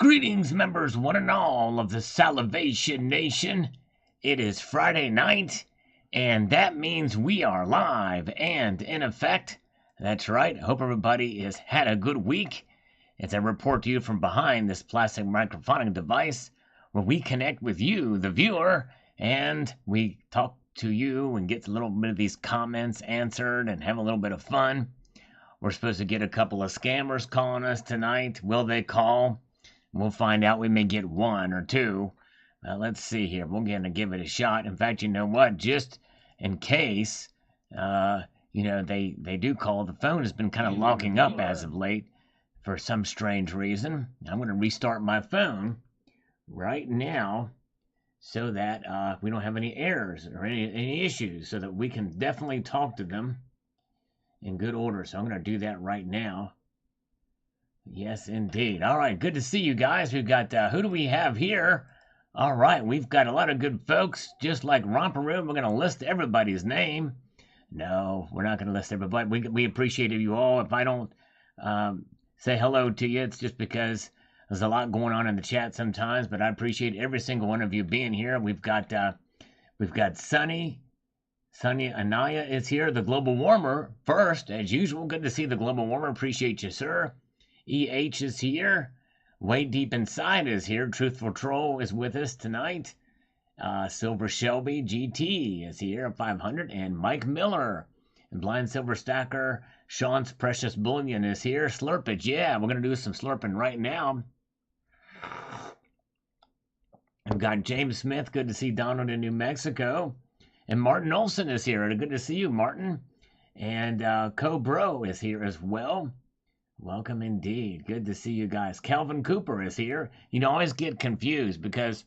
Greetings, members one and all of the Salivation Nation. It is Friday night, and that means we are live and in effect. That's right. I hope everybody has had a good week. As I report to you from behind this plastic microphonic device, where we connect with you, the viewer, and we talk to you and get a little bit of these comments answered and have a little bit of fun. We're supposed to get a couple of scammers calling us tonight. Will they call? We'll find out. We may get one or two. Let's see here. We're going to give it a shot. In fact, you know what? Just in case, they do call. The phone has been kind of locking up as of late for some strange reason. I'm going to restart my phone right now so that we don't have any errors or any issues, so that we can definitely talk to them in good order. So I'm going to do that right now. Yes, indeed. All right, good to see you guys. We've got, who do we have here? All right, we've got a lot of good folks. Just like Romper Room, we're going to list everybody's name. No, we're not going to list everybody. We appreciate you all. If I don't say hello to you, it's just because there's a lot going on in the chat sometimes, but I appreciate every single one of you being here. We've got Sunny. Sunny Anaya is here, the Global Warmer first, as usual. Good to see the Global Warmer. Appreciate you, sir. EH is here. Way Deep Inside is here. Truthful Troll is with us tonight. Silver Shelby GT is here at 500. And Mike Miller. And Blind Silver Stacker. Sean's Precious Bullion is here. Slurp it. Yeah, we're going to do some slurping right now. I've got James Smith. Good to see Donald in New Mexico. And Martin Olson is here. Good to see you, Martin. And Cobro is here as well. Welcome indeed. Good to see you guys. Calvin Cooper is here. You always get confused because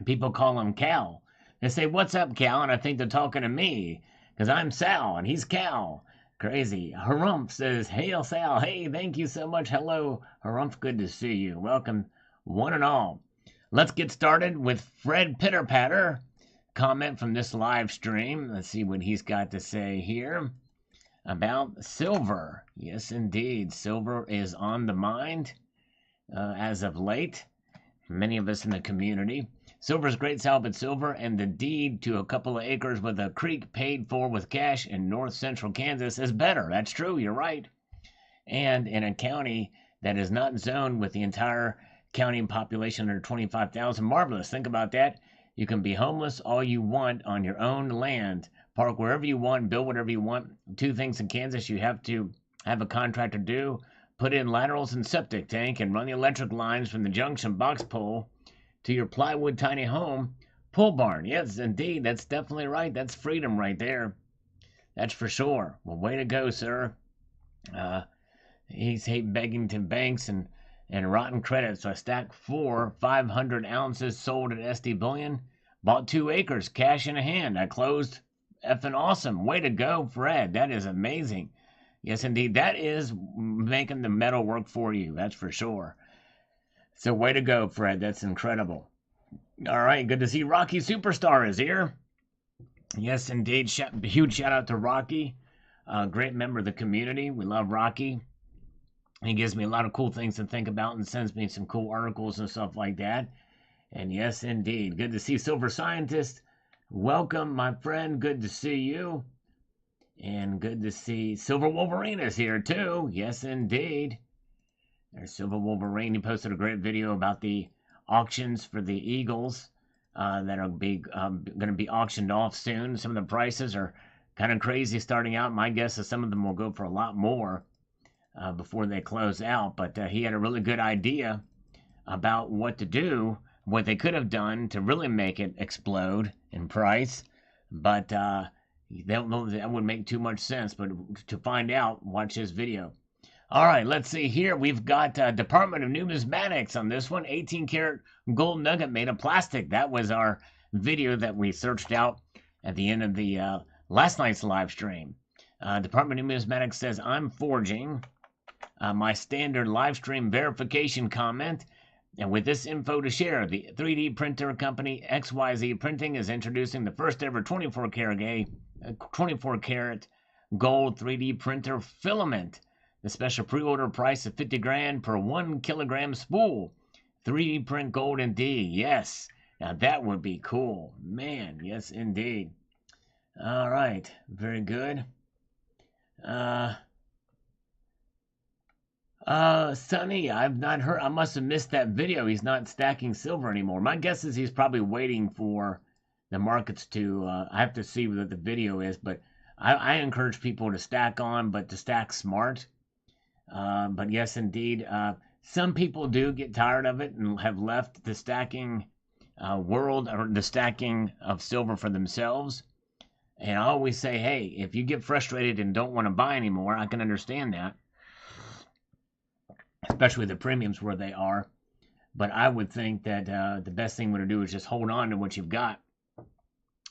people call him Cal. They say, "What's up, Cal?" And I think they're talking to me because I'm Sal and he's Cal. Crazy. Harumph says, "Hail, Sal." Hey, thank you so much. Hello, Harumph. Good to see you. Welcome, one and all. Let's get started with Fred Pitterpatter. Comment from this live stream. Let's see what he's got to say here. About silver. Yes, indeed. Silver is on the mind as of late. Many of us in the community. Silver is great, Sal, but silver and the deed to a couple of acres with a creek paid for with cash in north central Kansas is better. That's true. You're right. And in a county that is not zoned with the entire county population under 25,000. Marvelous. Think about that. You can be homeless all you want on your own land. Park wherever you want, build whatever you want. Two things in Kansas you have to have a contractor do: put in laterals and septic tank and run the electric lines from the junction box pole to your plywood tiny home pole barn. Yes, indeed. That's definitely right. That's freedom right there. That's for sure. Well, way to go, sir. He's hate begging to banks and rotten credit. So I stacked 500 ounces, sold at SD Bullion, bought 2 acres, cash in hand. I closed. Effing awesome. Way to go, Fred. That is amazing. Yes, indeed. That is making the metal work for you. That's for sure. So way to go, Fred. That's incredible. All right. Good to see Rocky Superstar is here. Yes, indeed. Huge shout out to Rocky. Great member of the community. We love Rocky. He gives me a lot of cool things to think about and sends me some cool articles and stuff like that. And yes, indeed. Good to see Silver Scientist. Welcome, my friend. Good to see you. And good to see Silver Wolverine is here, too. Yes, indeed. There's Silver Wolverine. He posted a great video about the auctions for the Eagles that are going to be auctioned off soon. Some of the prices are kind of crazy starting out. My guess is some of them will go for a lot more before they close out. But he had a really good idea about what to do, what they could have done to really make it explode in price, but that wouldn't make too much sense. But to find out, watch this video. All right, let's see here. We've got Department of Numismatics on this one. 18-karat gold nugget made of plastic. That was our video that we searched out at the end of the last night's live stream. Department of Numismatics says, "I'm forging my standard live stream verification comment. And with this info to share, the 3D printer company XYZ Printing is introducing the first ever 24-karat gold 3D printer filament. The special pre-order price of $50,000 per 1 kilogram spool. 3D print gold indeed. Yes. Now that would be cool. Man, yes indeed. All right. Very good. Uh Sonny, I've not heard. I must have missed that video. He's not stacking silver anymore. My guess is he's probably waiting for the markets to. I have to see what the video is, but I encourage people to stack on, but to stack smart. But yes, indeed, some people do get tired of it and have left the stacking world or the stacking of silver for themselves. And I always say, hey, if you get frustrated and don't want to buy anymore, I can understand that, especially the premiums where they are. But I would think that the best thing to do is just hold on to what you've got.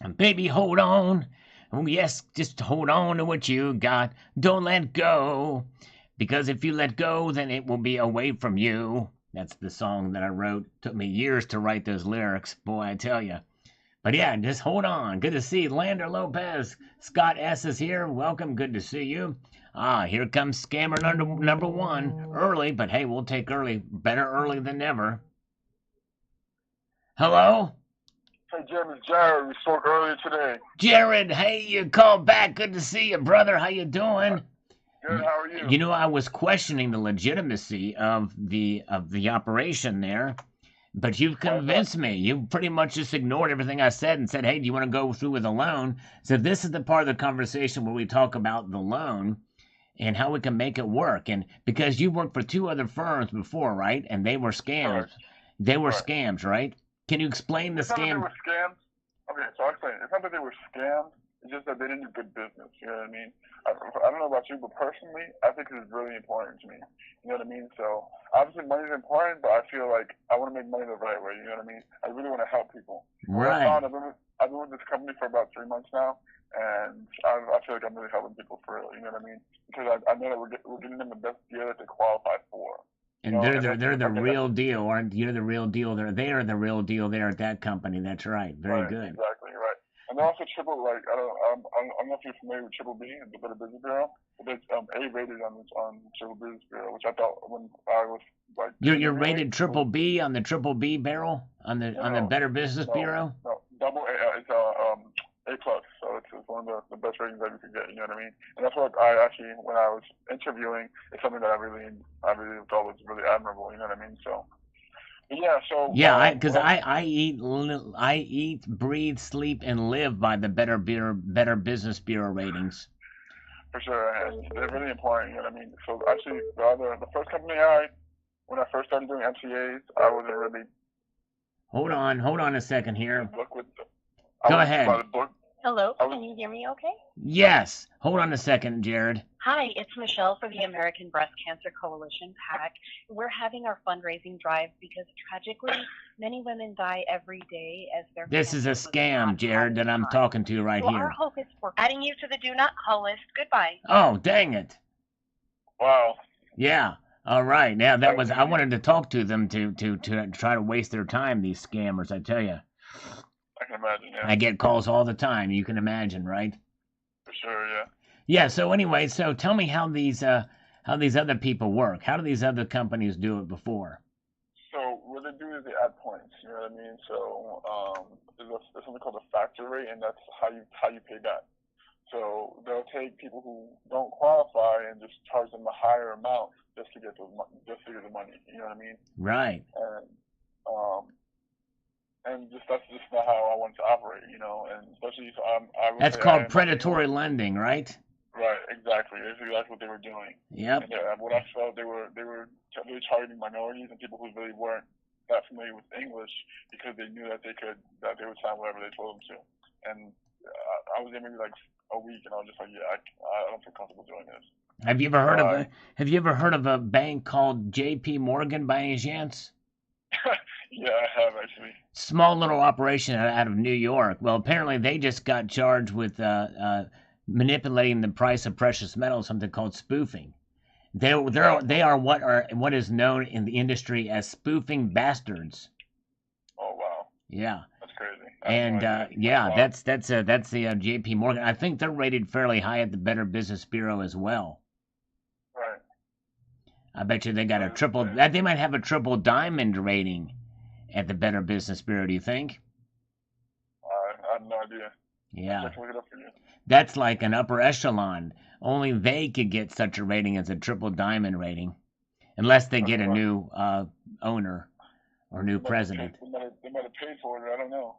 And baby, hold on. Oh, yes, just hold on to what you got. Don't let go. Because if you let go, then it will be away from you. That's the song that I wrote. Took me years to write those lyrics. Boy, I tell you. But yeah, just hold on. Good to see you. Lander Lopez. Scott S. is here. Welcome. Good to see you. Ah, here comes scammer number one. Early, but hey, we'll take early. Better early than never. Hello? Hey, Jim, it's Jared. We spoke earlier today. Jared, hey, you called back. Good to see you, brother. How you doing? Good, how are you? You know, I was questioning the legitimacy of the operation there, but you've convinced me. You pretty much just ignored everything I said and said, hey, do you want to go through with a loan? So this is the part of the conversation where we talk about the loan and how we can make it work. And because you worked for two other firms before, right? And they were scams. Correct. They were scams, right? Can you explain the It's not that they scam? were scams. Okay, so I'll explain. It's not that they were scams. It's just that they didn't do good business. You know what I mean? I don't know about you, but personally, I think it's really important to me. You know what I mean? So obviously, money is important, but I feel like I want to make money the right way. You know what I mean? I really want to help people. Right. I've been with this company for about 3 months now, and I feel like I'm really helping people for real. You know what I mean? Because I know that we're getting them the best deal that they qualify for. And they're the real deal, aren't you? You're the real deal. They are the real deal there at that company. That's right. Very good. Exactly right. And they're also triple. Like I don't know if you're familiar with Triple B, the Better Business Bureau. But it's A rated on Triple Business Bureau, which I thought when I was like. You're rated Triple B on the Triple B barrel on the Better Business Bureau. No, double A. It's A plus. So it's one of the best ratings that you could get. You know what I mean? And that's what I actually, when I was interviewing, it's something that I really thought was really admirable. You know what I mean? So. Yeah, so because I eat, breathe, sleep, and live by the Better Business Bureau ratings. For sure, and they're really important. You know what I mean? So actually, the first company when I first started doing MCAs, I wasn't really. Hold on a second here. Go ahead. Hello, can you hear me okay? Yes. Hold on a second, Jared. Hi, it's Michelle for the American Breast Cancer Coalition, PAC. We're having our fundraising drive because tragically, many women die every day as their. This is a scam, Jared, that I'm talking to right here. Our hope is for adding you to the do not call list. Goodbye. Oh, dang it. Wow. Yeah. All right. Now I wanted to talk to them to try to waste their time, these scammers, I tell you. I can imagine, yeah. I get calls all the time. You can imagine, right? For sure, yeah. Yeah. So anyway, tell me how these other people work. How do these other companies do it before? So what they do is they add points. You know what I mean? So there's something called a factor rate, and that's how you pay that. So they'll take people who don't qualify and just charge them a higher amount just to get the money. You know what I mean? Right. And that's just not how I want to operate, you know, and especially that's called predatory lending, right? Right, exactly. That's exactly what they were doing. Yep. And what I felt they were really targeting minorities and people who really weren't that familiar with English because they knew that they would sign whatever they told them to. And I was there maybe like a week, and I was just like, yeah, I don't feel comfortable doing this. Have you ever heard of a bank called J.P. Morgan by any chance? Yeah, I have actually. Small little operation out of New York. Well, apparently they just got charged with manipulating the price of precious metals, something called spoofing. They are what is known in the industry as spoofing bastards. Oh wow. Yeah. That's crazy. And that's the J.P. Morgan. I think they're rated fairly high at the Better Business Bureau as well. I bet you they got a triple. They might have a triple diamond rating at the Better Business Bureau. Do you think? I have no idea. Yeah. I can look it up for you. That's like an upper echelon. Only they could get such a rating as a triple diamond rating, unless they get a new owner or new president. They might have paid for it. I don't know.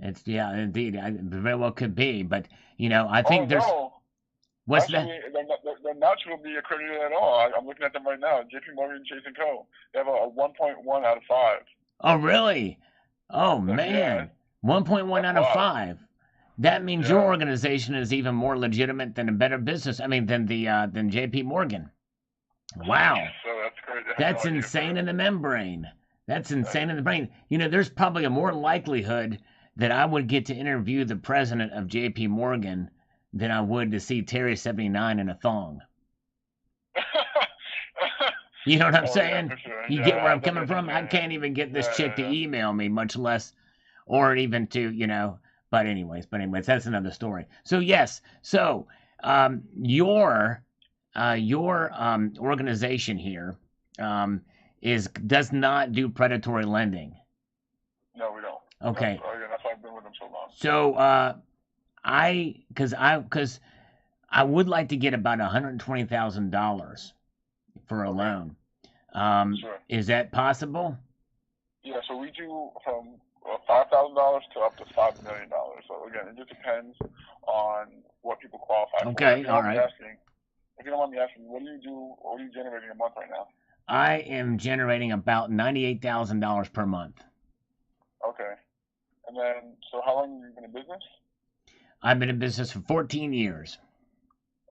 It's indeed. It very well could be, but I think there's. No. What's Actually, that? they're not to be accredited at all. I'm looking at them right now. JP Morgan Chase & Co. They have a 1.1 out of 5. Oh, really? Oh, man. 1.1 out of 5. That means your organization is even more legitimate than a Better Business. I mean, than JP Morgan. Wow. So that's crazy. That's insane in the membrane. That's insane in the brain. There's probably a more likelihood that I would get to interview the president of JP Morgan than I would to see Terry 79 in a thong. You know what I'm saying? Yeah, for sure. You get where I'm coming from? I can't even get this chick to email me, much less, or even to, but anyways, that's another story. So yes, your organization here does not do predatory lending. No, we don't. Okay. That's why I've been with them so long. So because I would like to get about $120,000 for a loan. Sure. Is that possible? Yeah, so we do from $5,000 to up to $5 million. So again, it just depends on what people qualify for. Okay, all right. If you don't mind me asking, what are you generating a month right now? I am generating about $98,000 per month. Okay. And then, so how long have you been in business? I've been in business for 14 years.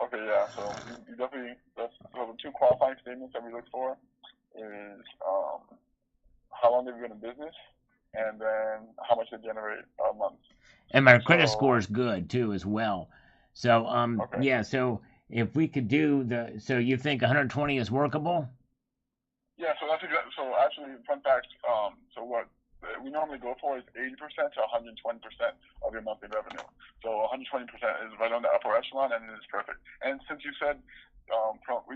Okay, yeah. So you definitely, so the 2 qualifying statements that we look for is how long have you been in business, and then how much they generate a month. And my credit score is good too, as well. So okay. Yeah. So if we could do so you think 120 is workable? Yeah. So that's exactly. So actually, fun fact. So what we normally go for is 80% to 120% of your monthly revenue. So 120% is right on the upper echelon, and it is perfect. And since you said, all we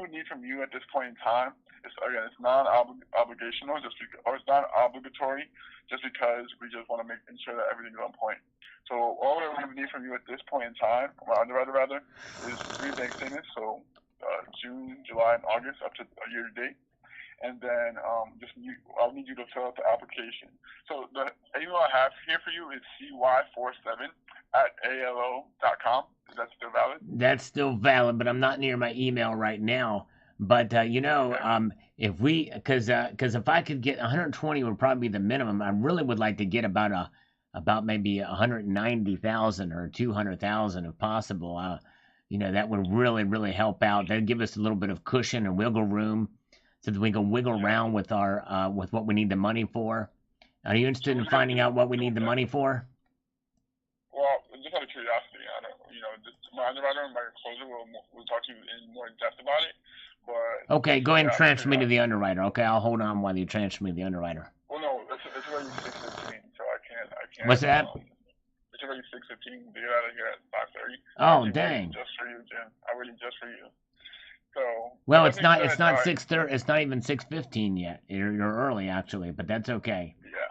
would need from you at this point in time is, again, it's non-obligational, or it's not obligatory, just because we just want to ensure that everything is on point. So all we would need from you at this point in time, or underwriter rather, is 3 bank statements. So June, July, and August up to a year to date. And then I'll need you to fill out the application. So the email I have here for you is cy47@alo.com. Is that still valid? That's still valid, but I'm not near my email right now. But if I could get 120 would probably be the minimum. I really would like to get about maybe 190,000 or 200,000 if possible. That would really, really help out. That'd give us a little bit of cushion and wiggle room, so that we can wiggle around with our with what we need the money for. Are you interested in finding out what we need the money for? Well, just out of curiosity, my underwriter and my closer will talk to you in more depth about it. But okay, go ahead and transfer me to the underwriter. Okay, I'll hold on while you transfer me to the underwriter. Well, no, it's already 6:15, so I can't. What's that? It's already 6:15. They get out of here at 5:30. Oh, dang! Just for you, Jim. just for you. So. Well, it's not 6:30. It's not even 6:15 yet. You're early actually, but that's okay. Yeah.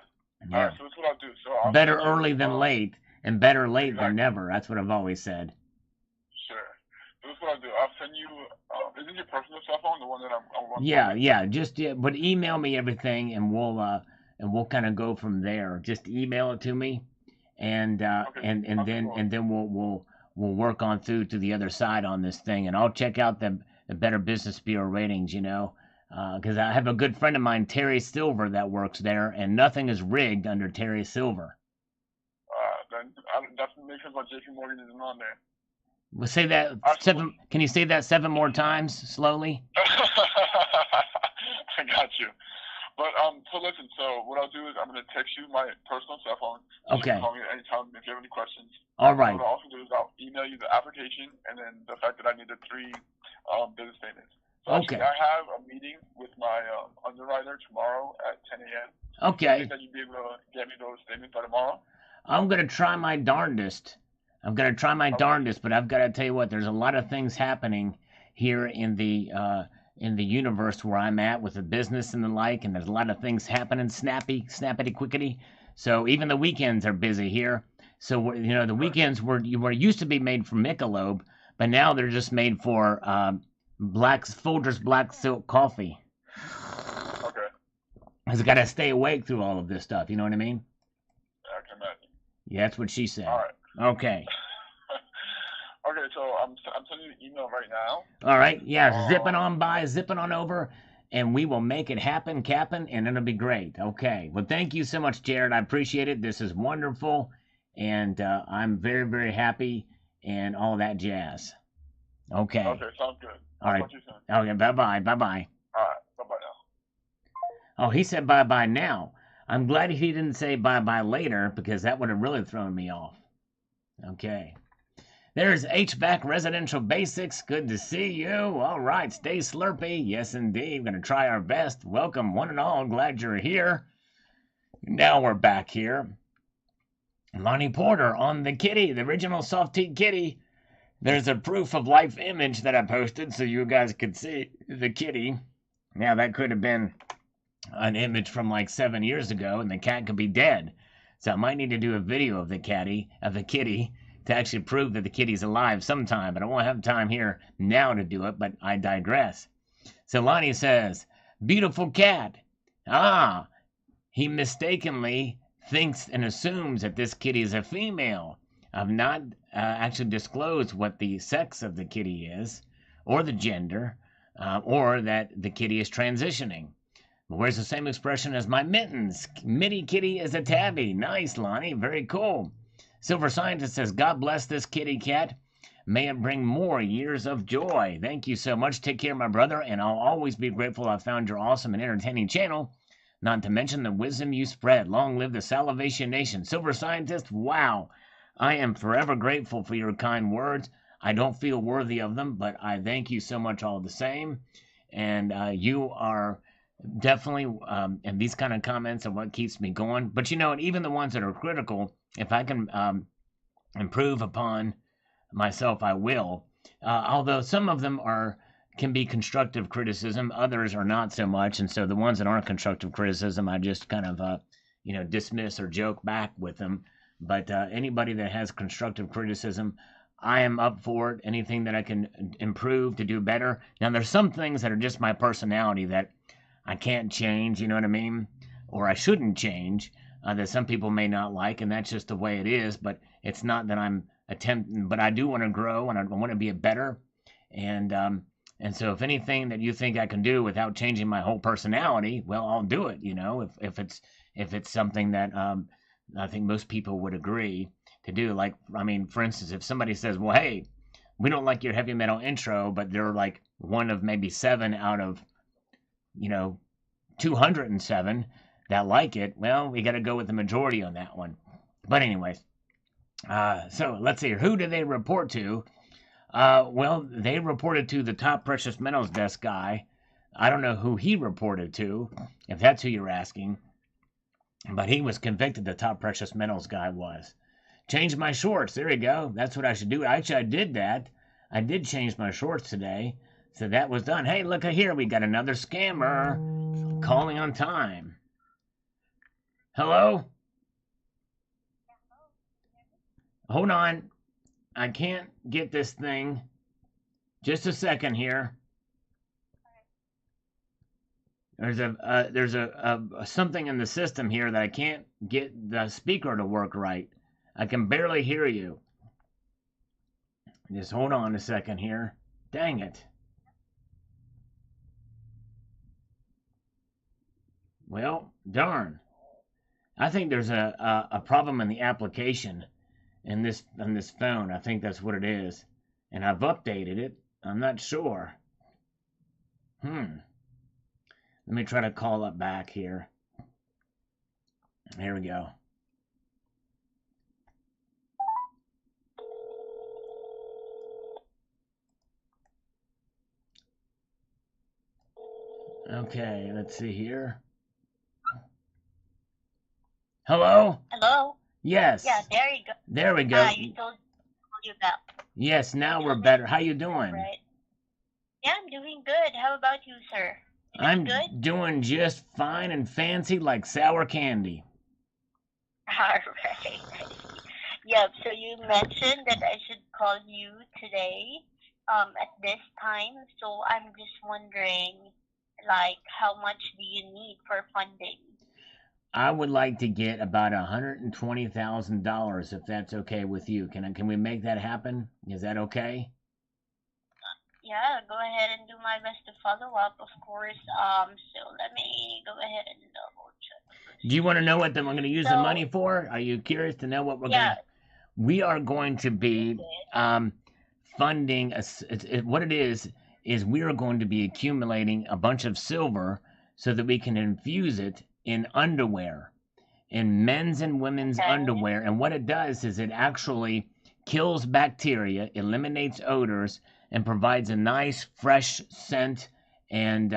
All right, so that's what I'll do. So better early than late, and better late than never. That's what I've always said. Sure. So that's what I'll do. I'll send you. Is this your personal cell phone, the one that I'm Yeah. But email me everything, and we'll kind of go from there. Just email it to me, and then we'll work on through to the other side on this thing, and I'll check out the Better Business Bureau ratings. Because I have a good friend of mine, Terry Silver, that works there, and nothing is rigged under Terry Silver. Then that makes sense why JP Morgan isn't on there. Well, say that seven. Can you say that 7 more times slowly? I got you. But so listen. So what I'll do is I'm gonna text you my personal cell phone. Okay. You can call me anytime if you have any questions. All right. What I'll also do is I'll email you the application and then the fact that I need the 3 business statements. So okay. I have a meeting with my underwriter tomorrow at 10 a.m. Okay. Do you think that you'd be able to get me those statements by tomorrow? I'm gonna try my darndest. But I've got to tell you what. There's a lot of things happening here in the in the universe where I'm at with the business and the like, and there's a lot of things happening snappity quickety. So even the weekends are busy here. So you know the weekends were used to be made for Michelob, but now they're just made for Folgers Black Silk Coffee. Okay. Because I got to stay awake through all of this stuff. You know what I mean? I can imagine. Yeah, that's what she said. All right. Okay. Okay, so I'm sending you an email right now. All right. Yeah, zipping on over, and we will make it happen, Captain, and it'll be great. Okay. Well, thank you so much, Jared. I appreciate it. This is wonderful, and I'm very, very happy, and all that jazz. Okay. Okay, sounds good. All right. Talk to you soon. Okay. Bye-bye. Bye-bye. All right. Bye-bye now. Oh, he said bye-bye now. I'm glad he didn't say bye-bye later, because that would have really thrown me off. Okay. There's HVAC Residential Basics. Good to see you. All right, stay slurpy. Yes, indeed. We're going to try our best. Welcome, one and all. Glad you're here. Now we're back here. Lonnie Porter on the kitty, the original soft teat kitty. There's a proof of life image that I posted so you guys could see the kitty. Now, that could have been an image from like 7 years ago, and the cat could be dead. So I might need to do a video of the kitty, to actually prove that the kitty's alive sometime, but I won't have time here now to do it, but I digress. So Lonnie says, beautiful cat. Ah, he mistakenly thinks and assumes that this kitty is a female. I've not actually disclosed what the sex of the kitty is, or the gender, or that the kitty is transitioning. But where's the same expression as my mittens? Mitty kitty is a tabby. Nice, Lonnie. Very cool. Silver Scientist says, God bless this kitty cat. May it bring more years of joy. Thank you so much. Take care, my brother, and I'll always be grateful I found your awesome and entertaining channel. Not to mention the wisdom you spread. Long live the Salivation Nation. Silver Scientist, wow. I am forever grateful for your kind words. I don't feel worthy of them, but I thank you so much all the same. And you are definitely, and these kind of comments are what keeps me going. But you know, and even the ones that are critical, if I can improve upon myself, I will. Although some of them can be constructive criticism, others are not so much. And so the ones that aren't constructive criticism, I just kind of, dismiss or joke back with them. But anybody that has constructive criticism, I am up for it. Anything that I can improve to do better. Now, there's some things that are just my personality that I can't change, you know what I mean? Or I shouldn't change, that some people may not like, and that's just the way it is. But it's not that I'm attempting, but I do want to grow, and I want to be a better. And so if anything that you think I can do without changing my whole personality, well, I'll do it, if it's something that I think most people would agree to do. Like, I mean, for instance, if somebody says, well, hey, we don't like your heavy metal intro, but they're like one of maybe 7 out of 207 that like it, well, we got to go with the majority on that one. But anyways, so let's see, who did they report to? Well, they reported to the top precious metals desk guy. I don't know who he reported to, if that's who you're asking, but he was convicted, the top precious metals guy was. Change my shorts, there you go, that's what I should do. Actually, I did that. I did change my shorts today. So that was done. Hey, look here. We got another scammer calling on time. Hello? Hold on. I can't get this thing. Just a second here. There's a something in the system here that I can't get the speaker to work right. I can barely hear you. Just hold on a second here. Dang it. Well, darn. I think there's a problem in the application in this phone. I think that's what it is. And I've updated it. I'm not sure. Let me try to call it back here. Here we go. Okay, let's see here. Hello? Hello? Yes. Yeah, there you go. There we go. You told you that. Yes, now we're better. How you doing? Right. Yeah, I'm doing good. How about you, sir? You doing I'm good? doing just fine and fancy like sour candy. All right. Yep. So you mentioned that I should call you today, at this time. So I'm just wondering, like, how much do you need for funding? I would like to get about $120,000 if that's okay with you. Can we make that happen? Is that okay? Yeah, go ahead and do my best to follow up, of course. So let me go ahead and double check Do first you want to know here. what I'm going to use the money So for? Are you curious to know what yeah, we are going to a be bit. funding what it is we are going to be accumulating a bunch of silver so that we can infuse it in underwear, in men's and women's Okay. underwear. And what it does is it actually kills bacteria, eliminates odors, and provides a nice fresh scent. And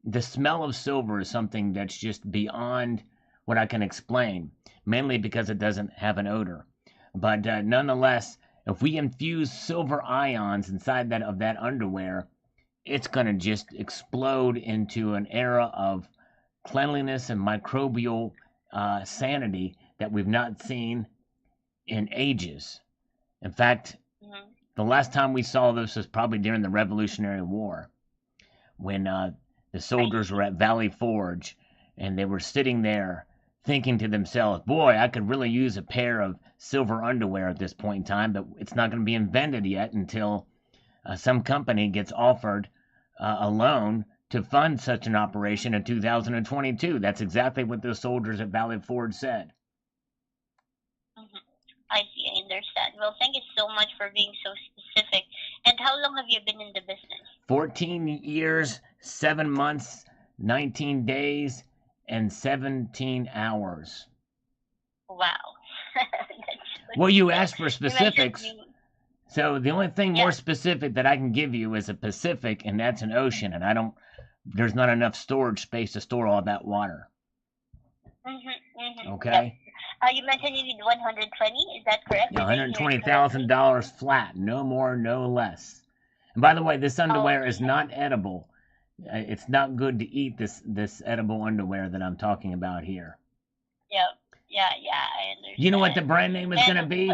the smell of silver is something that's just beyond what I can explain, mainly because it doesn't have an odor. But nonetheless, if we infuse silver ions inside that underwear, it's going to just explode into an era of cleanliness and microbial sanity that we've not seen in ages. In fact, Mm-hmm. the last time we saw this was probably during the Revolutionary War when the I soldiers were see. at Valley Forge and they were sitting there thinking to themselves, boy, I could really use a pair of silver underwear at this point in time, but it's not going to be invented yet until some company gets offered a loan to fund such an operation in 2022. That's exactly what those soldiers at Valley Forge said. Mm-hmm. I see. I understand. Well, thank you so much for being so specific. And how long have you been in the business? 14 years, 7 months, 19 days, and 17 hours. Wow. That's Well, good. you Well, asked for you mentioned specifics. you. So the only thing more Yeah. specific that I can give you is a Pacific, and that's an ocean, and there's not enough storage space to store all that water. Yep. Okay? You mentioned you need 120. Is that correct? Yeah, Did I hear it correctly? $120,000 flat, no more, no less. And by the way, this underwear is Okay. not edible. It's not good to eat this edible underwear that I'm talking about here. Yep. Yeah. Yeah. I You know what the understand. brand name is And gonna be?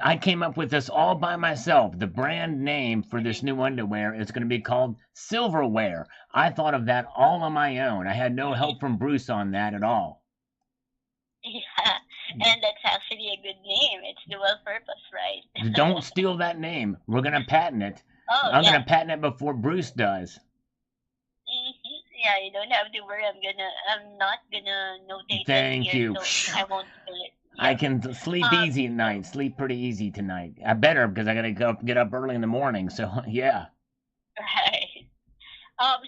I came up with this all by myself. The brand name for this new underwear is gonna be called Silverware. I thought of that all on my own. I had no help from Bruce on that at all. yeah, and that's actually a good name. It's dual purpose, right? Don't steal that name. We're gonna patent it. Oh I'm yeah. gonna patent it before Bruce does. Yeah, you don't have to worry. I'm not gonna notate it Thank here, you. so I won't spill it. I Yep. can sleep easy at So night. Sleep pretty easy tonight. I better because I gotta get up early in the morning. So yeah. right.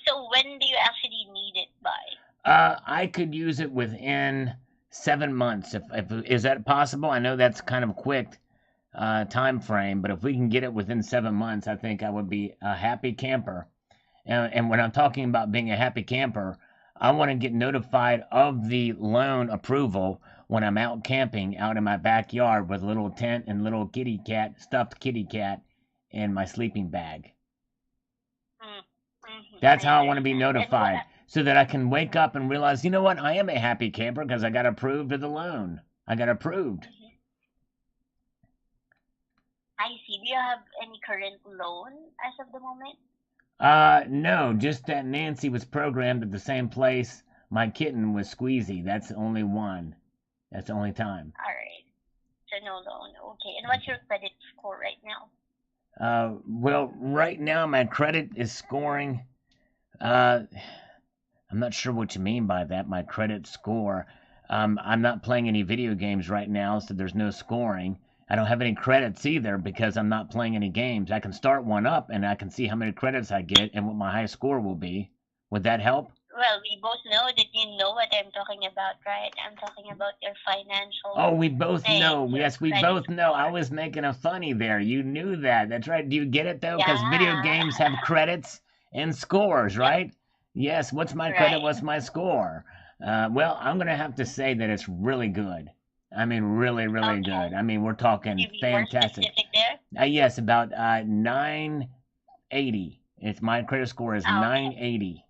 So when do you actually need it by? I could use it within 7 months. If is that possible? I know that's kind of quick time frame, but if we can get it within 7 months, I think I would be a happy camper. And when I'm talking about being a happy camper, I want to get notified of the loan approval when I'm out camping out in my backyard with a little tent and little stuffed kitty cat, in my sleeping bag. That's I how I want to be understand. And what? notified so that I can wake up and realize, you know what? I am a happy camper because I got approved of the loan. I got approved. Mhm. I see. Do you have any current loan as of the moment? No, just that Nancy was programmed at the same place my kitten was Squeezy. That's the only one. That's the only time. All right. So no loan. Okay. And what's your credit score right now? Well, right now my credit is scoring. Uh, I'm not sure what you mean by that. My credit score. I'm not playing any video games right now, so there's no scoring. I don't have any credits either because I'm not playing any games. I can start one up and I can see how many credits I get and what my high score will be. Would that help? Well, we both know that you know what I'm talking about, right? I'm talking about your financial Oh, we both know. things, your Yes, we credit both know. I score. was making a funny there. You knew that. That's right. Do you get it though? Because video Yeah. games have credits and scores, Yep. right? Yes. What's my credit? Right. What's my score? Well, I'm gonna have to say that it's really good. I mean, really, really Okay. good. I mean, we're talking You be more fantastic. specific there? Yes, about 980 My credit score is Okay. 980.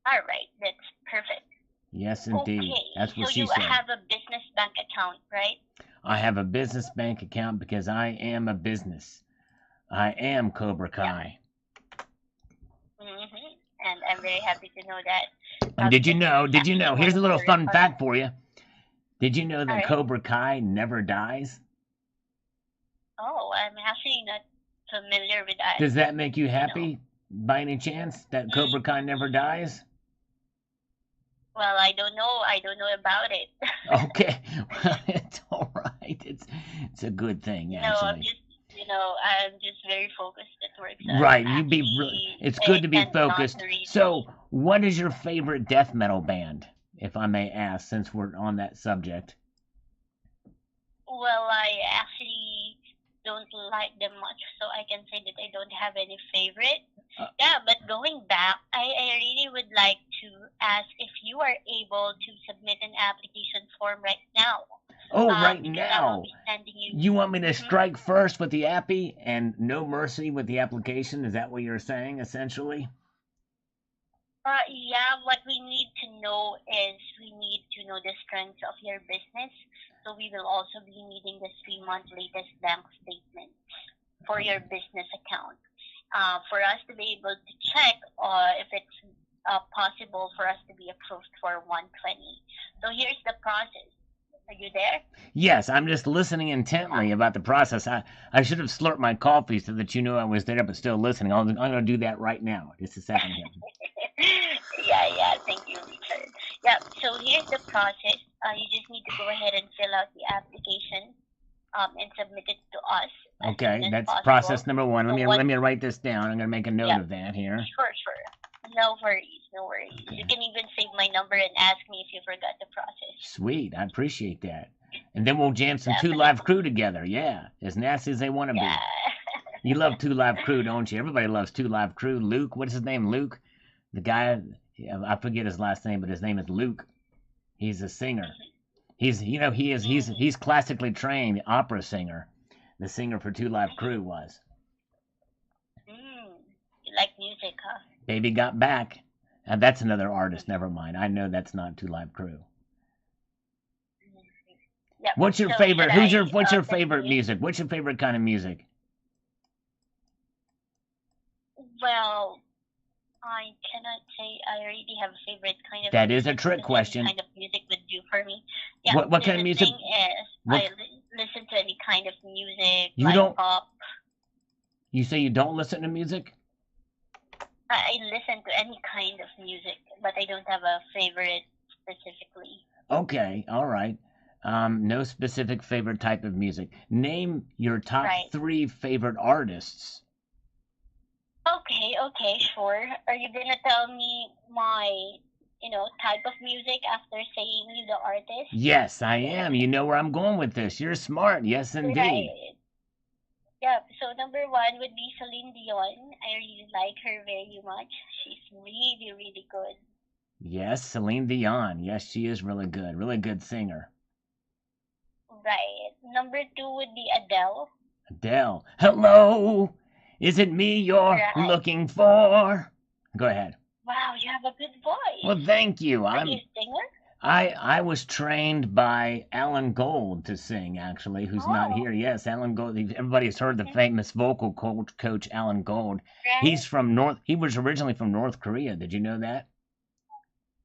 All right, that's perfect. Yes, indeed. Okay, That's what so she you said. have a business bank account, right? I have a business bank account because I am a business. I am Cobra Kai. And I'm very happy to know that. And did you know? Here's a little fun fact fact for you. Did you know that Alright. Cobra Kai never dies? Oh, I'm actually not familiar with that. Does that make you happy by any chance that Cobra Kai never dies? Well, I don't know. I don't know about it. Okay, well, it's all right. It's a good thing, actually. I'm just very focused at work. So Right, actually, it's good to be tend not focused. to read. So, what is your favorite death metal band, if I may ask, since we're on that subject? Well, I actually don't like them much, so I can say that I don't have any favorite. But going back, I really would like to ask if you are able to submit an application form right now. Oh, right because I will now. be sending you. You want me to strike first with the appy and no mercy with the application? Is that what you're saying, essentially? Yeah, what we need to know is we need to know the strength of your business. So we will also be needing the 3-month latest bank statement for your business account. For us to be able to check if it's possible for us to be approved for 120. So here's the process. Are you there? Yes, I'm just listening intently about the process. I should have slurped my coffee so that you knew I was there, but still listening. I'm going to do that right now. Just a second here. Yeah. Thank you, Richard. Yeah. So here's the process. You just need to go ahead and fill out the application, and submit it to us. Okay, that's process number 1. Let me write this down. I'm going to make a note of that here. Sure. No worries. Okay. You can even save my number and ask me if you forgot the process. Sweet, I appreciate that. And then we'll jam some 2 Live Crew together. Yeah, as nasty as they want to be. You love 2 Live Crew, don't you? Everybody loves 2 Live Crew. Luke, what is his name? Luke, the guy. I forget his last name, but his name is Luke. He's a singer. He's classically trained opera singer. The singer for 2 Live Crew was. You like music, huh? Baby Got Back. That's another artist. Never mind. I know that's not 2 Live Crew. Yep. What's your favorite? What's your favorite music? What's your favorite kind of music? Well, I cannot say I already have a favorite kind of. That is a trick question. Kind of music would do for me. Yeah. What kind of music? The thing is, I listen to any kind of music. You like don't. Pop. You say you don't listen to music? I listen to any kind of music, but I don't have a favorite specifically. Okay, all right. No specific favorite type of music. Name your top 3 favorite artists. Okay, sure. Are you gonna tell me my, type of music after saying you the artist? Yes, I am. You know where I'm going with this. You're smart. Yes, indeed. Right. Yeah, so number 1 would be Celine Dion. I really like her very much. She's really, really good. Yes, Celine Dion. Yes, she is really good. Really good singer. Right. Number 2 would be Adele. Adele. Hello. Is it me you're looking for? Go ahead. Wow, you have a good voice. Well, thank you. Are you a singer? I was trained by Alan Gold to sing, actually, who's not here. Yes, Alan Gold. Everybody's heard the famous vocal coach Alan Gold. Right. He was originally from North Korea. Did you know that?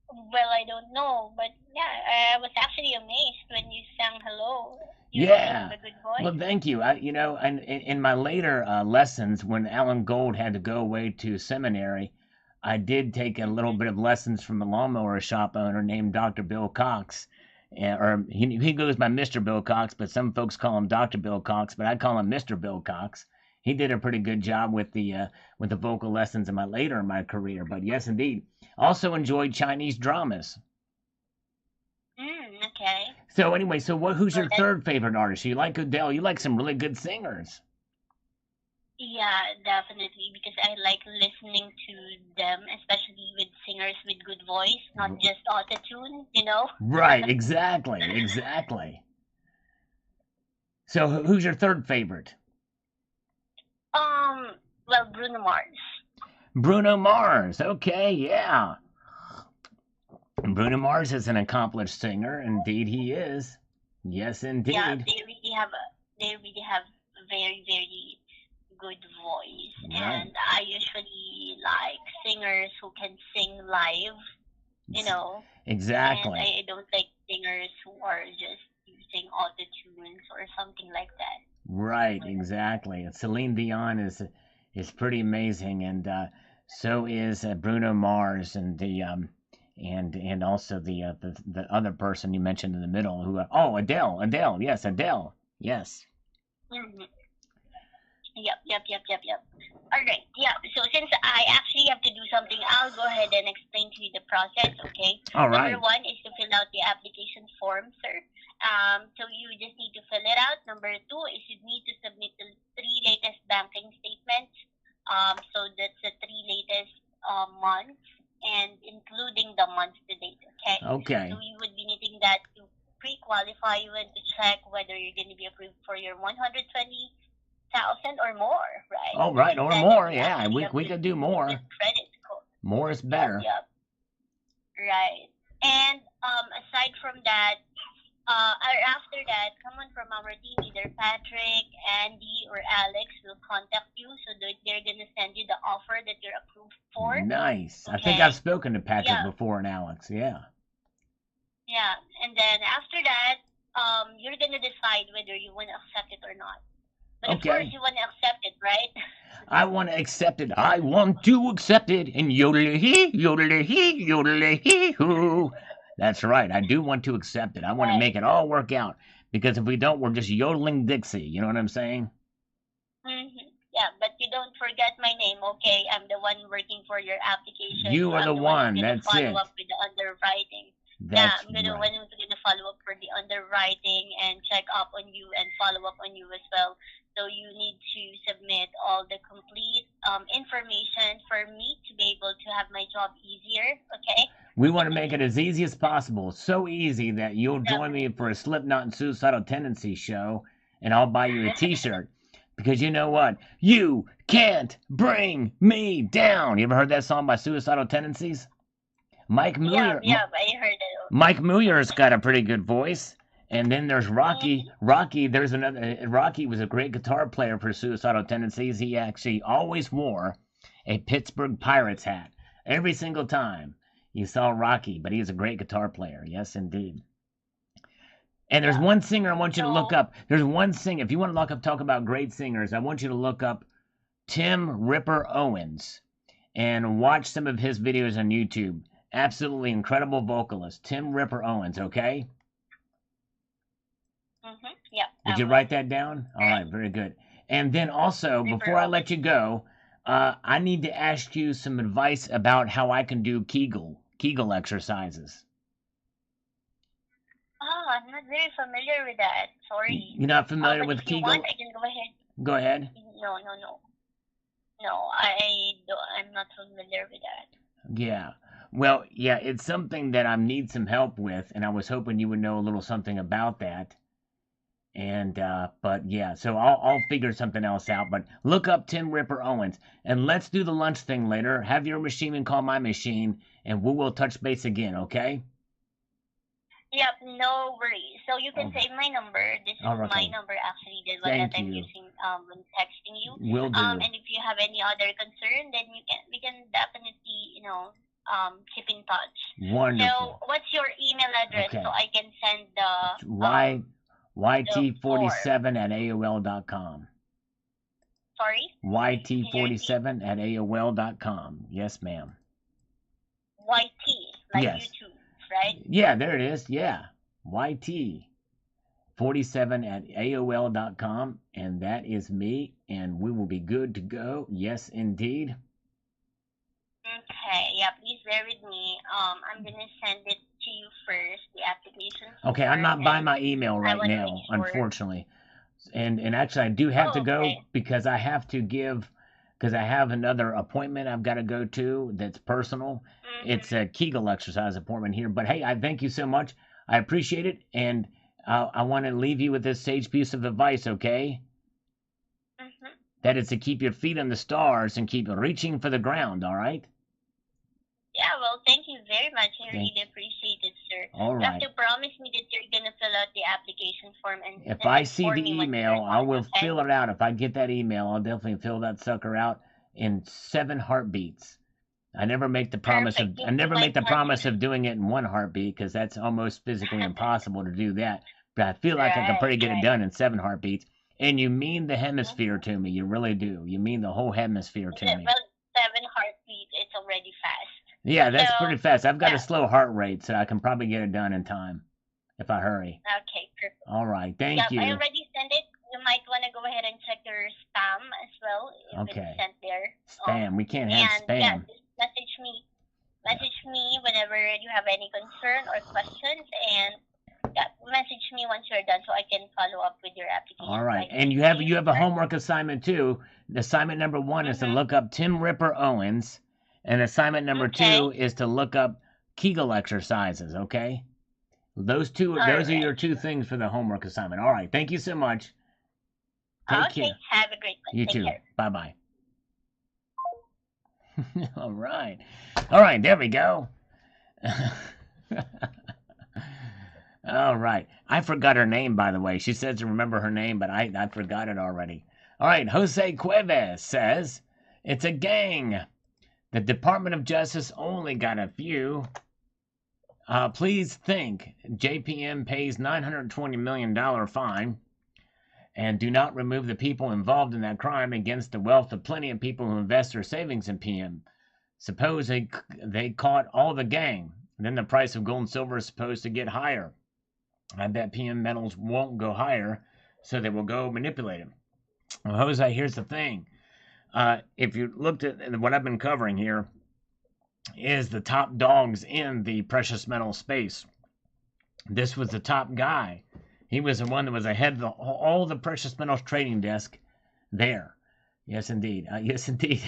Well, I don't know, but yeah, I was actually amazed when you sang Hello. You have a good voice. Well, thank you. And in my later lessons, when Alan Gold had to go away to seminary, I did take a little bit of lessons from a lawnmower shop owner named Dr. Bill Cox. Or he goes by Mr. Bill Cox, but some folks call him Dr. Bill Cox, but I call him Mr. Bill Cox. He did a pretty good job with the vocal lessons in my career. But yes, indeed. Also enjoyed Chinese dramas. Okay. So anyway, who's your 3rd favorite artist? You like Adele. You like some really good singers. Yeah, definitely, because I like listening to them, especially with singers with good voice, not just auto-tune, Right, exactly. So who's your 3rd favorite? Well, Bruno Mars. Bruno Mars. Okay, yeah. Bruno Mars is an accomplished singer. Indeed, he is. Yes, Yeah, indeed. they really have a very, very good voice, Right. and I usually like singers who can sing live, you know, and Exactly. I don't like singers who are just using auto tunes or something like that. Right. Exactly. And Celine Dion is pretty amazing, and so is Bruno Mars, and the and also the other person you mentioned in the middle who oh, Adele. Adele. Yes, Adele. Yes. Mm-hmm. Yep. All right. Yeah. So since I actually have to do something, I'll go ahead and explain to you the process. Okay. All Number right. one is to fill out the application form, sir. So you just need to fill it out. Number two is you need to submit the three latest banking statements. So that's the three latest months and including the month to date. Okay. Okay. So you would be needing that to pre-qualify you and to check whether you're going to be approved for your 120,000 or more, right? All right, or And then more. you Yeah, actually we have we to could do use the more. credit code. More is Yep, better. yep, right. And aside from that, or after that, someone from our team, either Patrick, Andy, or Alex, will contact you so that they're gonna send you the offer that you're approved for. Nice. I think I've Okay. spoken to Patrick Yeah, before and Alex. Yeah. yeah. And then after that, you're gonna decide whether you want to accept it or not. But of course, Okay. you want to accept it, right? I want to accept it. I want to accept it. And yodel hee hoo. That's right. I do want to accept it. I want to Right. make it all work out. Because if we don't, we're just yodeling Dixie. You know what I'm saying? Yeah, but you don't forget my name, okay? I'm the one working for your application, You so are the I'm the one who's one. gonna That's follow it. up with the underwriting. Yeah, That's I'm gonna right. one who's gonna follow up for the underwriting and check up on you and follow up on you as well. So you need to submit all the complete information for me to be able to have my job easier, okay? We want to make it as easy as possible. So easy that you'll join me for a Definitely. Slipknot and Suicidal Tendency show, and I'll buy you a T-shirt. Because you know what? You can't bring me down. You ever heard that song by Suicidal Tendencies? Mike Yeah, Muir. yeah, I heard it. Mike Muir's got a pretty good voice. And then there's Rocky. Mm-hmm. Rocky, there's another. Rocky was a great guitar player for Suicidal Tendencies. He actually always wore a Pittsburgh Pirates hat every single time you saw Rocky. But he's a great guitar player. Yes, indeed. And there's Yeah. one singer I want you to look So, up. There's one singer. If you want to look up, talk about great singers, I want you to look up Tim Ripper Owens and watch some of his videos on YouTube. Absolutely incredible vocalist, Tim Ripper Owens. Okay. yeah, Did I you will. write that down? All Right. right, very good. And then also, River before I let Owens. you go, I need to ask you some advice about how I can do Kegel exercises. Oh, I'm not very familiar with that. Sorry. You're not familiar But with if you want, Kegel? I can go ahead. Go ahead. No, no, no. No, I don't, I'm not familiar with that. Yeah. Well, yeah, it's something that I need some help with, and I was hoping you would know a little something about that. And but yeah, so I'll figure something else out. But look up Tim Ripper Owens, and let's do the lunch thing later. Have your machine and call my machine, and we will touch base again. Okay? Yep, no worries. So you can Okay. save my number. This Oh, is my okay. number actually, the one that Thank I'm you. using when texting you. Will do. And if you have any other concern, then we can definitely, keep in touch. Wonderful. So what's your email address so Okay. I can send the Y form? YT47 at AOL.com. Sorry? YT47 at AOL.com. Yes, ma'am. YT, like Yes. YouTube, right? Yeah, there it is. Yeah. YT47 at AOL.com. And that is me. And we will be good to go. Yes, indeed. Okay, yeah, please bear with me. I'm gonna send it to you first, the application Okay, I'm form, not by and my email I right want to now, make sure. unfortunately. And actually, I do have to Oh, go okay. because I have to give, because I have another appointment I've got to go to that's personal. It's a Kegel exercise appointment here. But hey, I thank you so much. I appreciate it. And I want to leave you with this sage piece of advice, okay? That is to keep your feet on the stars and keep reaching for the ground, all right? Yeah, well, thank you very much. I Thank- really appreciate it, sir. All You right. have to promise me that you're gonna fill out the application form and If and I see inform the me once email, you're I done, will okay? fill it out. If I get that email, I'll definitely fill that sucker out in 7 heartbeats. I never make the promise Perfect. of doing it in 1 heartbeat, because that's almost physically impossible to do that. But I feel like I can probably get it done in 7 heartbeats. And you mean the hemisphere to me. You really do. You mean the whole hemisphere to me. Well, 7 heartbeats, it's already fast. Yeah, that's So, pretty fast. I've got yeah. a slow heart rate, so I can probably get it done in time if I hurry. Okay, perfect. All right. Thank Yeah, I you. already sent it. You might want to go ahead and check your spam as well if Okay. it's sent there. Spam. We can't have And spam. yeah, just message me whenever you have any concern or questions, and yeah, message me once you're done so I can follow up with your application. All right. Like, And you have a homework assignment too. Assignment number 1 is to look up Tim Ripper Owens, and assignment number 2 is to look up Kegel exercises, okay? Those are your 2 things for the homework assignment. All right. Thank you so much. Take care. Have a great one. You Take too. care. Bye-bye. All right. All right, there we go. All right. I forgot her name, by the way. She says to remember her name, but I forgot it already. All right, Jose Cuevas says, it's a gang. The Department of Justice only got a few. Please think. JPM pays $920 million fine. And do not remove the people involved in that crime against the wealth of plenty of people who invest their savings in PM. Suppose they caught all the gang. Then the price of gold and silver is supposed to get higher. I bet PM metals won't go higher, so they will go manipulate them. Well, Jose, here's the thing. If you looked at what I've been covering here, is the top dogs in the precious metal space. This was the top guy. He was the one that was ahead of all the precious metals trading desk there. Yes, indeed. Yes, indeed.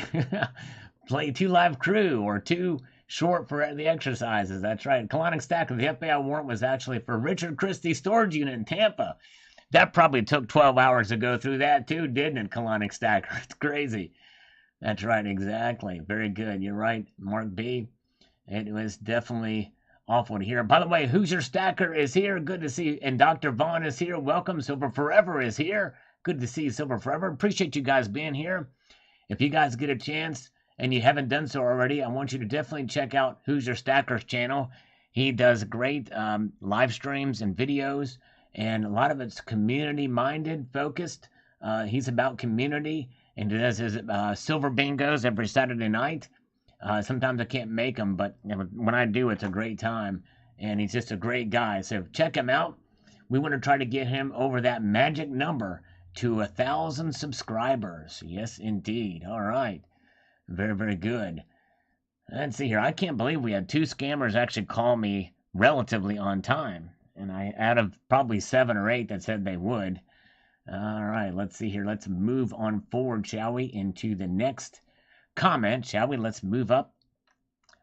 Play 2 live crew or 2 short for the exercises. That's right. Colonic Stacker, the FBI warrant was actually for Richard Christie's storage unit in Tampa. That probably took 12 hours to go through that too, didn't it, Colonic Stacker? It's crazy. That's right, exactly. Very good. You're right, Mark B. It was definitely awful to hear. By the way, Hoosier Stacker is here. Good to see you. And Dr. Vaughn is here. Welcome. Silver Forever is here. Good to see you, Silver Forever. Appreciate you guys being here. If you guys get a chance and you haven't done so already, I want you to definitely check out Hoosier Stacker's channel. He does great live streams and videos, and a lot of it's community-minded, focused. He's about community, and he does his silver bingos every Saturday night. Sometimes I can't make them, but when I do, it's a great time. And he's just a great guy. So check him out. We want to try to get him over that magic number to 1,000 subscribers. Yes, indeed. All right. Very, very good. Let's see here. I can't believe we had 2 scammers actually call me relatively on time. And out of probably 7 or 8 that said they would. All right. Let's see here. Let's move on forward, shall we, into the next comment, shall we? Let's move up.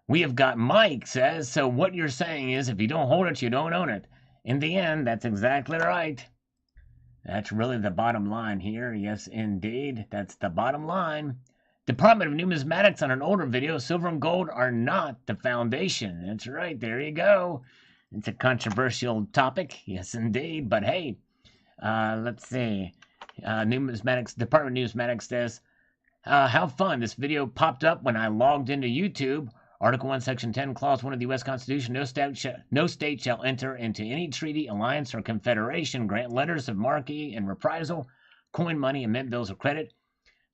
We have got Mike says, so what you're saying is if you don't hold it, you don't own it. In the end, that's exactly right. That's really the bottom line here. Yes, indeed. That's the bottom line. Department of Numismatics on an older video, silver and gold are not the foundation. That's right. There you go. It's a controversial topic. Yes, indeed. But hey, let's see. Numismatics, Department of Numismatics says, how fun. This video popped up when I logged into YouTube. Article 1, Section 10, Clause 1 of the U.S. Constitution, no state shall enter into any treaty, alliance, or confederation, grant letters of marque and reprisal, coin money, and mint bills of credit,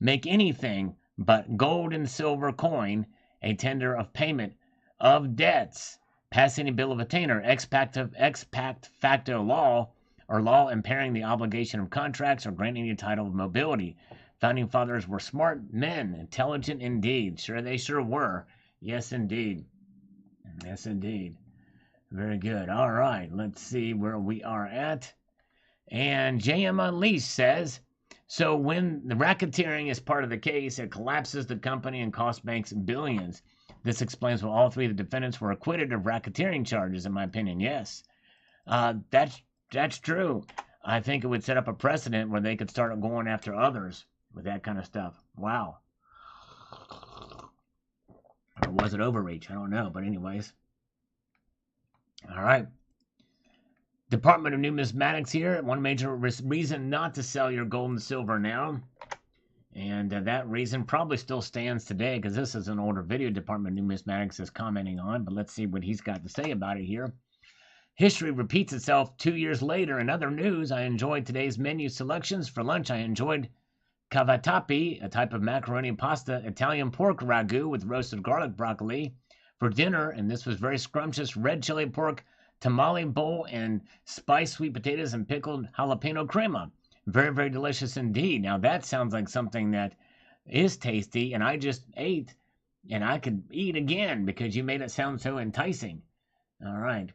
make anything but gold and silver coin a tender of payment of debts, pass any bill of attainder, ex facto law, or law impairing the obligation of contracts, or grant any title of mobility. Founding fathers were smart men, intelligent indeed. Sure, they sure were. Yes, indeed. Yes, indeed. Very good. All right, let's see where we are at. And J.M. Unleashed says, so when the racketeering is part of the case, it collapses the company and costs banks billions. This explains why all 3 of the defendants were acquitted of racketeering charges, in my opinion. Yes, that's true. I think it would set up a precedent where they could start going after others. with that kind of stuff. Wow. Or was it overreach? I don't know. But anyways. All right. Department of Numismatics here. One major reason not to sell your gold and silver now. And that reason probably still stands today, because this is an older video Department of Numismatics is commenting on. But let's see what he's got to say about it here. History repeats itself 2 years later. In other news, I enjoyed today's menu selections. For lunch, I enjoyed cavatappi, a type of macaroni and pasta, Italian pork ragu with roasted garlic broccoli. For dinner, and this was very scrumptious, red chili pork tamale bowl and spiced sweet potatoes and pickled jalapeno crema. Very, very delicious indeed. Now that sounds like something that is tasty, and I just ate, and I could eat again because you made it sound so enticing. All right.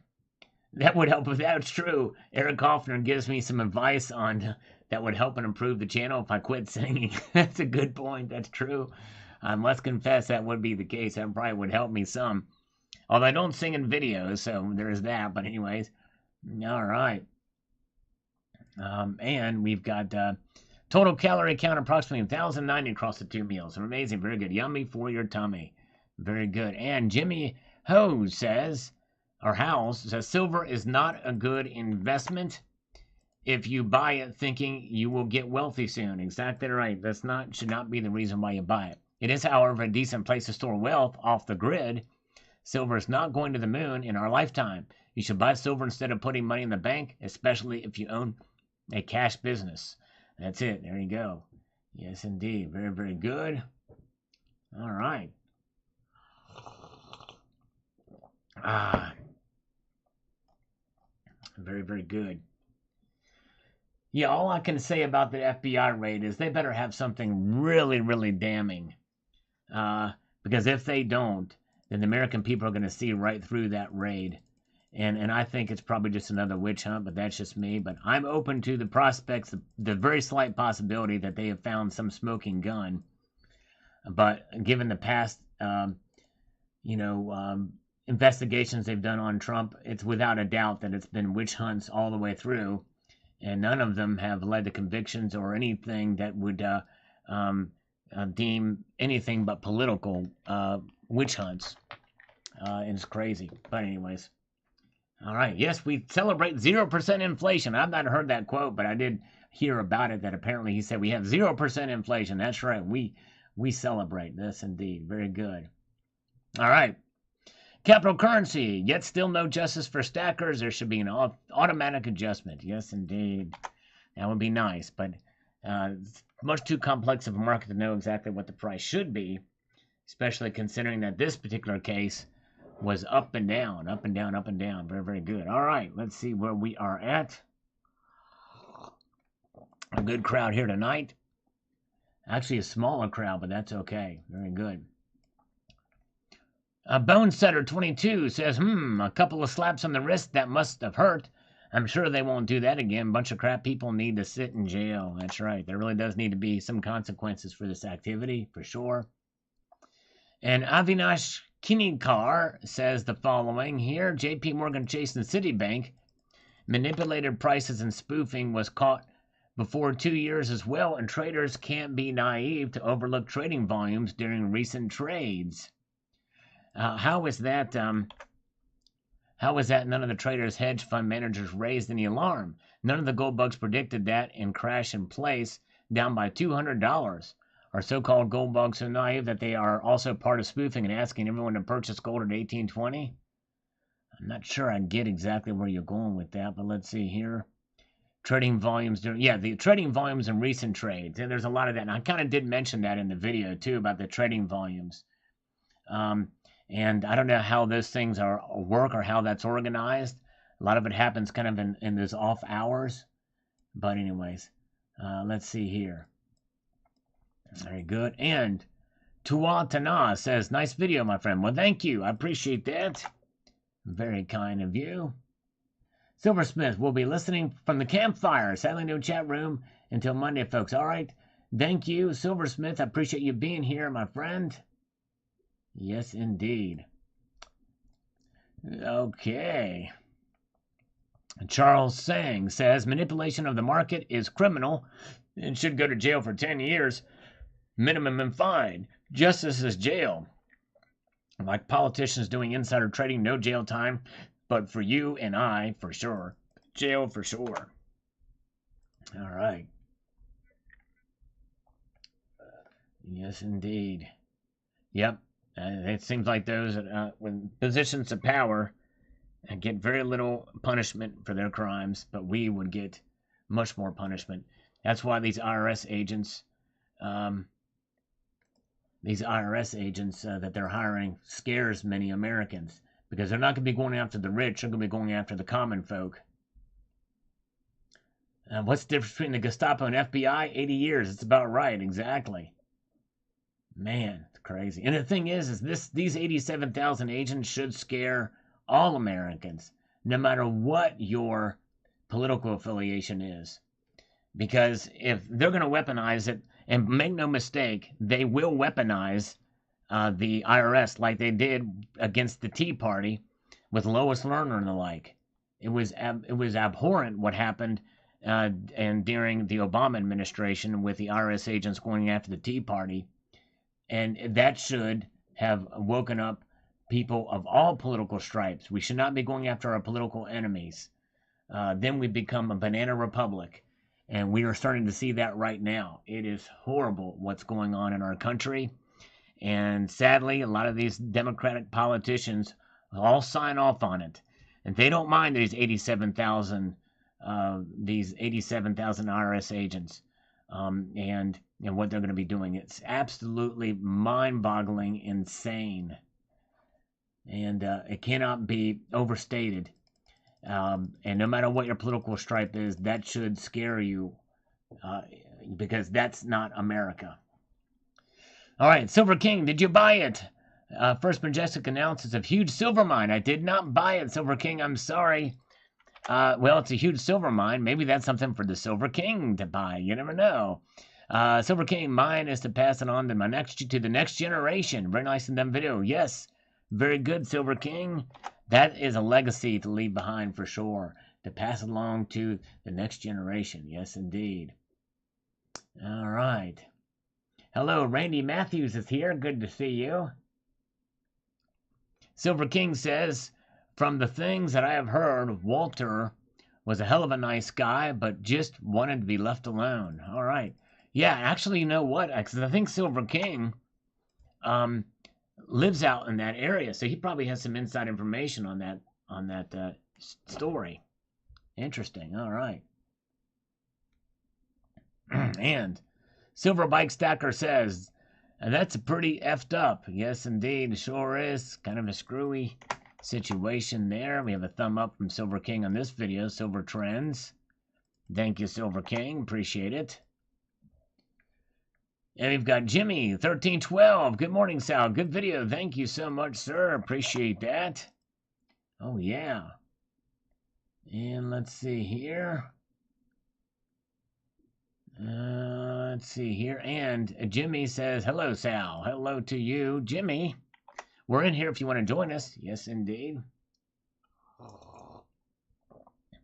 That would help if that's true. Eric Hoffner gives me some advice on that would help and improve the channel if I quit singing. That's a good point. That's true. I must confess that would be the case. That probably would help me some. Although I don't sing in videos, so there is that. But anyways, all right. And we've got total calorie count approximately 1,090 across the 2 meals. Amazing, very good. Yummy for your tummy. Very good. And Jimmy Howes says, silver is not a good investment if you buy it thinking you will get wealthy soon. Exactly right. Should not be the reason why you buy it. It is, however, a decent place to store wealth off the grid. Silver is not going to the moon in our lifetime. You should buy silver instead of putting money in the bank, especially if you own a cash business. That's it. There you go. Yes, indeed. Very, very good. All right. Very, very good. Yeah, all I can say about the FBI raid is they better have something really, really damning. Because if they don't, then the American people are going to see right through that raid. And I think it's probably just another witch hunt, but that's just me. But I'm open to the prospects, the very slight possibility that they have found some smoking gun. But given the past, investigations they've done on Trump, it's without a doubt that it's been witch hunts all the way through. And none of them have led to convictions or anything that would deem anything but political witch hunts. It's crazy. But anyways. All right. Yes, we celebrate 0% inflation. I've not heard that quote, but I did hear about it, that apparently he said we have 0% inflation. That's right. We celebrate this indeed. Very good. All right. Capital currency, yet still no justice for stackers. There should be an automatic adjustment. Yes, indeed. That would be nice, but it's much too complex of a market to know exactly what the price should be, especially considering that this particular case was up and down, up and down, up and down. Very, very good. All right, let's see where we are at. A good crowd here tonight. Actually, a smaller crowd, but that's okay. Very good. Bonesetter22 says, a couple of slaps on the wrist, that must have hurt. I'm sure they won't do that again. Bunch of crap people need to sit in jail. That's right. There really does need to be some consequences for this activity, for sure. And Avinash Kinikar says the following here. JP Morgan Chase and Citibank manipulated prices and spoofing was caught before 2 years as well, and traders can't be naive to overlook trading volumes during recent trades. How is that none of the traders, hedge fund managers raised any alarm? None of the gold bugs predicted that and crash in place down by $200. Are so-called gold bugs so naive that they are also part of spoofing and asking everyone to purchase gold at $18.20? I'm not sure I get exactly where you're going with that, but let's see here. Trading volumes, the trading volumes in recent trades. And there's a lot of that. And I kind of did mention that in the video, too, about the trading volumes. And I don't know how those things work or how that's organized. A lot of it happens kind of in those off hours. But anyways, let's see here. Very good. And Tuatana says, nice video, my friend. Well, thank you. I appreciate that. Very kind of you. Silversmith will be listening from the campfire. Sadly, no chat room until Monday, folks. All right. Thank you, Silversmith. I appreciate you being here, my friend. Yes, indeed. Okay. Charles Sang says, manipulation of the market is criminal and should go to jail for 10 years, minimum and fine. Justice is jail. Like politicians doing insider trading, no jail time, but for you and I, for sure, jail for sure. All right. Yes, indeed. Yep. It seems like those with positions of power get very little punishment for their crimes, but we would get much more punishment. That's why these IRS agents, that they're hiring scares many Americans, because they're not going to be going after the rich, they're going to be going after the common folk. What's the difference between the Gestapo and FBI? 80 years. It's about right, exactly. Man, it's crazy. And the thing is these 87,000 agents should scare all Americans, no matter what your political affiliation is. Because if they're going to weaponize it, and make no mistake, they will weaponize the IRS like they did against the Tea Party with Lois Lerner and the like. It was abhorrent what happened and during the Obama administration with the IRS agents going after the Tea Party. And that should have woken up people of all political stripes. We should not be going after our political enemies. Then we become a banana republic. And we are starting to see that right now. It is horrible what's going on in our country. And sadly, a lot of these Democratic politicians all sign off on it. And they don't mind these 87,000 IRS agents and what they're going to be doing. It's absolutely mind-boggling, insane. And it cannot be overstated. And no matter what your political stripe is, that should scare you because that's not America. All right, Silver King, did you buy it? First Majestic announces a huge silver mine. I did not buy it, Silver King. I'm sorry. Well, it's a huge silver mine. Maybe that's something for the Silver King to buy. You never know. Silver King, mine is to pass it on to the next generation. Very nice in them video. Yes, very good, Silver King. That is a legacy to leave behind for sure, to pass along to the next generation. Yes, indeed. All right. Hello, Randy Matthews is here. Good to see you. Silver King says, from the things that I have heard, Walter was a hell of a nice guy, but just wanted to be left alone. All right. Yeah, actually, you know what? Because I think Silver King lives out in that area, so he probably has some inside information on that story. Interesting. All right. And Silver Bike Stacker says, that's a pretty effed up. Yes, indeed, it sure is. Kind of a screwy situation there. We have a thumb up from Silver King on this video. Silver Trends. Thank you, Silver King. Appreciate it. And we've got Jimmy 1312. Good morning, Sal. Good video. Thank you so much, sir. Appreciate that. Oh yeah. And let's see here. Let's see here. And Jimmy says, hello, Sal. Hello to you, Jimmy. We're in here if you want to join us. Yes, indeed.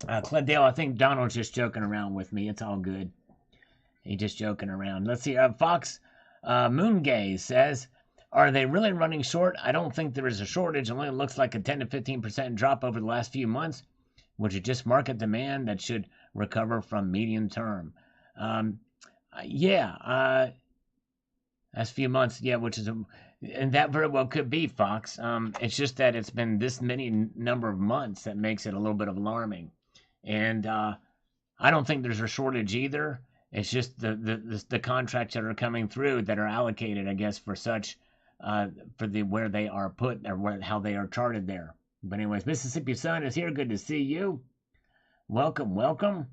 Cledale, I think Donald's just joking around with me. It's all good. He's just joking around. Let's see. Fox Moongaze says, are they really running short? I don't think there is a shortage. It only looks like a 10 to 15% drop over the last few months, which is just market demand that should recover from medium term. Last few months, yeah, and that very well could be, Fox. It's just that it's been this many number of months that makes it a little bit alarming. And I don't think there's a shortage either. It's just the contracts that are coming through that are allocated, I guess, for such, where they are put or how they are charted there. But anyways, Mississippi Sun is here. Good to see you. Welcome, welcome.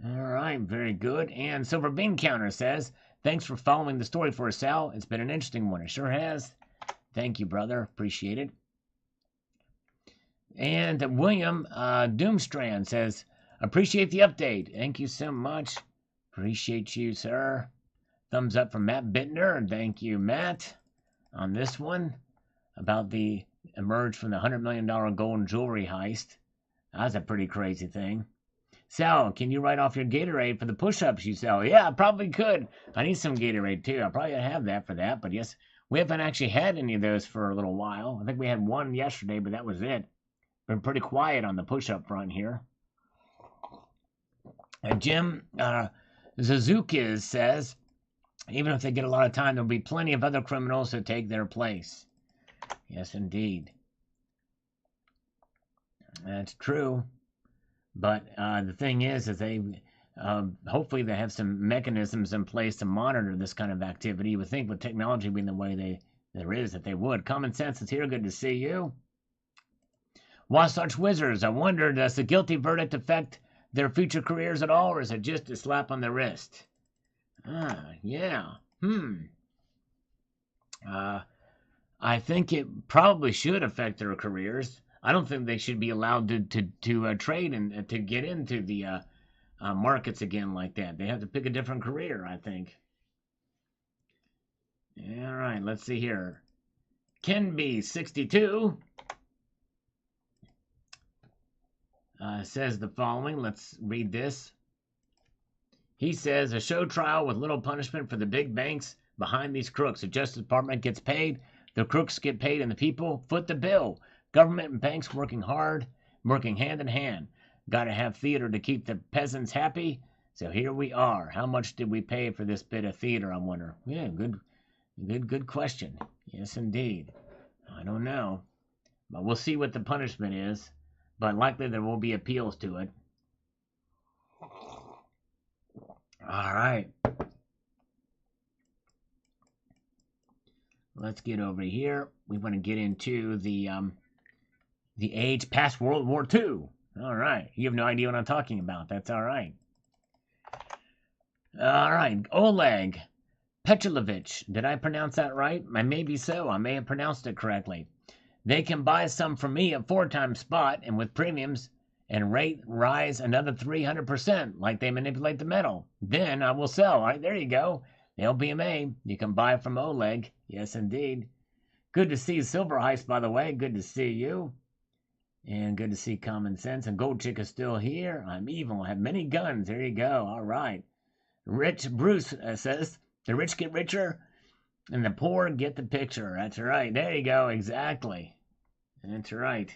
All right, very good. And Silver Bean Counter says, thanks for following the story for us, Sal. It's been an interesting one. It sure has. Thank you, brother. Appreciate it. And William Doomstrand says, appreciate the update. Thank you so much. Appreciate you, sir. Thumbs up from Matt Bittner. Thank you, Matt, on this one about the emerge from the $100 million gold jewelry heist. That's a pretty crazy thing. Sal, can you write off your Gatorade for the push-ups you sell? Yeah, I probably could. I need some Gatorade too. I probably have that for that. But yes, we haven't actually had any of those for a little while. I think we had one yesterday, but that was it. Been pretty quiet on the push-up front here. And Jim Zazukis says, even if they get a lot of time, there'll be plenty of other criminals to take their place. Yes, indeed. That's true. But the thing is they hopefully they have some mechanisms in place to monitor this kind of activity. You would think with technology being the way there is that they would. Common Sense is here. Good to see you. Wasatch Wizards, I wonder, does the guilty verdict affect their future careers at all, or is it just a slap on the wrist? Yeah. I think it probably should affect their careers. I don't think they should be allowed to trade and to get into the markets again like that. They have to pick a different career, I think. All right, let's see here. Kenby62 says the following. Let's read this. He says, a show trial with little punishment for the big banks behind these crooks. The Justice Department gets paid, the crooks get paid, and the people foot the bill. Government and banks working hard, working hand in hand. Got to have theater to keep the peasants happy. So here we are. How much did we pay for this bit of theater, I wonder? Yeah, good question. Yes, indeed. I don't know. But we'll see what the punishment is. But likely there will be appeals to it. All right. Let's get over here. We want to get into the age past World War II. All right. You have no idea what I'm talking about. That's all right. All right. Oleg Petrovich. Did I pronounce that right? Maybe so. I may have pronounced it correctly. They can buy some from me at 4 times spot and with premiums and rate rise another 300%, like they manipulate the metal. Then I will sell. All right, there you go. LBMA. You can buy from Oleg. Yes, indeed. Good to see Silver Heist, by the way. Good to see you. And good to see Common Sense. And Gold Chick is still here. I'm evil. I have many guns. There you go. All right. Rich Bruce says, the rich get richer and the poor get the picture. That's right. There you go. Exactly. That's right.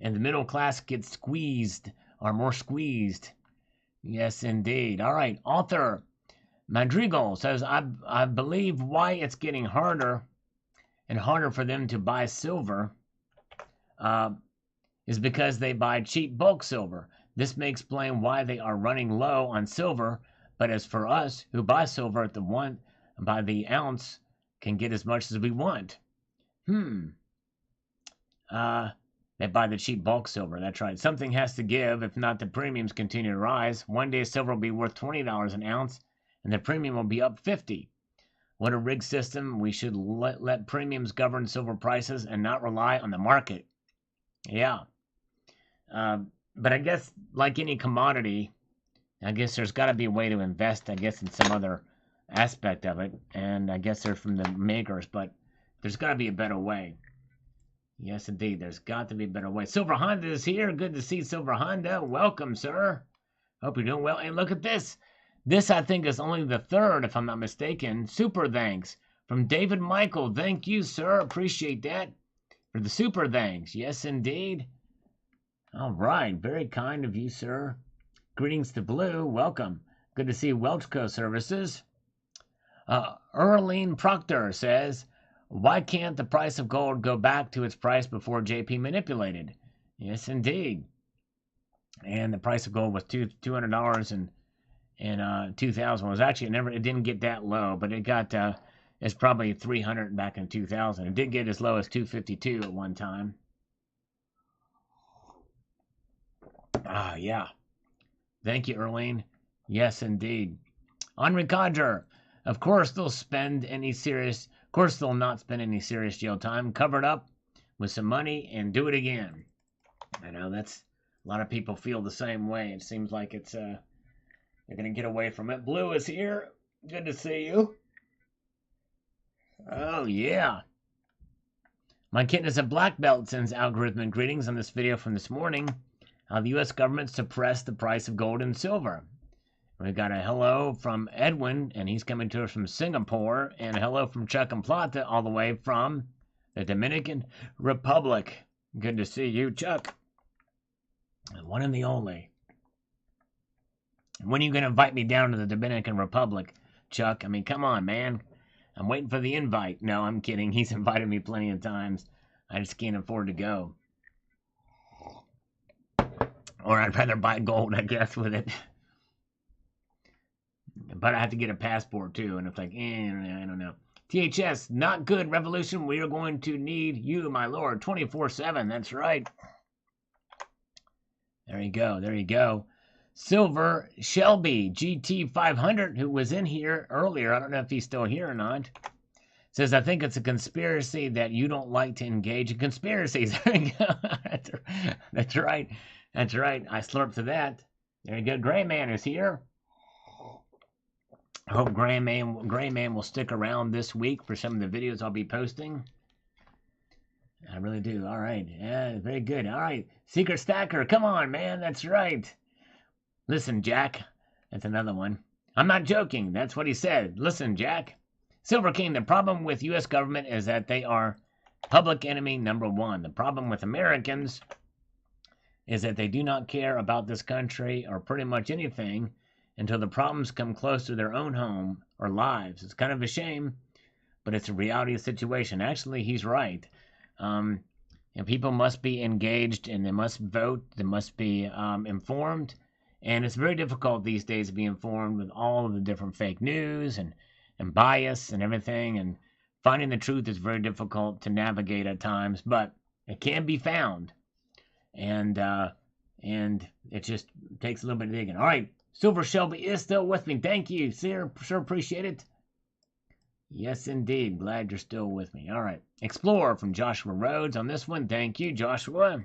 And the middle class gets squeezed, or more squeezed. Yes, indeed. All right. Author Madrigal says, I believe why it's getting harder and harder for them to buy silver is because they buy cheap bulk silver. This may explain why they are running low on silver, but as for us who buy silver at by the ounce, can get as much as we want. They buy the cheap bulk silver. That's right. Something has to give. If not, the premiums continue to rise. One day silver will be worth $20 an ounce, and the premium will be up $50. What a rigged system. We should let premiums govern silver prices and not rely on the market. Yeah. But I guess, like any commodity, I guess there's got to be a way to invest, I guess, in some other aspect of it. And I guess they're from the makers, but there's got to be a better way. Yes, indeed. There's got to be a better way. Silver Honda is here. Good to see Silver Honda. Welcome, sir. Hope you're doing well. And look at this. This, I think, is only the third, if I'm not mistaken. Super thanks from David Michael. Thank you, sir. Appreciate that. For the super thanks. Yes, indeed. All right. Very kind of you, sir. Greetings to Blue. Welcome. Good to see Welchco Services. Erlene Proctor says, why can't the price of gold go back to its price before JP manipulated? Yes, indeed. And the price of gold was $200 in 2000. It was actually it didn't get that low, but it got it's probably $300 back in 2000. It did get as low as $252 at one time. Yeah. Thank you, Erlene. Yes, indeed. Henri Codger. Of course they'll not spend any serious jail time. Cover it up with some money and do it again. I know that's a lot of people feel the same way. It seems like it's they're gonna get away from it. Blue is here. Good to see you. Oh yeah. My kitten is a black belt sends algorithmic greetings on this video from this morning. how the U.S. government suppressed the price of gold and silver. We got a hello from Edwin, and he's coming to us from Singapore, and a hello from Chuck and Plata all the way from the Dominican Republic. Good to see you, Chuck. The one and the only. When are you going to invite me down to the Dominican Republic, Chuck? I mean, come on, man. I'm waiting for the invite. No, I'm kidding. He's invited me plenty of times. I just can't afford to go. Or I'd rather buy gold, I guess, with it. But I have to get a passport, too. And it's like, I don't know. THS, not good, Revolution. We are going to need you, my lord, 24/7. That's right. There you go. There you go. Silver Shelby GT500, who was in here earlier, I don't know if he's still here or not, says, I think it's a conspiracy that you don't like to engage in conspiracies. There you go. That's right. That's right. I slurped to that. There you go. Gray Man is here. I hope Gray Man will stick around this week for some of the videos I'll be posting. I really do. All right. Yeah, very good. All right. Secret Stacker, come on, man. That's right. Listen, Jack. That's another one. I'm not joking. That's what he said. Listen, Jack. Silver King, the problem with U.S. government is that they are public enemy number one. The problem with Americans is that they do not care about this country or pretty much anything until the problems come close to their own home or lives. It's kind of a shame, but it's a reality of the situation. Actually, he's right. And people must be engaged, and they must vote. They must be informed. And it's very difficult these days to be informed with all of the different fake news and bias and everything. And finding the truth is very difficult to navigate at times, but it can be found. And it just takes a little bit of digging. All right, Silver Shelby is still with me. Thank you, sir. Sure appreciate it. Yes, indeed. Glad you're still with me. All right. Explorer from Joshua Rhodes on this one. Thank you, Joshua.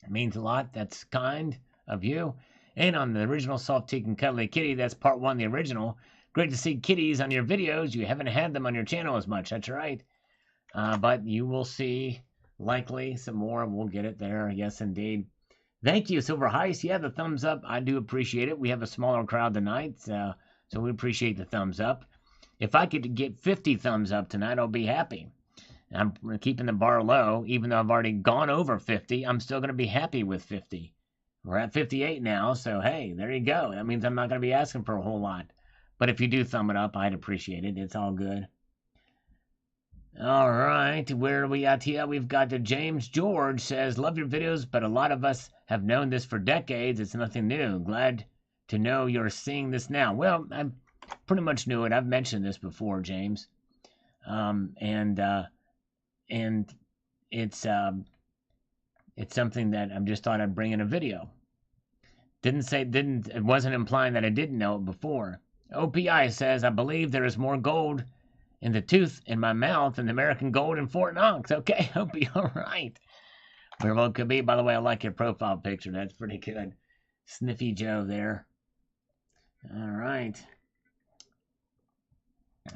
It means a lot. That's kind of you. And on the original Soft Teak and Cuddly Kitty, that's part one, the original. Great to see kitties on your videos. You haven't had them on your channel as much. That's right. But you will see likely some more. We'll get it there. Yes, indeed. Thank you, Silver Heist. Yeah, the thumbs up. I do appreciate it. We have a smaller crowd tonight, so we appreciate the thumbs up. If I could get 50 thumbs up tonight, I'll be happy. I'm keeping the bar low. Even though I've already gone over 50, I'm still going to be happy with 50. We're at 58 now, so hey, there you go. That means I'm not going to be asking for a whole lot. But if you do thumb it up, I'd appreciate it. It's all good. All right, where are we at here? We've got James George says, love your videos, but a lot of us have known this for decades. It's nothing new. Glad to know you're seeing this now. Well, I pretty much knew it. I've mentioned this before, James. And it's something that I just thought I'd bring in a video. It wasn't implying that I didn't know it before. OPI says, I believe there is more gold in the tooth in my mouth than the American gold in Fort Knox. Okay, hope you're all right. Very well could be. By the way, I like your profile picture. That's pretty good. Sniffy Joe there. All right.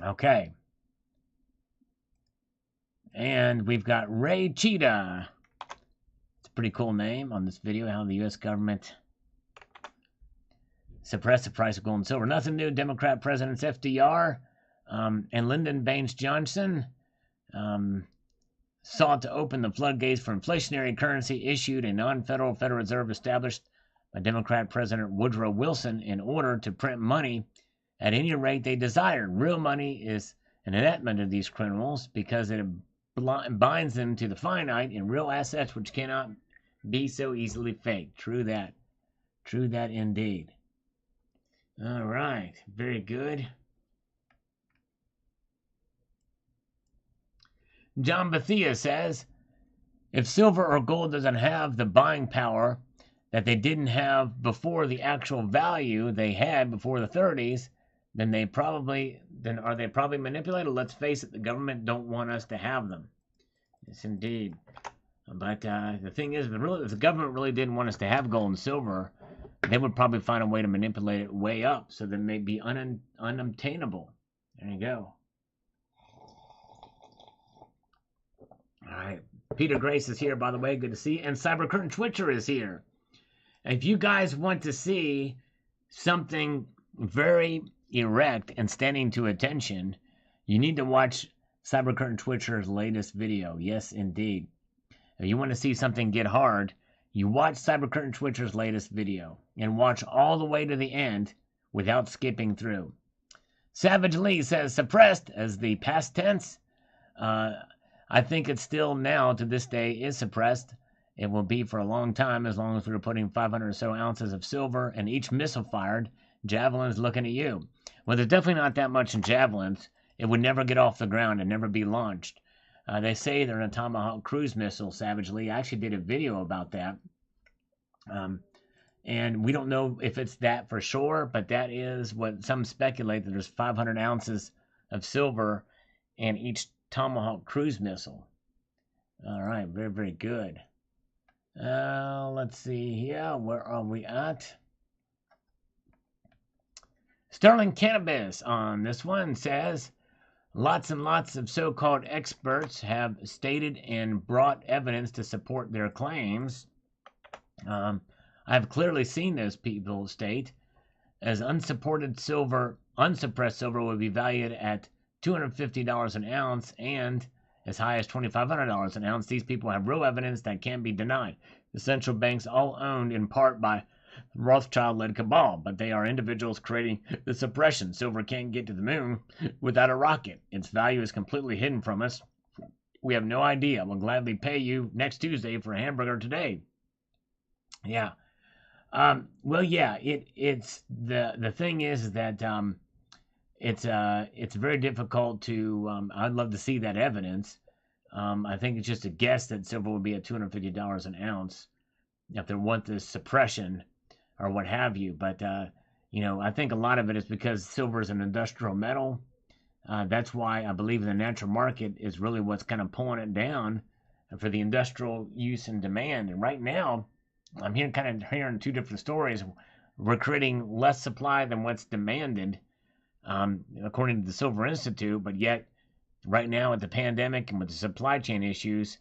Okay. And we've got Ray Cheetah. It's a pretty cool name on this video, how the U.S. government suppressed the price of gold and silver. Nothing new. Democrat Presidents FDR and Lyndon Baines Johnson sought to open the floodgates for inflationary currency, issued a non-federal Federal Reserve established by Democrat President Woodrow Wilson in order to print money at any rate they desired. Real money is an enactment of these criminals because it binds them to the finite in real assets which cannot be so easily faked. True that. True that indeed. All right. Very good. John Bethia says, if silver or gold doesn't have the buying power that they didn't have before the actual value they had before the 30s, then are they probably manipulated? Let's face it, the government don't want us to have them. Yes, indeed. But the thing is, if the government really didn't want us to have gold and silver, they would probably find a way to manipulate it way up so that it may be unobtainable. There you go. All right. Peter Grace is here, by the way. Good to see you. And Cyber Curtain Twitcher is here. If you guys want to see something very erect and standing to attention, you need to watch Cybercurtain Twitcher's latest video. Yes, indeed. If you want to see something get hard, you watch Cybercurtain Twitcher's latest video and watch all the way to the end without skipping through. Savage Lee says suppressed as the past tense. I think it's still now to this day is suppressed. It will be for a long time as long as we're putting 500 or so ounces of silver and each missile fired. Javelins looking at you. Well, there's definitely not that much in javelins. It would never get off the ground and never be launched. They say they're a Tomahawk cruise missile, Savagely. I actually did a video about that. And we don't know if it's that for sure, but that is what some speculate, that there's 500 ounces of silver in each Tomahawk cruise missile. All right, very, very good. Let's see here. Where are we at? Sterling Cannabis on this one says, lots and lots of so-called experts have stated and brought evidence to support their claims. I've clearly seen those people state as unsuppressed silver would be valued at $250 an ounce and as high as $2,500 an ounce. These people have real evidence that can't be denied. The central banks all owned in part by Rothschild-led cabal, but they are individuals creating the suppression. Silver can't get to the moon without a rocket. Its value is completely hidden from us. We have no idea. We'll gladly pay you next Tuesday for a hamburger today. Yeah. Well, yeah. It's the thing is that it's very difficult to. I'd love to see that evidence. I think it's just a guess that silver would be at $250 an ounce if they want this suppression or what have you. But I think a lot of it is because silver is an industrial metal. That's why I believe the natural market is really what's kind of pulling it down for the industrial use and demand. And right now, I'm hearing two different stories. We're creating less supply than what's demanded, according to the Silver Institute, but yet right now with the pandemic and with the supply chain issues,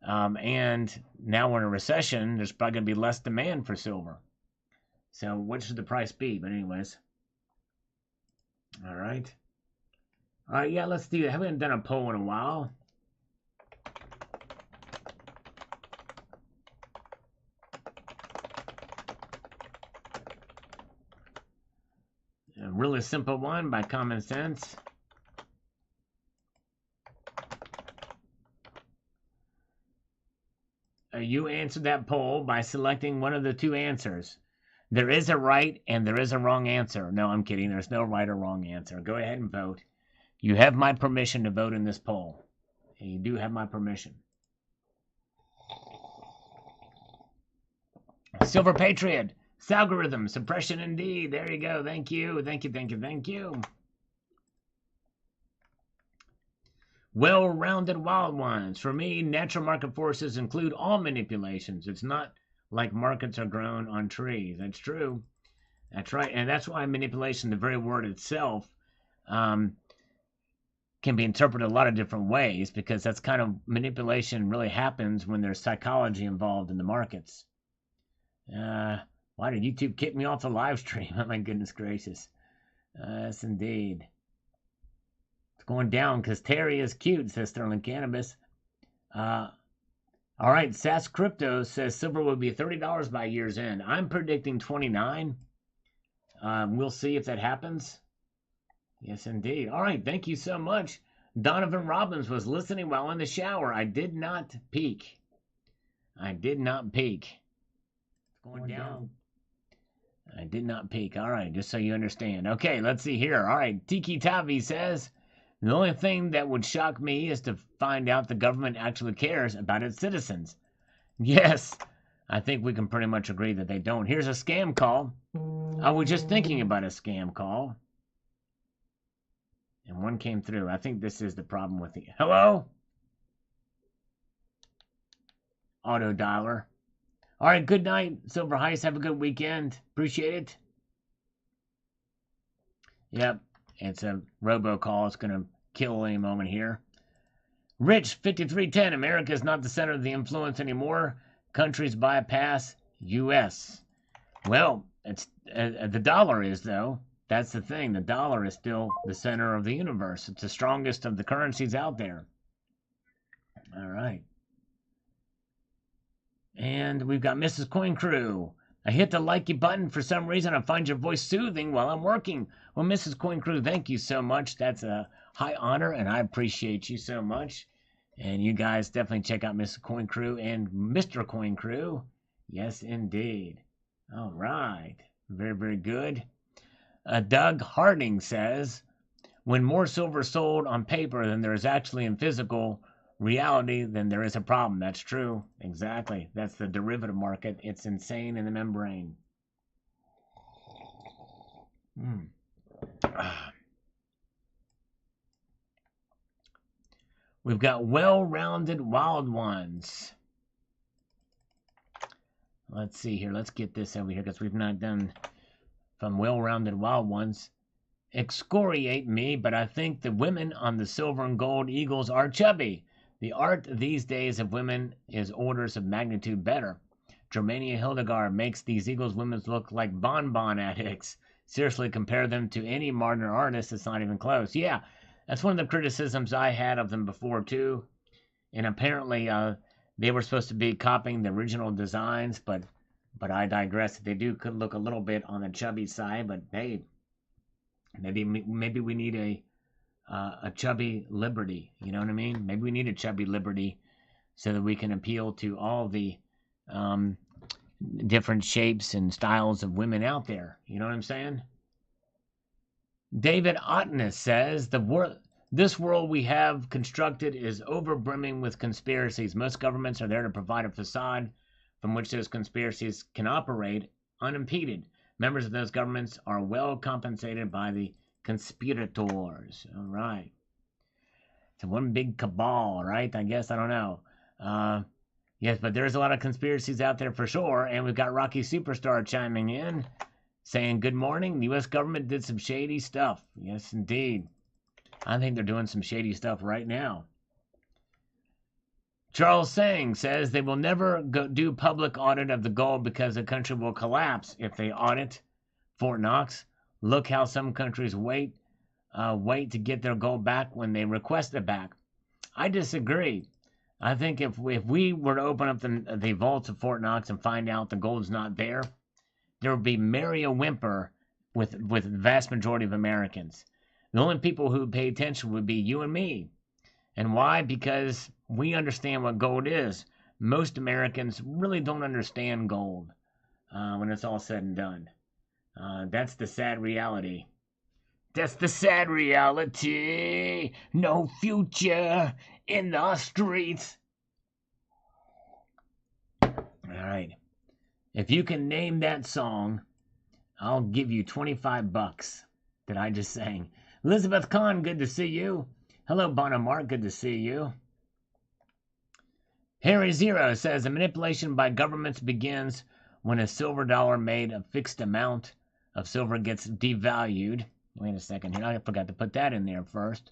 and now we're in a recession, there's probably going to be less demand for silver. So what should the price be? But anyways. All right. Yeah, let's do it. I haven't done a poll in a while. A really simple one by common sense. You answered that poll by selecting one of the two answers. There is a right and there is a wrong answer. No, I'm kidding. There's no right or wrong answer. Go ahead and vote. You have my permission to vote in this poll. And you do have my permission. Silver Patriot. Algorithm. Suppression indeed. There you go. Thank you. Thank you. Thank you. Thank you. Well-rounded wild ones. For me, natural market forces include all manipulations. It's not like markets are grown on trees. That's true. That's right. And that's why manipulation, the very word itself, can be interpreted a lot of different ways, because that's kind of manipulation really happens when there's psychology involved in the markets. Why did YouTube kick me off the live stream? Oh my goodness gracious. Yes, indeed. It's going down because Terry is cute, says Sterling Cannabis. All right, SAS Crypto says silver will be $30 by year's end. I'm predicting 29. We'll see if that happens. Yes, indeed. All right, thank you so much. Donovan Robbins was listening while in the shower. I did not peek. I did not peek. It's going down. I did not peek. All right, just so you understand. Okay, let's see here. All right, Tiki Tavi says, the only thing that would shock me is to find out the government actually cares about its citizens. Yes, I think we can pretty much agree that they don't. Here's a scam call. I was just thinking about a scam call. And one came through. I think this is the problem with the... Hello? Auto dialer. All right, good night, Silver Heist. Have a good weekend. Appreciate it. Yep, it's a robocall. It's going to kill any moment here. Rich, 5310. America is not the center of the influence anymore. Countries bypass U.S. Well, it's the dollar is though. That's the thing. The dollar is still the center of the universe. It's the strongest of the currencies out there. All right. And we've got Mrs. Coin Crew. I hit the likey button. For some reason, I find your voice soothing while I'm working. Well, Mrs. Coin Crew, thank you so much. That's a high honor, and I appreciate you so much. And you guys definitely check out Mrs. Coin Crew and Mr. Coin Crew. Yes, indeed. All right. Very, very good. Doug Harding says, when more silver is sold on paper than there is actually in physical reality, then there is a problem. That's true. Exactly. That's the derivative market. It's insane in the membrane. We've got well-rounded wild ones. Let's see here. Let's get this over here because we've not done from well-rounded wild ones. Excoriate me, but I think the women on the silver and gold eagles are chubby. The art these days of women is orders of magnitude better. Germania Hildegard makes these eagles women look like bonbon addicts. Seriously, compare them to any modern artist, it's not even close. Yeah, that's one of the criticisms I had of them before, too. And apparently, they were supposed to be copying the original designs, but I digress. They do could look a little bit on the chubby side, but hey, maybe we need a chubby Liberty. You know what I mean? Maybe we need a chubby Liberty so that we can appeal to all the different shapes and styles of women out there. You know what I'm saying? David Otness says, this world we have constructed is overbrimming with conspiracies. Most governments are there to provide a facade from which those conspiracies can operate unimpeded. Members of those governments are well compensated by the conspirators. All right. It's one big cabal, right? I guess. I don't know. Yes, but there's a lot of conspiracies out there for sure. And we've got Rocky Superstar chiming in, saying, good morning. The U.S. government did some shady stuff. Yes, indeed. I think they're doing some shady stuff right now. Charles Sang says they will never do public audit of the gold because the country will collapse if they audit Fort Knox. Look how some countries wait to get their gold back when they request it back. I disagree. I think if we were to open up the vaults of Fort Knox and find out the gold's not there, there would be merry a whimper with the vast majority of Americans. The only people who would pay attention would be you and me. And why? Because we understand what gold is. Most Americans really don't understand gold when it's all said and done. That's the sad reality. That's the sad reality. No future in the streets. All right. If you can name that song, I'll give you $25 that I just sang. Elizabeth Kahn, good to see you. Hello, Bonamart, good to see you. Harry Zero says, the manipulation by governments begins when a silver dollar made a fixed amount of silver gets devalued. Wait a second here. I forgot to put that in there first.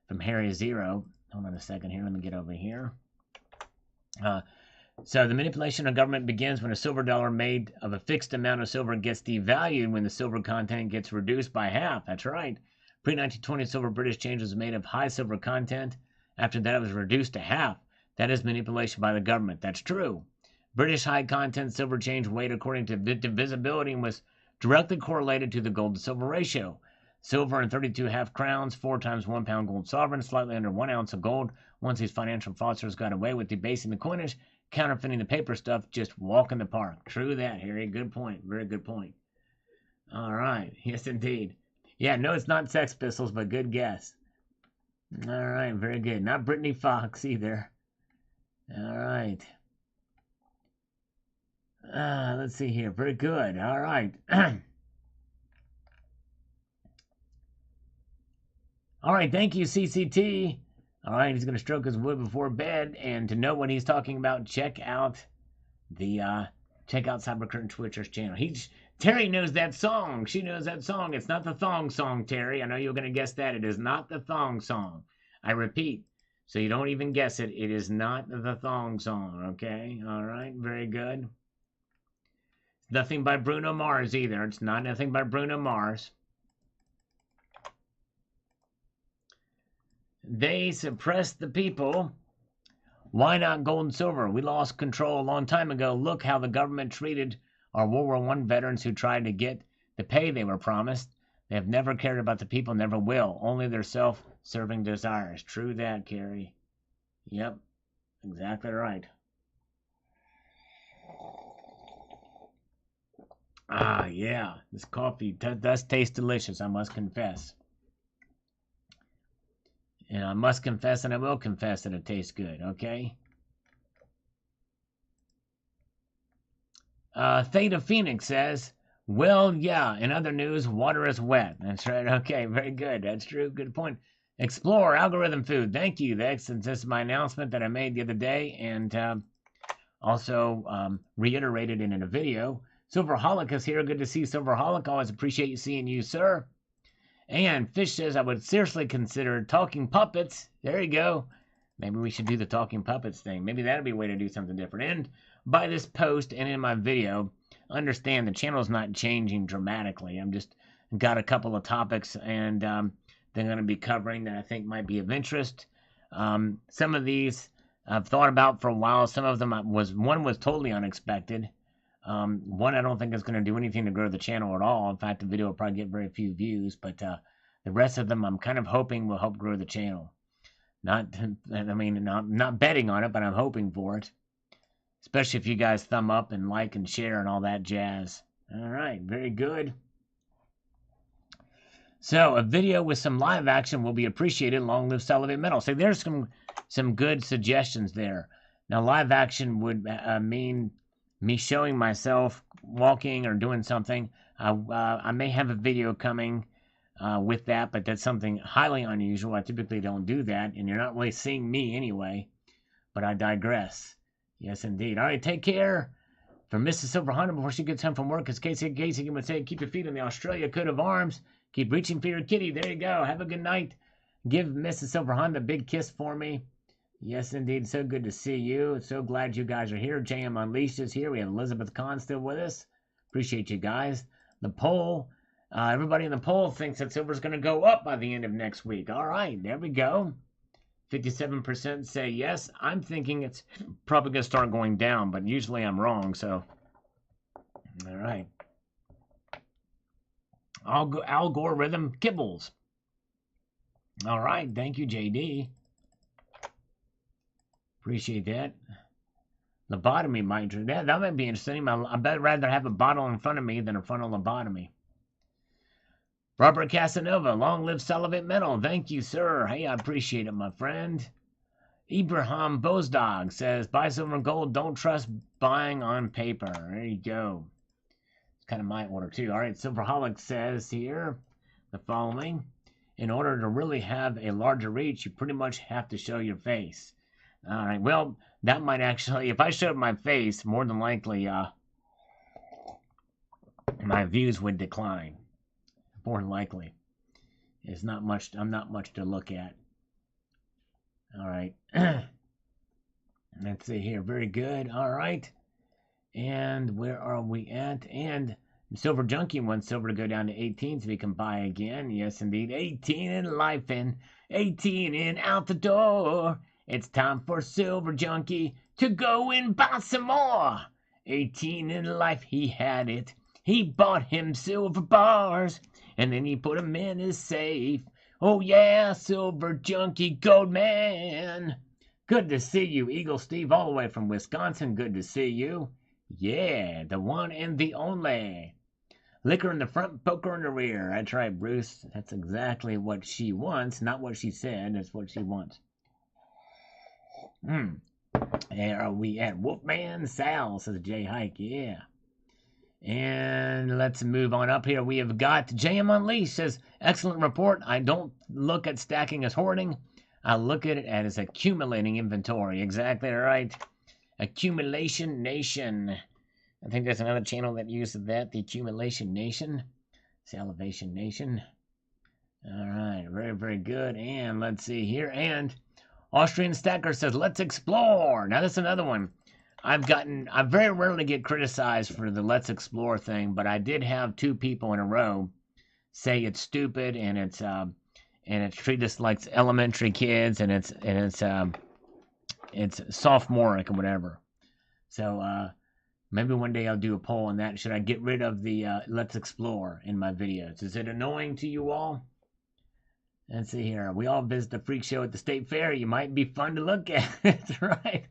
From Harry Zero. Hold on a second here. Let me get over here. So the manipulation of government begins when a silver dollar made of a fixed amount of silver gets devalued when the silver content gets reduced by half. That's right. Pre-1920 silver British change was made of high silver content. After that, it was reduced to half. That is manipulation by the government. That's true. British high content silver change weight according to divisibility was directly correlated to the gold to silver ratio. Silver and 32 half crowns, 4 times 1 pound gold sovereign, slightly under 1 ounce of gold. Once these financial fraudsters got away with debasing the coinage, counterfeiting the paper stuff, just walk in the park. True that, Harry. Good point. Very good point. All right. Yes, indeed. Yeah, no, it's not Sex Pistols, but good guess. All right, very good. Not Brittany Fox either. All right. Let's see here. Very good. All right. All right, thank you, CCT. All right, he's going to stroke his wood before bed, and to know what he's talking about, check out Cyber Curtain Twitcher's channel. Terry knows that song. She knows that song. It's not the thong song, Terry. I know you're going to guess that. It is not the thong song. I repeat, so you don't even guess it. It is not the thong song, okay? All right, very good. Nothing by Bruno Mars either. It's not nothing by Bruno Mars. They suppressed the people. Why not gold and silver? We lost control a long time ago. Look how the government treated our World War I veterans who tried to get the pay they were promised. They have never cared about the people, never will. Only their self-serving desires. True that, Carrie. Yep, exactly right. Ah, yeah, this coffee does taste delicious, I must confess. And I must confess and I will confess that it tastes good, okay? Theta Phoenix says, well, yeah, in other news, water is wet. That's right, okay, very good. That's true, good point. Explore algorithm food. Thank you. This is my announcement that I made the other day and also reiterated in a video. Silverholic is here. Good to see Silverholic. Always appreciate seeing you, sir. And Fish says, I would seriously consider talking puppets. There you go. Maybe we should do the talking puppets thing. Maybe that'd be a way to do something different. And by this post and in my video, understand the channel's not changing dramatically. I'm just got a couple of topics and they're going to be covering that I think might be of interest. Some of these I've thought about for a while. Some of them one was totally unexpected. One I don't think is going to do anything to grow the channel at all. In fact, the video will probably get very few views, but the rest of them I'm kind of hoping will help grow the channel. Not betting on it, but I'm hoping for it. Especially if you guys thumb up and like and share and all that jazz. All right, very good. So a video with some live action will be appreciated. Long live Salivate Metal. So there's some good suggestions there. Now live action would mean me showing myself walking or doing something. I may have a video coming with that, but that's something highly unusual. I typically don't do that, and you're not really seeing me anyway, but I digress. Yes, indeed. All right, take care. For Mrs. Silver Honda, before she gets home from work, as Casey would say, keep your feet on the Australia coat of arms. Keep reaching for your kitty. There you go. Have a good night. Give Mrs. Silver Honda a big kiss for me. Yes, indeed. So good to see you. So glad you guys are here. JM Unleashed is here. We have Elizabeth Kahn still with us. Appreciate you guys. The poll. Everybody in the poll thinks that silver's going to go up by the end of next week. All right, there we go. 57% say yes. I'm thinking it's probably going to start going down, but usually I'm wrong, so. All right. Algorithm kibbles. All right, thank you, JD. Appreciate that. Lobotomy might do that. That might be interesting. I bet rather have a bottle in front of me than a frontal lobotomy. Robert Casanova, long live Salivate Metal. Thank you, sir. Hey, I appreciate it, my friend. Ibrahim Bozdog says, buy silver and gold. Don't trust buying on paper. There you go. It's kind of my order, too. All right, Silverholic says here the following. In order to really have a larger reach, you pretty much have to show your face. All right, well, that might actually, if I showed my face, more than likely, my views would decline. More than likely. It's not much, I'm not much to look at. All right. Let's see here. Very good. All right. And where are we at? And Silver Junkie wants silver to go down to 18 so we can buy again. Yes, indeed. 18 in life and 18 in out the door. It's time for Silver Junkie to go and buy some more. 18 in life, he had it. He bought him silver bars, and then he put them in his safe. Oh yeah, Silver Junkie Gold Man. Good to see you, Eagle Steve, all the way from Wisconsin. Good to see you. Yeah, the one and the only. Liquor in the front, poker in the rear. That's right, Bruce. That's exactly what she wants. Not what she said. That's what she wants. There are we at Wolfman Sal, says Jay Hike. Yeah. And let's move on up here. We have got JM Unleashed says, excellent report. I don't look at stacking as hoarding. I look at it as accumulating inventory. Exactly right. Accumulation Nation. I think there's another channel that uses that. The Accumulation Nation. Salivation Nation. All right. Very, very good. And let's see here. And Austrian Stacker says, let's explore. Now, this is another one. I very rarely get criticized for the Let's Explore thing, but I did have 2 people in a row say it's stupid and it's treated us like elementary kids and it's sophomoric or whatever. So maybe one day I'll do a poll on that. Should I get rid of the Let's Explore in my videos? Is it annoying to you all? Let's see here. We all visit the freak show at the state fair. You might be fun to look at. That's right.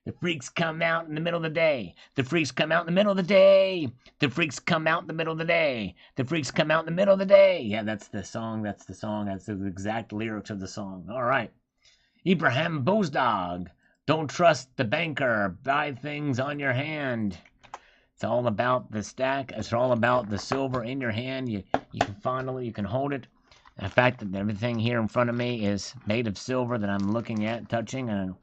The freaks come out in the middle of the day. The freaks come out in the middle of the day. The freaks come out in the middle of the day. The freaks come out in the middle of the day. Yeah, that's the song. That's the song. That's the exact lyrics of the song. All right. Ibrahim Bozdog. Don't trust the banker. Buy things on your hand. It's all about the stack. It's all about the silver in your hand. You can fondle it. You can hold it. The fact that everything here in front of me is made of silver that I'm looking at, touching, and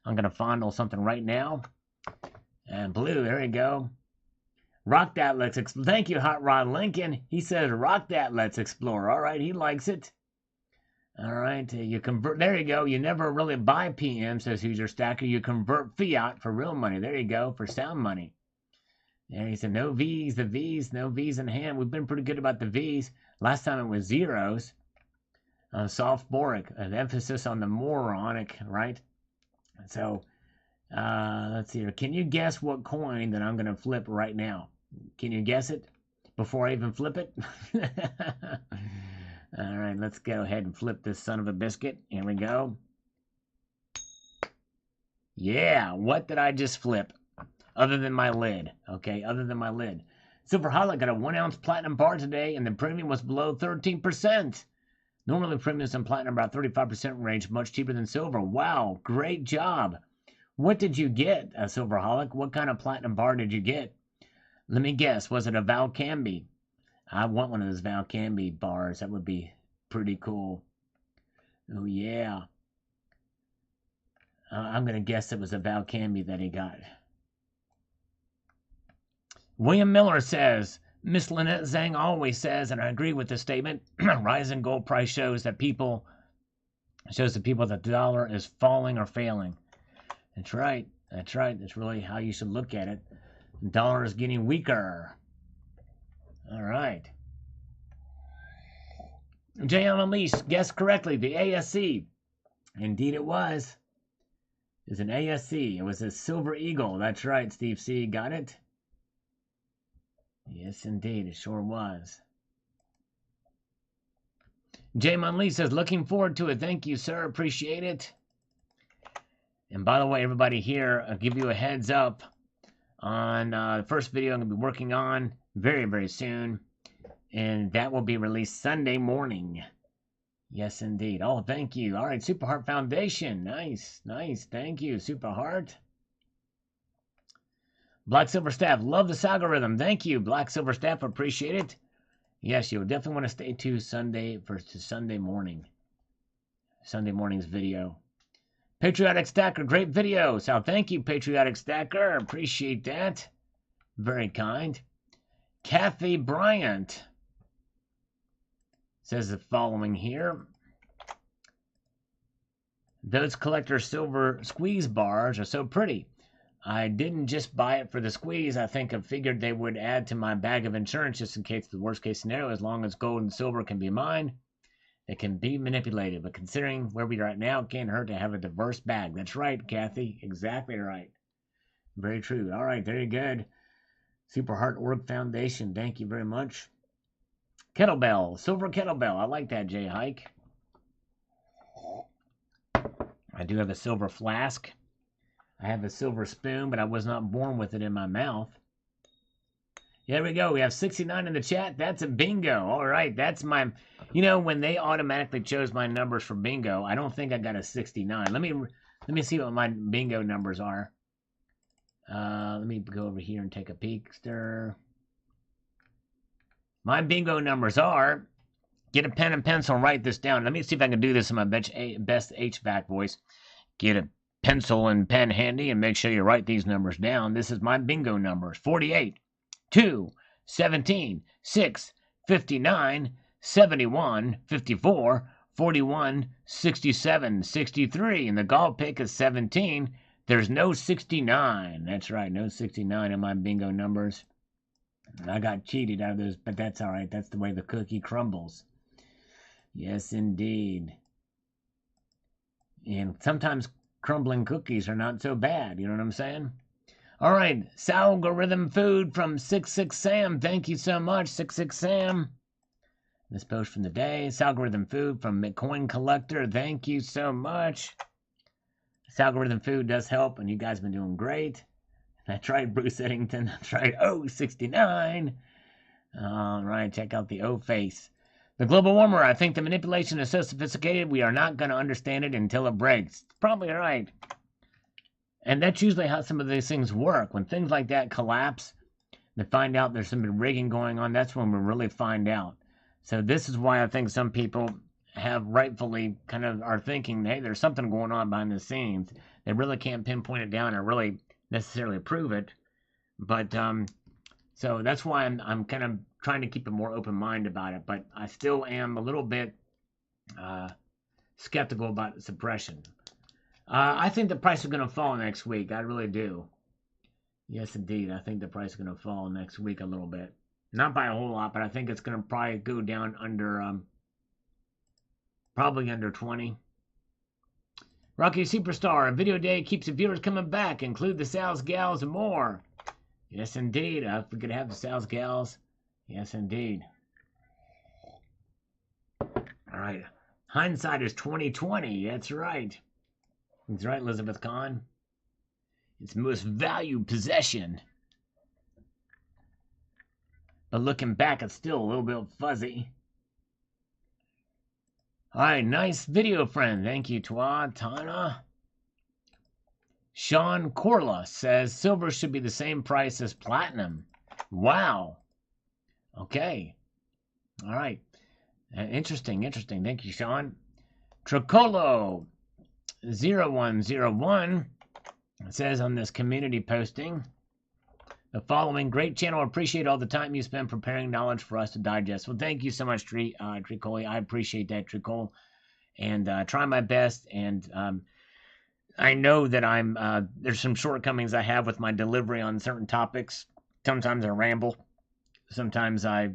I'm going to fondle something right now. And blue, there you go. Rock that, let's explore. Thank you, Hot Rod Lincoln. He says, rock that, let's explore. All right, he likes it. All right, you convert. There you go. You never really buy PM, says Who's Your Stacker. You convert fiat for real money. There you go, for sound money. And he said, no V's, the V's, no V's in hand. We've been pretty good about the V's. Last time it was zeros. Sophomoric, an emphasis on the moronic, right? So, let's see here. Can you guess what coin that I'm going to flip right now? Can you guess it before I even flip it? All right, let's go ahead and flip this son of a biscuit. Here we go. Yeah, what did I just flip? Other than my lid, okay? Other than my lid. Silver Highlight got a 1-ounce platinum bar today, and the premium was below 13%. Normally, premiums and platinum are about 35% range, much cheaper than silver. Wow, great job. What did you get, Silverholic? What kind of platinum bar did you get? Let me guess, was it a Valcambi? I want one of those Valcambi bars. That would be pretty cool. Oh, yeah. I'm going to guess it was a Valcambi that he got. William Miller says, Miss Lynette Zhang always says, and I agree with this statement, rising gold price shows the people that the dollar is falling or failing. That's right. That's right. That's really how you should look at it. The dollar is getting weaker. All right. J.M. Elise guessed correctly. The ASC. Indeed it was. It's an ASC. It was a Silver Eagle. That's right, Steve C. Got it? Yes, indeed. It sure was. J.M. Lee says, looking forward to it. Thank you, sir. Appreciate it. And by the way, everybody here, I'll give you a heads up on the first video I'm going to be working on very, very soon. And that will be released Sunday morning. Yes, indeed. Oh, thank you. All right, Super Heart Foundation. Nice, nice. Thank you, Super Heart. Black Silver Staff. Love this algorithm. Thank you, Black Silver Staff. Appreciate it. Yes, you'll definitely want to stay tuned Sunday morning. Sunday morning's video. Patriotic Stacker, great video. So thank you, Patriotic Stacker. Appreciate that. Very kind. Kathy Bryant says the following here. Those collector silver squeeze bars are so pretty. I didn't just buy it for the squeeze. I figured they would add to my bag of insurance just in case the worst case scenario. As long as gold and silver can be mine, it can be manipulated. But considering where we are at now, it can't hurt to have a diverse bag. That's right, Kathy. Exactly right. Very true. All right, very good. Super Heart Org Foundation. Thank you very much. Kettlebell. Silver kettlebell. I like that, Jay Hike. I do have a silver flask. I have a silver spoon, but I was not born with it in my mouth. Here we go. We have 69 in the chat. That's a bingo. All right. That's my... You know, when they automatically chose my numbers for bingo, I don't think I got a 69. Let me see what my bingo numbers are. Let me go over here and take a peek. My bingo numbers are... Get a pen and pencil and write this down. Let me see if I can do this in my best HVAC voice. Get a pencil and pen handy and make sure you write these numbers down. This is my bingo numbers. 48, 2, 17, 6, 59, 71, 54, 41, 67, 63. And the golf pick is 17, There's no 69. That's right, no 69 in my bingo numbers. I got cheated out of those, but that's all right. That's the way the cookie crumbles. Yes, indeed. And sometimes crumbling cookies are not so bad. You know what I'm saying? All right, Salgorithm Food from 66 Sam. Thank you so much, 66 Sam. This post from the day. Salgorithm Food from Bitcoin Collector. Thank you so much. Salgorithm Food does help, and you guys have been doing great. That's right, Bruce Eddington. That's right. Oh, 69. All right, check out the O face. The global warmer. I think the manipulation is so sophisticated we are not going to understand it until it breaks. Probably right. And that's usually how some of these things work. When things like that collapse, they find out there's some rigging going on. That's when we really find out. So this is why I think some people have rightfully kind of are thinking, hey, there's something going on behind the scenes. They really can't pinpoint it down or really necessarily prove it. But so that's why I'm kind of trying to keep a more open mind about it. But I still am a little bit skeptical about suppression. I think the price is going to fall next week. I really do. Yes, indeed. I think the price is going to fall next week a little bit. Not by a whole lot, but I think it's going to probably go down under, probably under 20. Rocky Superstar, a video day keeps the viewers coming back. Include the sales gals and more. Yes, indeed. If we could have the sales gals. Yes, indeed. All right. Hindsight is 2020. That's right. That's right, Elizabeth Kahn. It's most valued possession. But looking back, it's still a little bit fuzzy. All right, nice video, friend. Thank you, Tana. Sean Corla says silver should be the same price as platinum. Wow. Okay. All right. Interesting. Thank you, Sean. Tricolo 0101 says on this community posting the following: great channel, appreciate all the time you spend preparing knowledge for us to digest. Well, thank you so much, Tricoli. I appreciate that, Tricol, and try my best. And I know that there's some shortcomings I have with my delivery on certain topics. Sometimes I ramble, sometimes I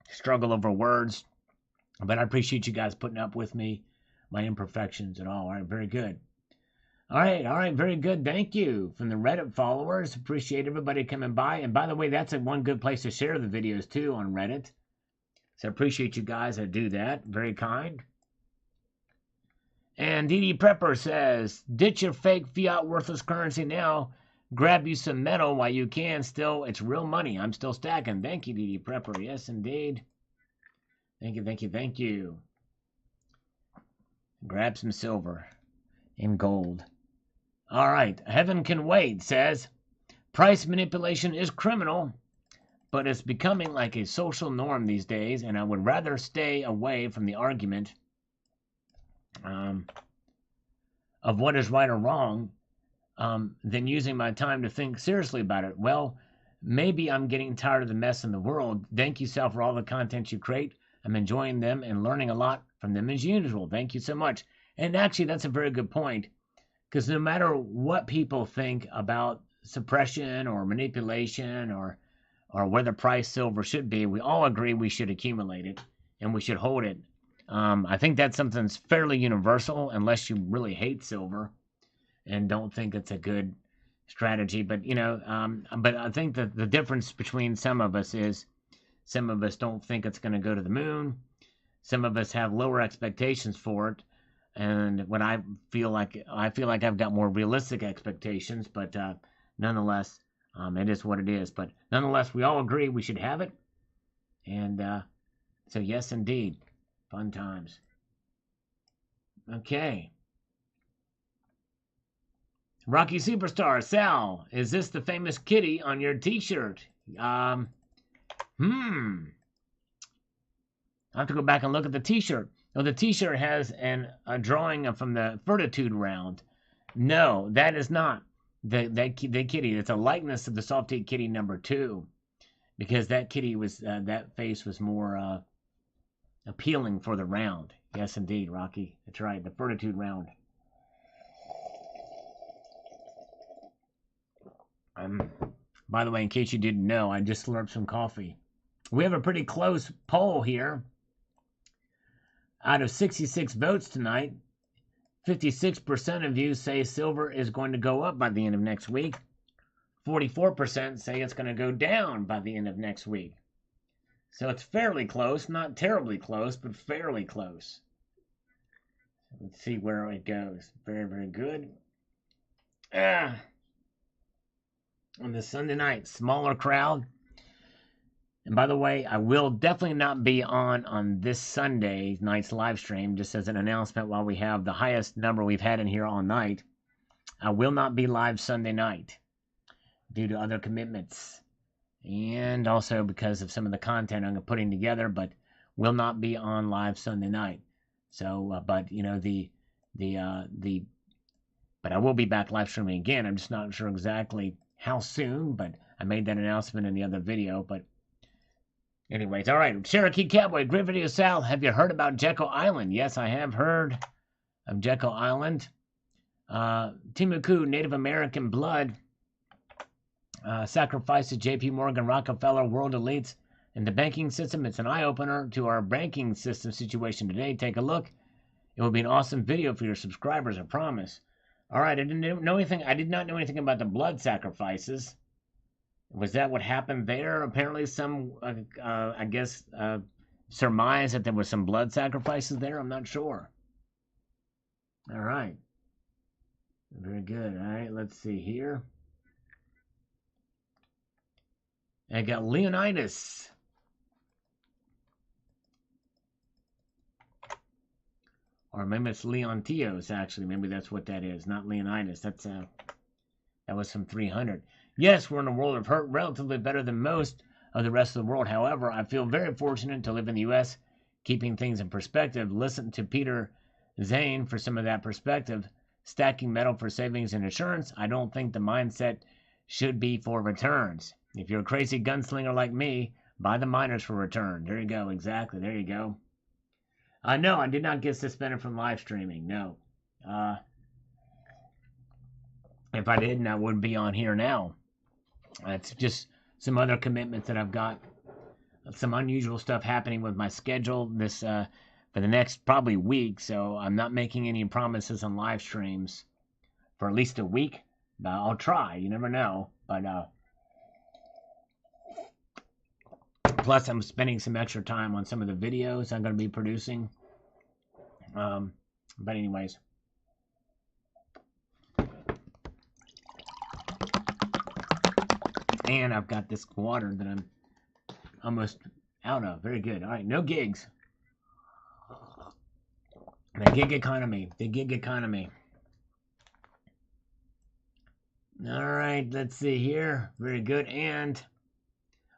struggle over words, but I appreciate you guys putting up with me, my imperfections and all. All right, very good. All right, very good. Thank you from the Reddit followers. Appreciate everybody coming by. And by the way, that's one good place to share the videos too on Reddit. So I appreciate you guys that do that. Very kind. And DD Prepper says, ditch your fake fiat worthless currency now. Grab you some metal while you can. Still, it's real money. I'm still stacking. Thank you, DD Prepper. Yes, indeed. Thank you. Grab some silver and gold. All right, Heaven Can Wait says, price manipulation is criminal, but it's becoming like a social norm these days, and I would rather stay away from the argument of what is right or wrong than using my time to think seriously about it. Well, maybe I'm getting tired of the mess in the world. Thank you, Sal, for all the content you create. I'm enjoying them and learning a lot from them as usual. Thank you so much. And actually, that's a very good point. Because no matter what people think about suppression or manipulation or where the price silver should be, we all agree we should accumulate it and we should hold it. I think that's something that's fairly universal unless you really hate silver and don't think it's a good strategy. But, but I think that the difference between some of us is some of us don't think it's going to go to the moon. Some of us have lower expectations for it. And when I feel like I've got more realistic expectations, but nonetheless, it is what it is. But nonetheless, we all agree we should have it. And so, yes, indeed, fun times. Okay. Rocky Superstar, Sal, is this the famous kitty on your T-shirt? I have to go back and look at the T-shirt. Oh, the T-shirt has a drawing from the Fortitude round. No, that is not the kitty. It's a likeness of the Salty Kitty #2, because that kitty was that face was more appealing for the round. Yes, indeed, Rocky. That's right, the Fortitude round. By the way, in case you didn't know, I just slurped some coffee. We have a pretty close poll here. Out of 66 votes tonight, 56% of you say silver is going to go up by the end of next week. 44% say it's going to go down by the end of next week. So it's fairly close, not terribly close, but fairly close. Let's see where it goes. Very, very good. On this Sunday night, smaller crowd. And by the way, I will definitely not be on this Sunday night's live stream, just as an announcement while we have the highest number we've had in here all night. I will not be live Sunday night due to other commitments. And also because of some of the content I'm putting together, but will not be on live Sunday night. So, but you know, but I will be back live streaming again. I'm just not sure exactly how soon, but I made that announcement in the other video. But anyways, all right. Cherokee Cowboy, great video, Sal. Have you heard about Jekyll Island? Yes, I have heard of Jekyll Island. Timuku, Native American blood. Sacrifices JP Morgan, Rockefeller, world elites, and the banking system. It's an eye-opener to our banking system situation today. Take a look. It will be an awesome video for your subscribers, I promise. All right, I didn't know anything. I did not know anything about the blood sacrifices. Was that what happened there? Apparently, some, I guess, surmise that there was some blood sacrifices there. I'm not sure. All right. Very good. All right, let's see here. I got Leonidas. Or maybe it's Leontios, actually. Maybe that's what that is. Not Leonidas. That's that was from 300. Yes, we're in a world of hurt, relatively better than most of the rest of the world. However, I feel very fortunate to live in the U.S., keeping things in perspective. Listen to Peter Zane for some of that perspective. Stacking metal for savings and insurance. I don't think the mindset should be for returns. If you're a crazy gunslinger like me, buy the miners for return. There you go. Exactly. There you go. No, I did not get suspended from live streaming. No. If I didn't, I wouldn't be on here now. It's just some other commitments that I've got. Some unusual stuff happening with my schedule this for the next probably week. So I'm not making any promises on live streams for at least a week. I'll try. You never know. But plus, I'm spending some extra time on some of the videos I'm going to be producing. But anyways. And I've got this water that I'm almost out of. Very good. All right, no gigs. The gig economy. The gig economy. All right, let's see here. Very good. And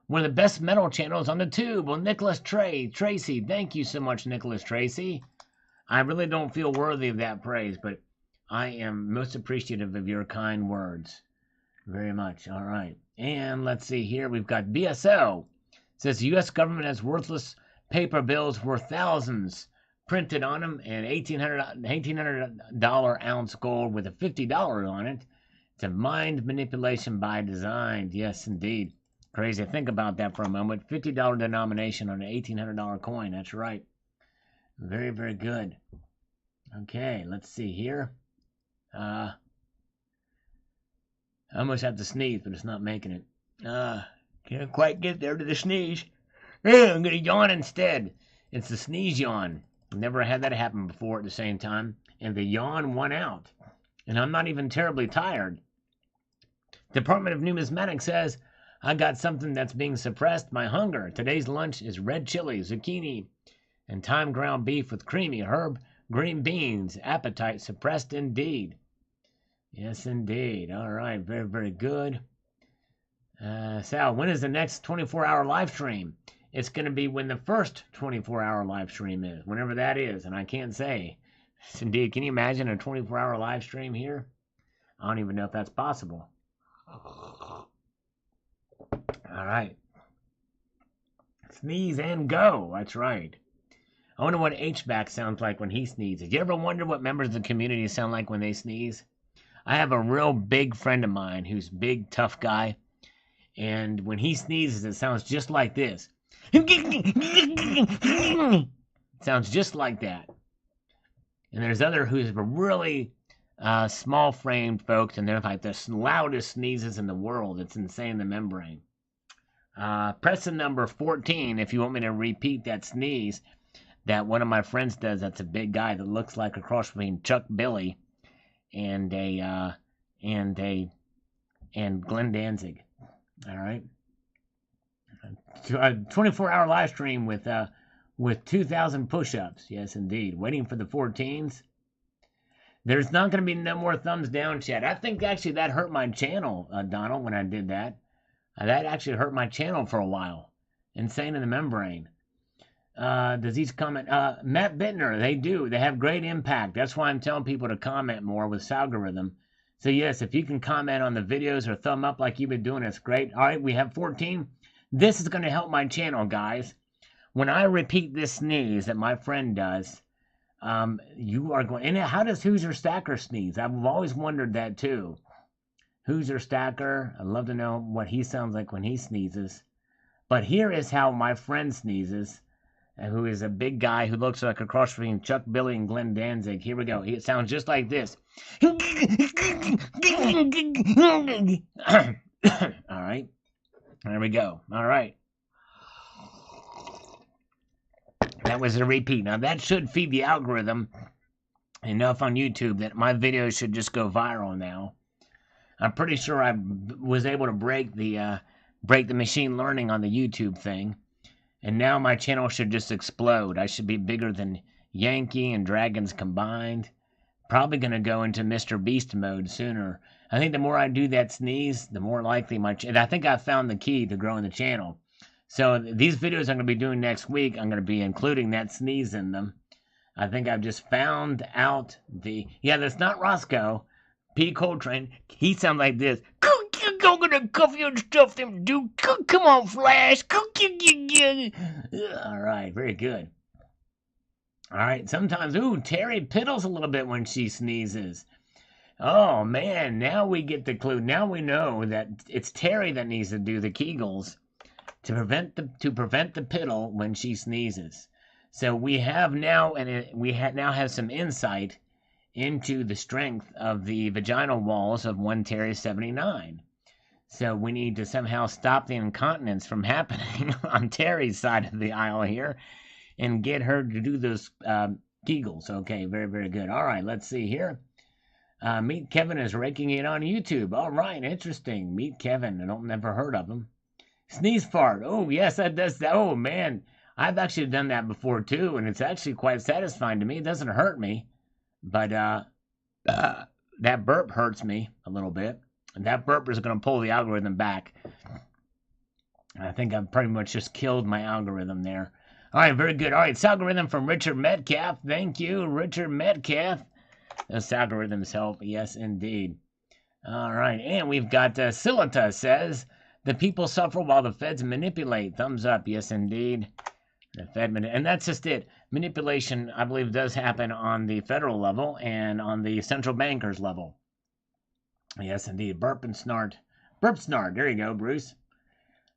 one of the best metal channels on the tube. Well, Nicholas Tracy. Thank you so much, Nicholas Tracy. I really don't feel worthy of that praise, but I am most appreciative of your kind words. Very much. All right. And let's see here. We've got BSO. It says the U.S. government has worthless paper bills worth thousands printed on them and $1,800 ounce gold with a $50 on it. It's a mind manipulation by design. Yes, indeed. Crazy. Think about that for a moment. $50 denomination on an $1,800 coin. That's right. Very, very good. Okay, let's see here. I almost have to sneeze, but it's not making it. Can't quite get there to the sneeze. I'm going to yawn instead. It's the sneeze yawn. I've never had that happen before at the same time. And the yawn won out. And I'm not even terribly tired. Department of Numismatics says, I got something that's being suppressed, my hunger. Today's lunch is red chili, zucchini, and thyme ground beef with creamy herb, green beans. Appetite suppressed indeed. Yes, indeed. All right, very, very good. Sal, when is the next 24-hour live stream? It's going to be when the first 24-hour live stream is, whenever that is, and I can't say. Yes, indeed. Can you imagine a 24-hour live stream here? I don't even know if that's possible. All right. Sneeze and go. That's right. I wonder what H-back sounds like when he sneezes. You ever wonder what members of the community sound like when they sneeze? I have a real big friend of mine who's a big, tough guy. And when he sneezes, it sounds just like this. It sounds just like that. And there's other who's really small-framed folks, and they're like the loudest sneezes in the world. It's insane, the membrane. Press the number 14 if you want me to repeat that sneeze that one of my friends does. That's a big guy that looks like a cross between Chuck Billy and Glenn Danzig. All right. A 24-hour live stream with 2,000 push-ups. Yes, indeed. Waiting for the 14s. There's not going to be no more thumbs down, chat. I think actually that hurt my channel, Donald, when I did that. That actually hurt my channel for a while. Insane in the membrane. Does each comment? Matt Bittner, they do. They have great impact. That's why I'm telling people to comment more with this algorithm. So yes, if you can comment on the videos or thumb up like you've been doing, it's great. All right, we have 14. This is going to help my channel, guys. When I repeat this sneeze that my friend does, you are going... And how does Hoosier Stacker sneeze? I've always wondered that too. Hoosier Stacker, I'd love to know what he sounds like when he sneezes. But here is how my friend sneezes, who is a big guy who looks like a cross between Chuck Billy and Glenn Danzig. Here we go. It sounds just like this. All right. There we go. All right. That was a repeat. Now, that should feed the algorithm enough on YouTube that my videos should just go viral now. I'm pretty sure I was able to break the machine learning on the YouTube thing. And now my channel should just explode. I should be bigger than Yankee and Dragons combined. Probably going to go into Mr. Beast mode sooner. I think the more I do that sneeze, the more likely I think I found the key to growing the channel. So these videos I'm going to be doing next week, I'm going to be including that sneeze in them. I think I've just found out yeah, that's not Roscoe. P. Coltrane, he sounds like this. I'm gonna cuff you and stuff them, dude. Come on, Flash. All right, very good. All right, sometimes, Terry piddles a little bit when she sneezes. Oh, man, now we get the clue. Now we know that it's Terry that needs to do the Kegels to prevent the piddle when she sneezes. So we have now, now have some insight into the strength of the vaginal walls of one Terry 79. So we need to somehow stop the incontinence from happening on Terry's side of the aisle here and get her to do those Kegels. Okay, very, very good. All right, let's see here. Meet Kevin is raking it on YouTube. All right, interesting. Meet Kevin. I don't never heard of him. Sneeze fart. Oh, yes, that does that. Oh, man. I've actually done that before, too, and it's actually quite satisfying to me. It doesn't hurt me, but that burp hurts me a little bit. And that burp is going to pull the algorithm back. I think I've pretty much just killed my algorithm there. All right, very good. All right, it's algorithm from Richard Metcalf. Thank you, Richard Metcalf. Those algorithms help. Yes, indeed. All right, and we've got Silita says, the people suffer while the feds manipulate. Thumbs up. Yes, indeed. The Fed, and that's just it. Manipulation, I believe, does happen on the federal level and on the central bankers level. Yes, indeed. Burp and snart. Burp snart. There you go, Bruce.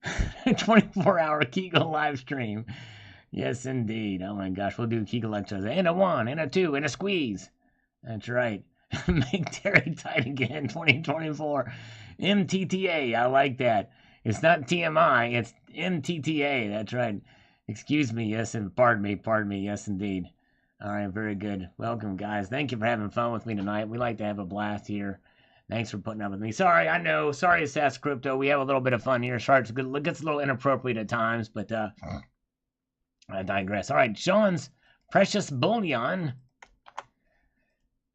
24-hour Kegel live stream. Yes, indeed. Oh, my gosh. We'll do Kegel exercises. And a 1, and a 2, and a squeeze. That's right. Make Terry tight again. 2024. MTTA. I like that. It's not TMI. It's MTTA. That's right. Excuse me. Yes, and pardon me. Yes, indeed. All right. Very good. Welcome, guys. Thank you for having fun with me tonight. We like to have a blast here. Thanks for putting up with me. Sorry, I know. Sorry, Sass Crypto. We have a little bit of fun here. Sorry, it gets a little inappropriate at times, but I digress. All right, Sean's Precious Bullion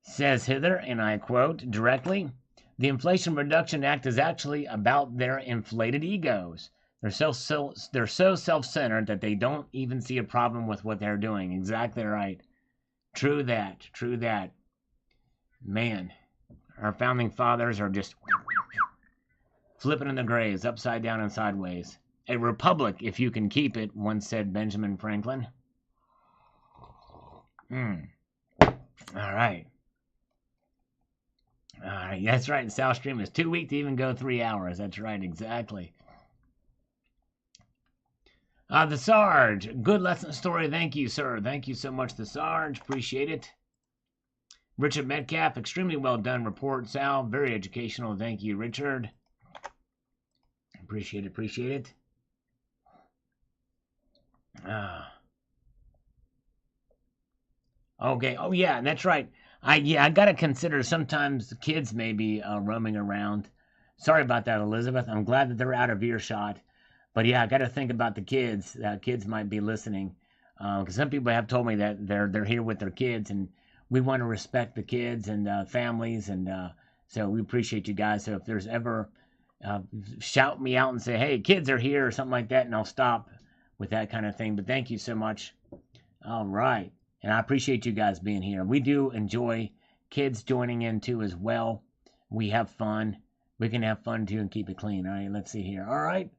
says hither, and I quote directly, the Inflation Reduction Act is actually about their inflated egos. They're so self-centered that they don't even see a problem with what they're doing. Exactly right. True that. Man. Our founding fathers are just flipping in the graves, upside down and sideways. A republic, if you can keep it, once said Benjamin Franklin. All right. All right, that's right. South Stream is too weak to even go 3 hours. That's right, exactly. The Sarge, good lesson story. Thank you, sir. Thank you so much, the Sarge. Appreciate it. Richard Metcalf, extremely well done report, Sal. Very educational. Thank you, Richard. Appreciate it. Appreciate it. Okay. Oh yeah, that's right. I gotta consider sometimes the kids may be roaming around. Sorry about that, Elizabeth. I'm glad that they're out of earshot. But yeah, I got to think about the kids. Kids might be listening, because some people have told me that they're here with their kids, and we want to respect the kids and families, and so we appreciate you guys. So if there's ever shout me out and say, "Hey, kids are here" or something like that, and I'll stop with that kind of thing. But thank you so much. All right, and I appreciate you guys being here. We do enjoy kids joining in too as well. We have fun. We can have fun too and keep it clean. All right, let's see here. All right.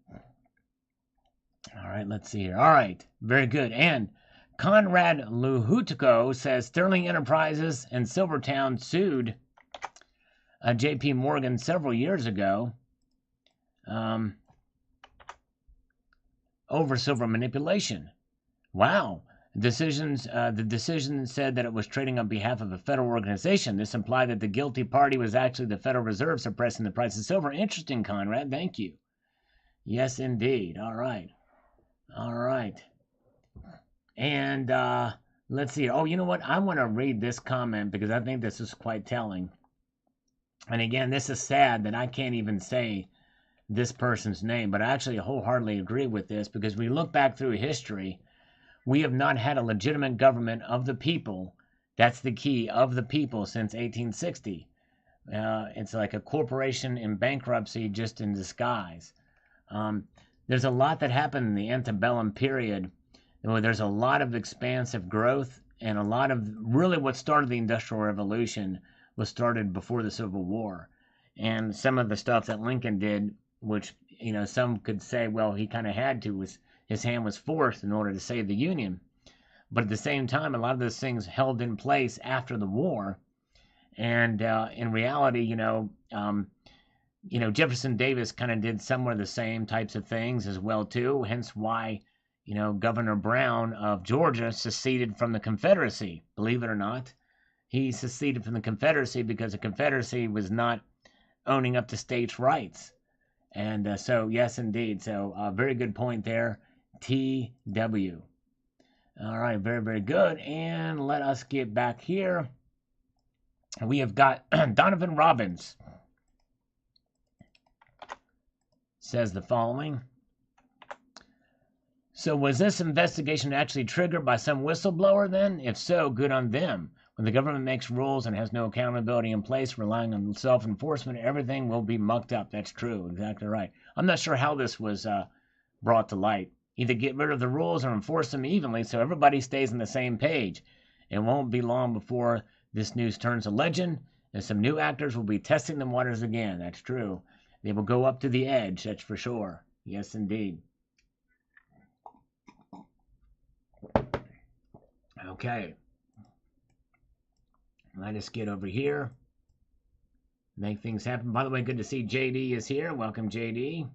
All right, let's see here. All right, very good. And Conrad Luhutko says Sterling Enterprises and Silvertown sued J.P. Morgan several years ago over silver manipulation. Wow. The decision said that it was trading on behalf of a federal organization. This implied that the guilty party was actually the Federal Reserve suppressing the price of silver. Interesting, Conrad. Thank you. Yes, indeed. All right. All right. And let's see. Oh, you know what? I want to read this comment because I think this is quite telling. And again, this is sad that I can't even say this person's name, but I actually wholeheartedly agree with this because we look back through history, we have not had a legitimate government of the people. That's the key, of the people, since 1860. It's like a corporation in bankruptcy just in disguise. There's a lot that happened in the antebellum period. There's a lot of expansive growth, and a lot of really what started the Industrial Revolution was started before the Civil War. And some of the stuff that Lincoln did, which, you know, some could say, well, he kind of had to, was his hand was forced in order to save the Union. But at the same time, a lot of those things held in place after the war. And in reality, Jefferson Davis kind of did somewhere the same types of things as well, too. Hence why, Governor Brown of Georgia seceded from the Confederacy. Believe it or not, he seceded from the Confederacy because the Confederacy was not owning up to states' rights. And so, yes, indeed. So, very good point there. TW. All right, very, very good. And let us get back here. We have got Donovan Robbins. Says the following. So was this investigation actually triggered by some whistleblower then? If so, good on them. When the government makes rules and has no accountability in place, relying on self-enforcement, everything will be mucked up. That's true. Exactly right. I'm not sure how this was brought to light. Either get rid of the rules or enforce them evenly so everybody stays on the same page. It won't be long before this news turns a legend, and some new actors will be testing the waters again. That's true. They will go up to the edge, that's for sure. Yes, indeed. Okay. Let us get over here. Make things happen. By the way, good to see JD is here. Welcome, JD.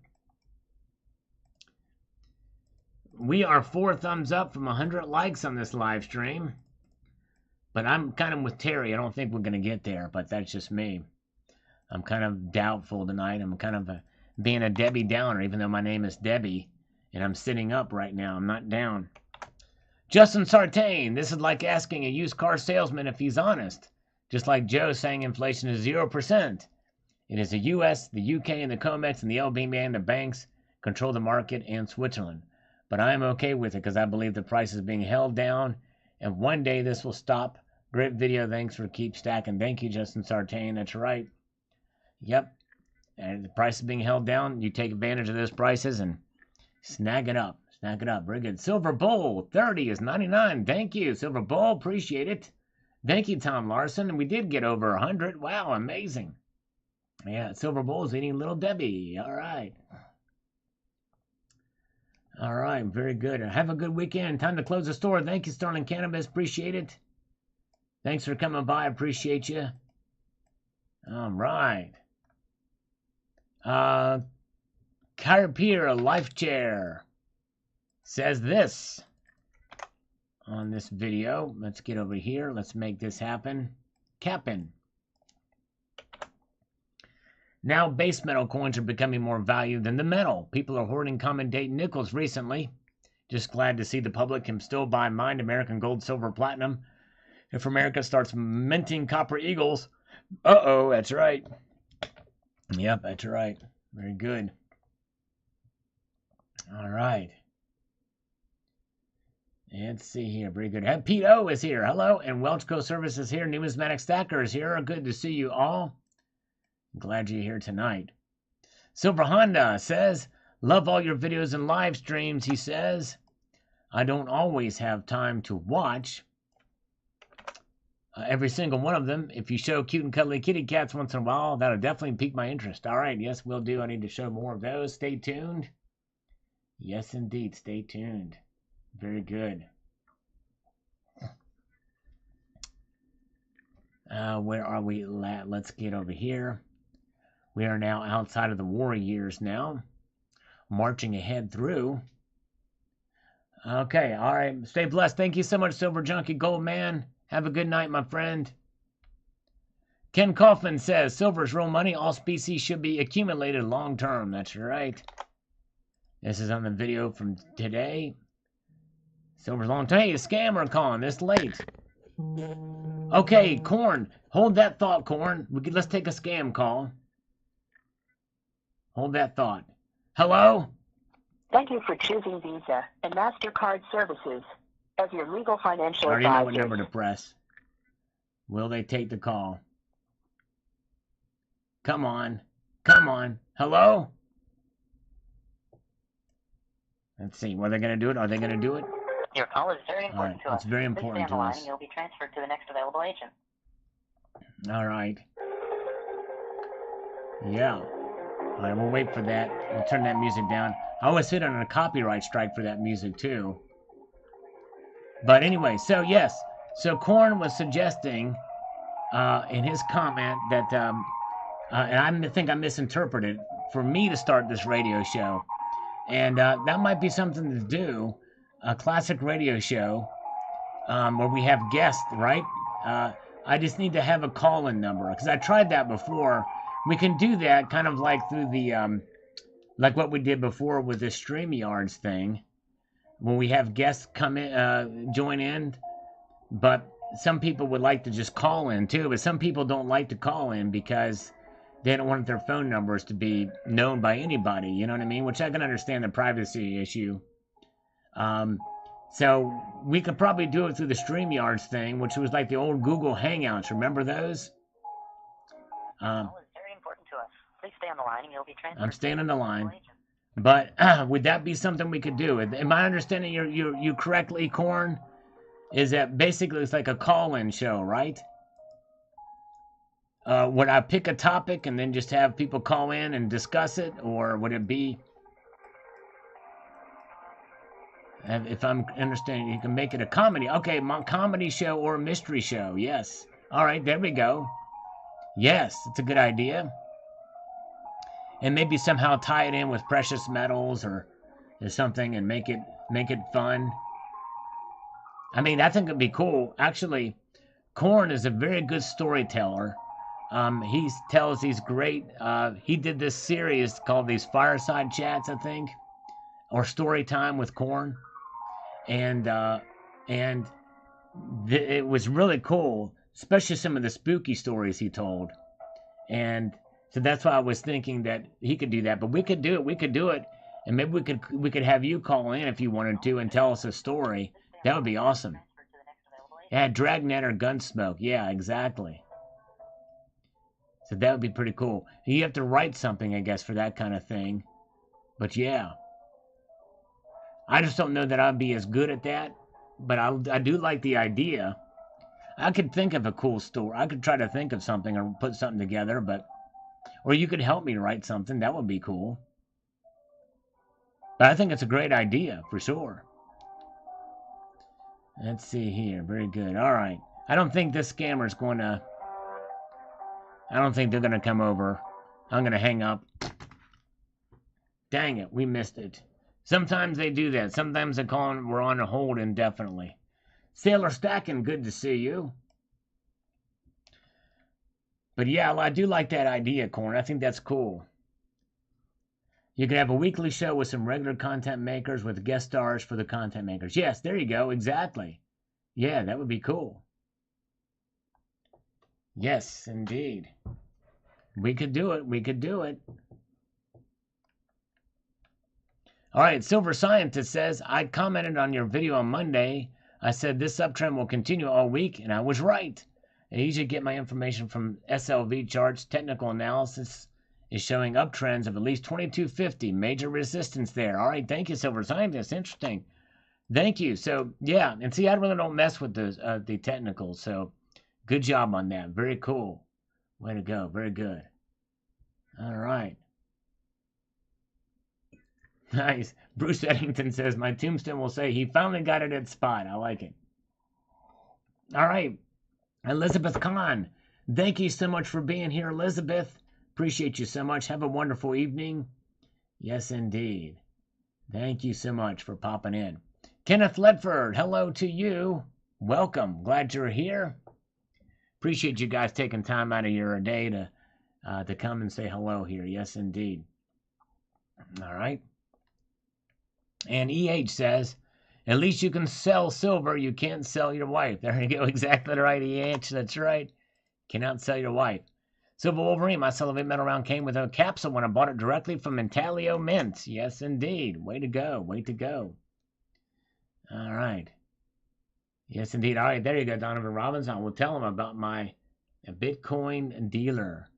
We are 4 thumbs up from 100 likes on this live stream. But I'm kind of with Terry. I don't think we're going to get there, but that's just me. I'm kind of doubtful tonight. I'm kind of being a Debbie Downer, even though my name is Debbie. And I'm sitting up right now. I'm not down. Justin Sartain, this is like asking a used car salesman if he's honest. Just like Joe saying inflation is 0%. It is the U.S., the U.K., and the COMEX and the LBMA and the banks control the market and Switzerland. But I am okay with it because I believe the price is being held down. And one day this will stop. Great video. Thanks for keep stacking. Thank you, Justin Sartain. That's right. Yep. And the price is being held down. You take advantage of those prices and snag it up. Snag it up. Very good. Silver Bowl 30 is 99. Thank you, Silver Bowl. Appreciate it. Thank you, Tom Larson. And we did get over 100. Wow, amazing. Yeah, Silver Bowl is eating Little Debbie. All right. All right, very good. Have a good weekend. Time to close the store. Thank you, Sterling Cannabis. Appreciate it. Thanks for coming by. Appreciate you. All right. Carpier Life Chair says this on this video. Let's get over here. Let's make this happen. Cap'n. Now base metal coins are becoming more valued than the metal. People are hoarding common date nickels recently. Just glad to see the public can still buy mined American gold, silver, platinum. If America starts minting copper eagles, uh-oh, that's right. Yep, that's right. Very good. All right. Let's see here. Very good. Pete O is here. Hello. And Welchco Service is here. Numismatic Stacker is here. Good to see you all. Glad you're here tonight. Silver Honda says, love all your videos and live streams, he says. I don't always have time to watch every single one of them. If you show cute and cuddly kitty cats once in a while, that'll definitely pique my interest. All right, yes, we'll do. I need to show more of those. Stay tuned. Yes, indeed. Stay tuned. Very good. Where are we? Let's get over here. We are now outside of the war years now. Marching ahead through. Okay, all right. Stay blessed. Thank you so much, Silver Junkie Gold Man. Have a good night, my friend. Ken Kaufman says, silver's real money. All species should be accumulated long term. That's right. This is on the video from today. Silver's long term. Hey, a scammer calling this late. Okay, Corn. Hold that thought, Corn. Let's take a scam call. Hold that thought. Hello? Thank you for choosing Visa and MasterCard services as your legal financial I already know what advisor. number to press. Will they take the call? Come on. Come on. Hello? Let's see. Are they going to do it? Are they going to do it? Your call is very important to us. It's very Please important stay on to the line us. and you'll be transferred to the next available agent. All right. Yeah. All right, we'll wait for that. We'll turn that music down. I always hit on a copyright strike for that music, too. But anyway, so yes. So Korn was suggesting in his comment that, and I think I misinterpreted, for me to start this radio show. And that might be something to do, a classic radio show where we have guests, right? I just need to have a call-in number, because I tried that before. We can do that kind of like through the, like what we did before with the StreamYards thing, when we have guests come in, join in, but some people would like to just call in too, but some people don't like to call in because they don't want their phone numbers to be known by anybody, you know what I mean? Which I can understand the privacy issue. So we could probably do it through the StreamYards thing, which was like the old Google Hangouts. Remember those? Very important to us. Please stay on the line and you'll be transferred. I'm staying on the line. But would that be something we could do? Am I understanding you correctly, Korn? Is that basically it's like a call-in show, right? Would I pick a topic and then just have people call in and discuss it? Or would it be... If I'm understanding, you can make it a comedy. Okay, comedy show or a mystery show. Yes. All right, there we go. Yes, it's a good idea. And maybe somehow tie it in with precious metals or something and make it fun. I mean, I think it'd be cool. Actually, Korn is a very good storyteller. He tells these great. He did this series called these Fireside Chats, I think, or Story Time with Korn, and it was really cool, especially some of the spooky stories he told, and so that's why I was thinking that he could do that. But we could do it. We could do it, and maybe we could have you call in if you wanted to and tell us a story. That would be awesome. Yeah, Dragnet or Gunsmoke. Yeah, exactly. So that would be pretty cool. You have to write something, I guess, for that kind of thing. But yeah. I just don't know that I'd be as good at that. But I do like the idea. I could think of a cool story. I could try to think of something or put something together, or you could help me write something. That would be cool. But I think it's a great idea, for sure. Let's see here. Very good. All right. I don't think this scammer's going to... I don't think they're going to come over. I'm going to hang up. Dang it, we missed it. Sometimes they do that. Sometimes they call and we're on a hold indefinitely. Sailor Stacking, good to see you. But yeah, I do like that idea, Corn. I think that's cool. You could have a weekly show with some regular content makers with guest stars for the content makers. Yes, there you go. Exactly. Yeah, that would be cool. Yes, indeed. We could do it. We could do it. All right, Silver Scientist says, I commented on your video on Monday. I said this uptrend will continue all week, and I was right. I usually get my information from SLV charts. Technical analysis is showing uptrends of at least 2250. Major resistance there. All right, thank you, Silver Scientist. Interesting. Thank you. So, yeah, and see, I really don't mess with the technicals, so good job on that. Very cool. Way to go. Very good. All right. Nice. Bruce Eddington says, my tombstone will say he finally got it at spot. I like it. All right. Elizabeth Kahn, thank you so much for being here, Elizabeth. Appreciate you so much. Have a wonderful evening. Yes, indeed. Thank you so much for popping in. Kenneth Ledford, hello to you. Welcome. Glad you're here. Appreciate you guys taking time out of your day to come and say hello here. Yes, indeed. All right. And EH says, at least you can sell silver. You can't sell your wife. There you go. Exactly right, EH. That's right. Cannot sell your wife. Silver Wolverine, my Sullivan metal round came with a capsule when I bought it directly from Intaglio Mint. Yes, indeed. Way to go. Way to go. All right. Yes, indeed. All right, there you go, Donovan Robbins. I will tell him about my Bitcoin dealer.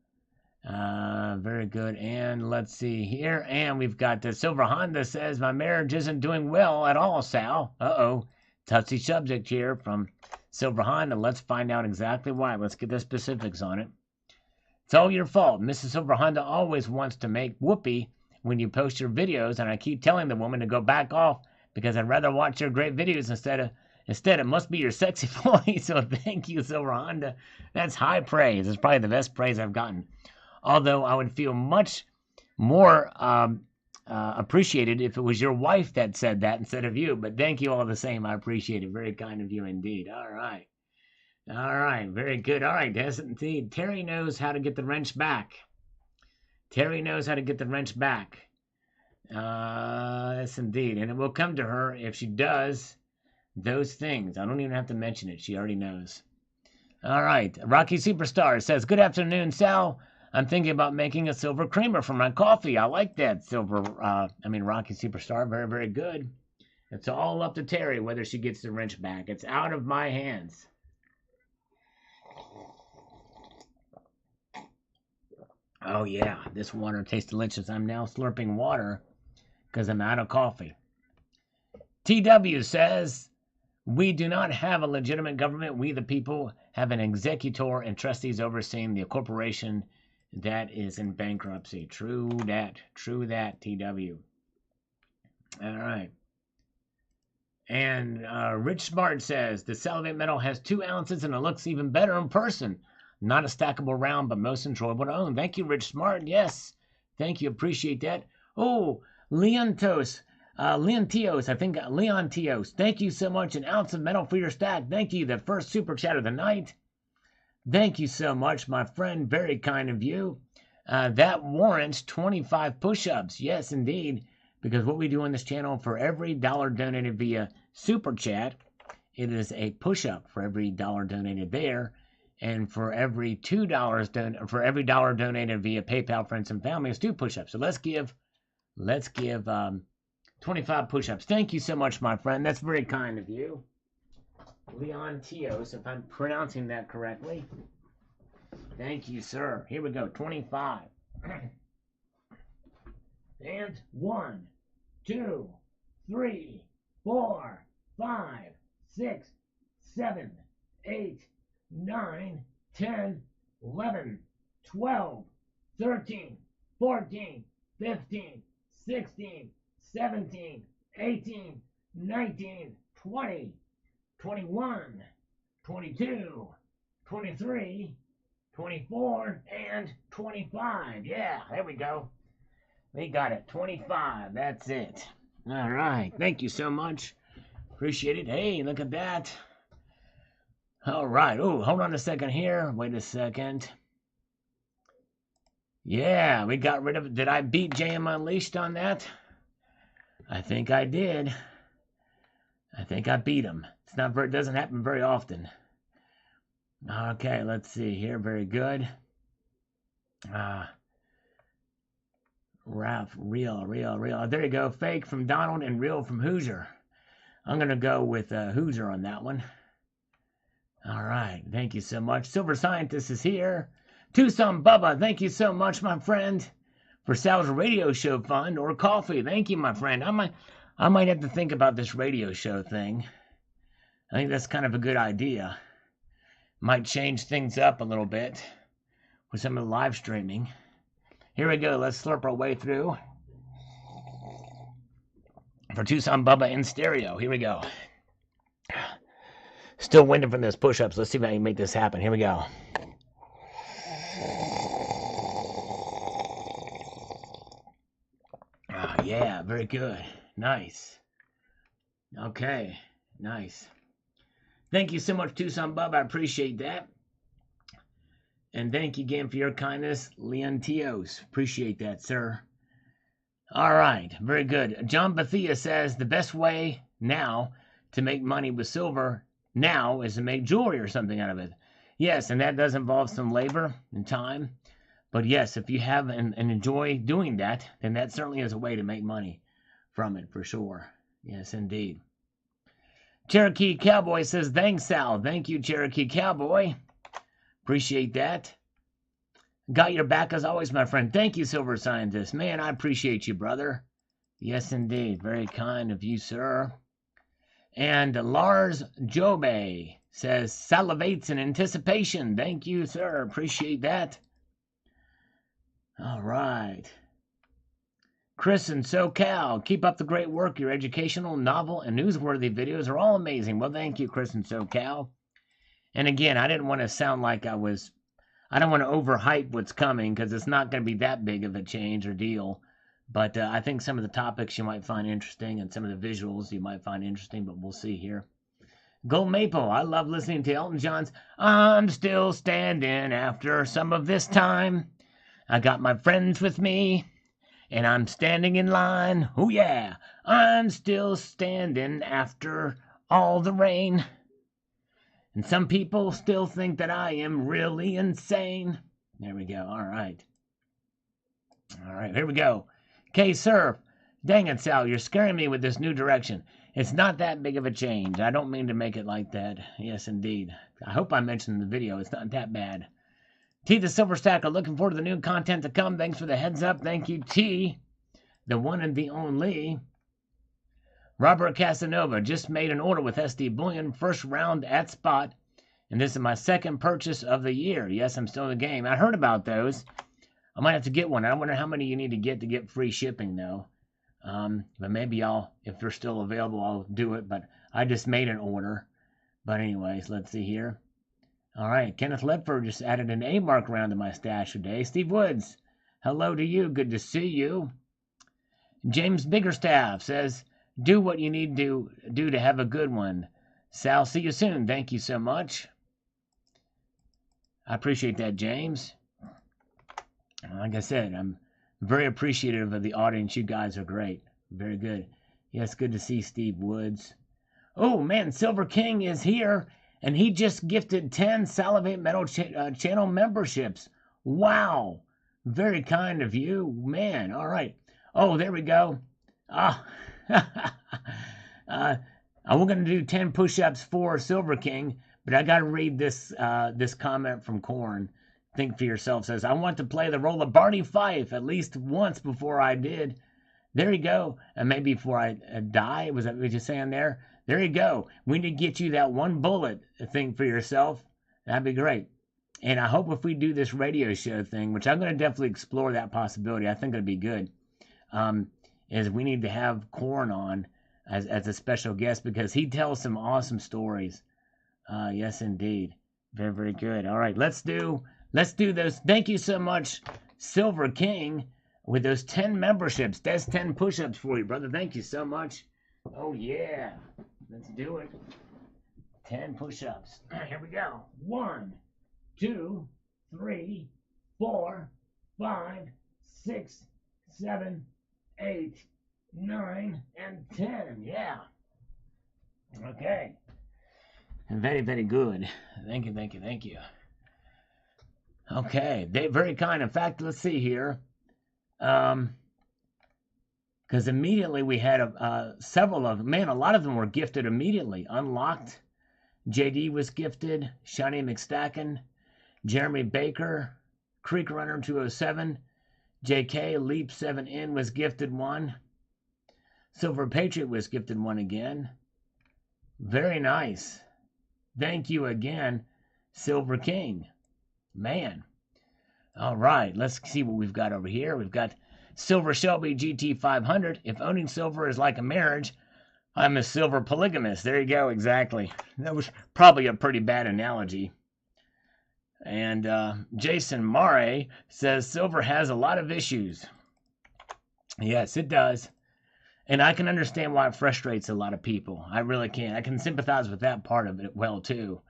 Very good. And let's see here. And we've got the Silver Honda says, my marriage isn't doing well at all, Sal. Uh-oh. Touchy subject here from Silver Honda. Let's find out exactly why. Let's get the specifics on it. It's all your fault. Mrs. Silver Honda always wants to make whoopee when you post your videos, and I keep telling the woman to go back off because I'd rather watch your great videos Instead, it must be your sexy voice. So thank you, Silver Honda. That's high praise. It's probably the best praise I've gotten. Although I would feel much more appreciated if it was your wife that said that instead of you. But thank you all the same. I appreciate it. Very kind of you indeed. All right. All right. Very good. All right. Yes, indeed. Terry knows how to get the wrench back. Terry knows how to get the wrench back. Yes, indeed. And it will come to her if she does those things. I don't even have to mention it. She already knows. All right. Rocky Superstar says, good afternoon, Sal. I'm thinking about making a silver creamer for my coffee. I like that, Rocky Superstar. Very, very good. It's all up to Terry whether she gets the wrench back. It's out of my hands. Oh, yeah. This water tastes delicious. I'm now slurping water because I'm out of coffee. TW says, we do not have a legitimate government. We, the people, have an executor and trustees overseeing the corporation that is in bankruptcy. True that, TW. All right. And Rich Smart says, the Salivate metal has 2 ounces and it looks even better in person. Not a stackable round, but most enjoyable to own. Thank you, Rich Smart. Yes. Thank you. Appreciate that. Oh, Leontios. Thank you so much. An ounce of metal for your stack. Thank you. The first super chat of the night. Thank you so much, my friend. Very kind of you. That warrants 25 push-ups. Yes, indeed. Because what we do on this channel, for every dollar donated via Super Chat, it is a push-up for every dollar donated there. And for every $2 donated via PayPal, friends and family, it's 2 push-ups. So let's give 25 push-ups. Thank you so much, my friend. That's very kind of you. Leontios, if I'm pronouncing that correctly. Thank you, sir. Here we go. 25. And 1, 2, 3, 4, 5, 6, 7, 8, 9, 10, 11, 12, 13, 14, 15, 16, 17, 18, 19, 20, 21, 22, 23, 24 and 25. Yeah, there we go. We got it. 25. That's it. All right. Thank you so much. Appreciate it. Hey, look at that. All right. Oh, hold on a second here. Wait a second. Yeah, we got rid of it. Did I beat JM Unleashed on that? I think I did. I think I beat him. It's not very, it doesn't happen very often. Okay, let's see here. Very good. Ralph, real. There you go. Fake from Donald and real from Hoosier. I'm going to go with Hoosier on that one. All right. Thank you so much. Silver Scientist is here. Tucson Bubba, thank you so much, my friend, for Sal's radio show fund or coffee. Thank you, my friend. I might have to think about this radio show thing. I think that's kind of a good idea. Might change things up a little bit with some of the live streaming. Here we go. Let's slurp our way through. For Tucson Bubba in stereo. Here we go. Still winding from those push-ups. Let's see if I can make this happen. Here we go. Yeah, very good. Nice. Okay, nice. Thank you so much, Tucson Bub. I appreciate that. And thank you again for your kindness, Leontios. Appreciate that, sir. All right, very good. John Bethia says the best way now to make money with silver now is to make jewelry or something out of it. Yes, and that does involve some labor and time. But yes, if you have and enjoy doing that, then that certainly is a way to make money from it, for sure. Yes, indeed. Cherokee Cowboy says, thanks, Sal. Thank you, Cherokee Cowboy. Appreciate that. Got your back as always, my friend. Thank you, Silver Scientist. Man, I appreciate you, brother. Yes, indeed. Very kind of you, sir. And Lars Jobe says, salivates in anticipation. Thank you, sir. Appreciate that. All right. Chris and SoCal, keep up the great work. Your educational, novel, and newsworthy videos are all amazing. Well, thank you, Chris and SoCal. And again, I didn't want to sound like I don't want to overhype what's coming because it's not going to be that big of a change or deal. But I think some of the topics you might find interesting and some of the visuals you might find interesting, but we'll see here. Gold Maple, I love listening to Elton John's I'm Still Standing After Some of This Time. I got my friends with me, and I'm standing in line. Oh, yeah, I'm still standing after all the rain. And some people still think that I am really insane. There we go. All right. All right, here we go. K-Surf. Dang it, Sal, you're scaring me with this new direction. It's not that big of a change. I don't mean to make it like that. Yes, indeed. I hope I mentioned in the video. It's not that bad. T the Silver Stacker, looking forward to the new content to come. Thanks for the heads up. Thank you, T, the one and the only. Robert Casanova, just made an order with SD Bullion, first round at spot, and this is my second purchase of the year. Yes, I'm still in the game. I heard about those. I might have to get one. I wonder how many you need to get free shipping, though. But maybe if they're still available, I'll do it. But I just made an order. But anyways, let's see here. All right, Kenneth Ledford just added an A-mark round to my stash today. Steve Woods, hello to you. Good to see you. James Biggerstaff says, do what you need to do to have a good one. Sal, see you soon. Thank you so much. I appreciate that, James. Like I said, I'm very appreciative of the audience. You guys are great. Very good. Yes, good to see Steve Woods. Oh, man, Silver King is here. And he just gifted 10 Salivate Metal channel memberships. Wow. Very kind of you. Man, all right. Oh, there we go. I'm going to do 10 push-ups for Silver King, but I got to read this comment from Korn. Think for yourself says, I want to play the role of Barney Fife at least once before I did. There you go. And maybe before I die. Was that what you're saying there? There you go. We need to get you that one bullet thing for yourself. That'd be great. And I hope if we do this radio show thing, which I'm going to definitely explore that possibility, I think it'd be good, is we need to have Korn on as a special guest because he tells some awesome stories. Yes, indeed. Very, very good. All right, let's do Let's do those. Thank you so much, Silver King, with those 10 memberships. That's 10 push-ups for you, brother. Thank you so much. Oh, yeah. Let's do it. 10 push-ups. Here we go. 1, 2, 3, 4, 5, 6, 7, 8, 9, and 10. Yeah. Okay. Very, very good. Thank you, thank you, thank you. Okay, they very kind. In fact, let's see here. Because immediately we had several of them. Man, a lot of them were gifted immediately. Unlocked. JD was gifted. Shiny McStacken. Jeremy Baker. Creek Runner 207. JK Leap 7N was gifted one. Silver Patriot was gifted one again. Very nice. Thank you again, Silver King. Man. All right, let's see what we've got over here. We've got Silver Shelby GT500. If owning silver is like a marriage, I'm a silver polygamist. There you go, exactly. That was probably a pretty bad analogy. And Jason Mare says silver has a lot of issues. Yes, it does. And I can understand why it frustrates a lot of people. I really can. I can sympathize with that part of it well, too.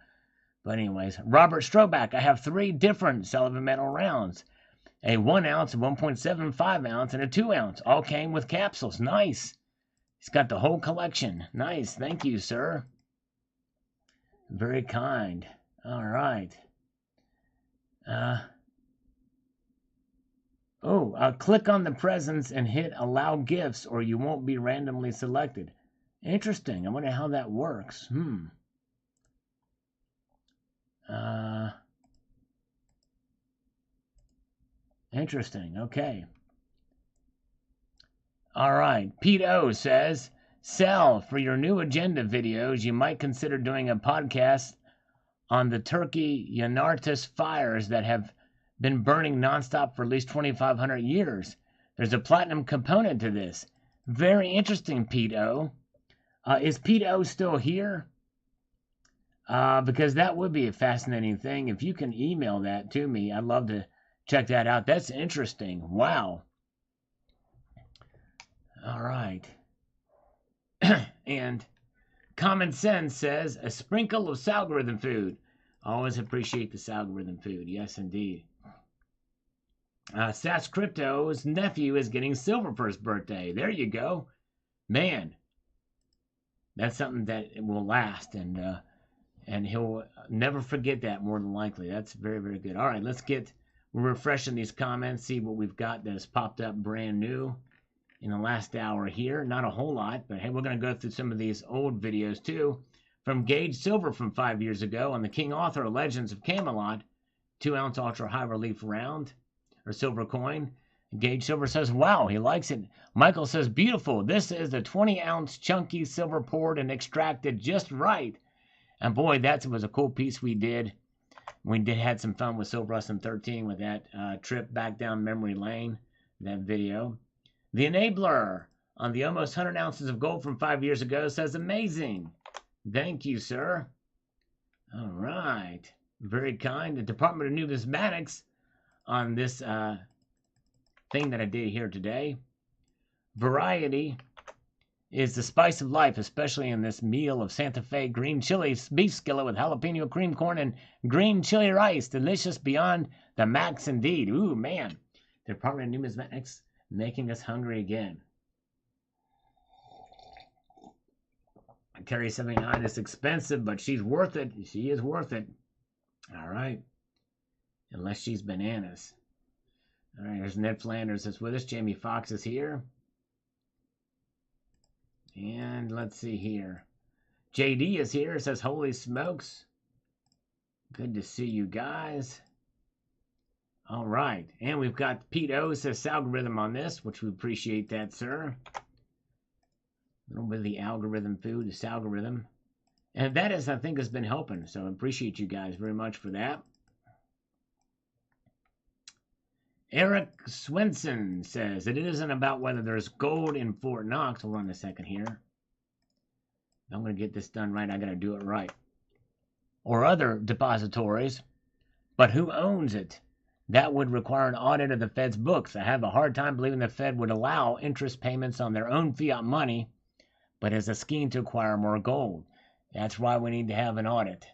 But anyways, Robert Stroback, I have 3 different Sullivan metal rounds. A 1 ounce, a 1.75 ounce, and a 2 ounce. All came with capsules. Nice. He's got the whole collection. Nice. Thank you, sir. Very kind. All right. Click on the presents and hit allow gifts or you won't be randomly selected. Interesting. I wonder how that works. Interesting. Okay. All right. Pete O says, Sal, for your new agenda videos, you might consider doing a podcast on the Turkey Yanartis fires that have been burning nonstop for at least 2,500 years. There's a platinum component to this. Very interesting, Pete O. Is Pete O still here? Because that would be a fascinating thing. If you can email that to me, I'd love to check that out. That's interesting. Wow. All right. And Common Sense says, a sprinkle of algorithm food. Always appreciate this algorithm food. Yes, indeed. Sats Crypto's nephew is getting silver for his birthday. There you go. Man, that's something that will last, and he'll never forget that, more than likely. That's very, very good. All right, we're refreshing these comments, see what we've got that has popped up brand new in the last hour here. Not a whole lot, but hey, we're going to go through some of these old videos too. From Gage Silver from 5 years ago on the King Arthur Legends of Camelot, 2 ounce ultra high relief round or silver coin. Gage Silver says, wow, he likes it. Michael says, beautiful. This is the 20 ounce chunky silver poured and extracted just right. And boy, that was a cool piece we did. We had some fun with Silver Rustin 13 with that trip back down memory lane, that video. The Enabler on the almost 100 ounces of gold from 5 years ago says, amazing. Thank you, sir. All right. Very kind. The Department of Numismatics on this thing that I did here today. Variety is the spice of life, especially in this meal of Santa Fe green chili beef skillet with jalapeno cream corn and green chili rice. Delicious beyond the max indeed. Ooh, man. The Department of Numismatics making us hungry again. Terry 79 is expensive, but she's worth it. She is worth it. All right. Unless she's bananas. All right, here's Ned Flanders that's with us. Jamie Foxx is here. And let's see here. JD is here. It says, holy smokes. Good to see you guys. All right. And we've got Pete O says algorithm on this, which we appreciate that, sir. A little bit of the algorithm food, this algorithm. And that is, I think, has been helping. So I appreciate you guys very much for that. Eric Swenson says that it isn't about whether there's gold in Fort Knox. Hold on a second here. If I'm going to get this done right, I got to do it right. Or other depositories. But who owns it? That would require an audit of the Fed's books. I have a hard time believing the Fed would allow interest payments on their own fiat money, but as a scheme to acquire more gold. That's why we need to have an audit.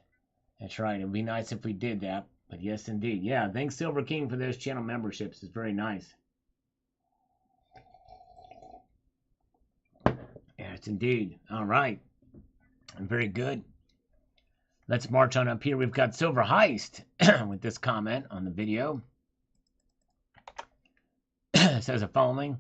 That's right. It would be nice if we did that. But yes, indeed. Yeah, thanks, Silver King, for those channel memberships. It's very nice. Yes, indeed. All right. Very good. Let's march on up here. We've got Silver Heist with this comment on the video. It says the following.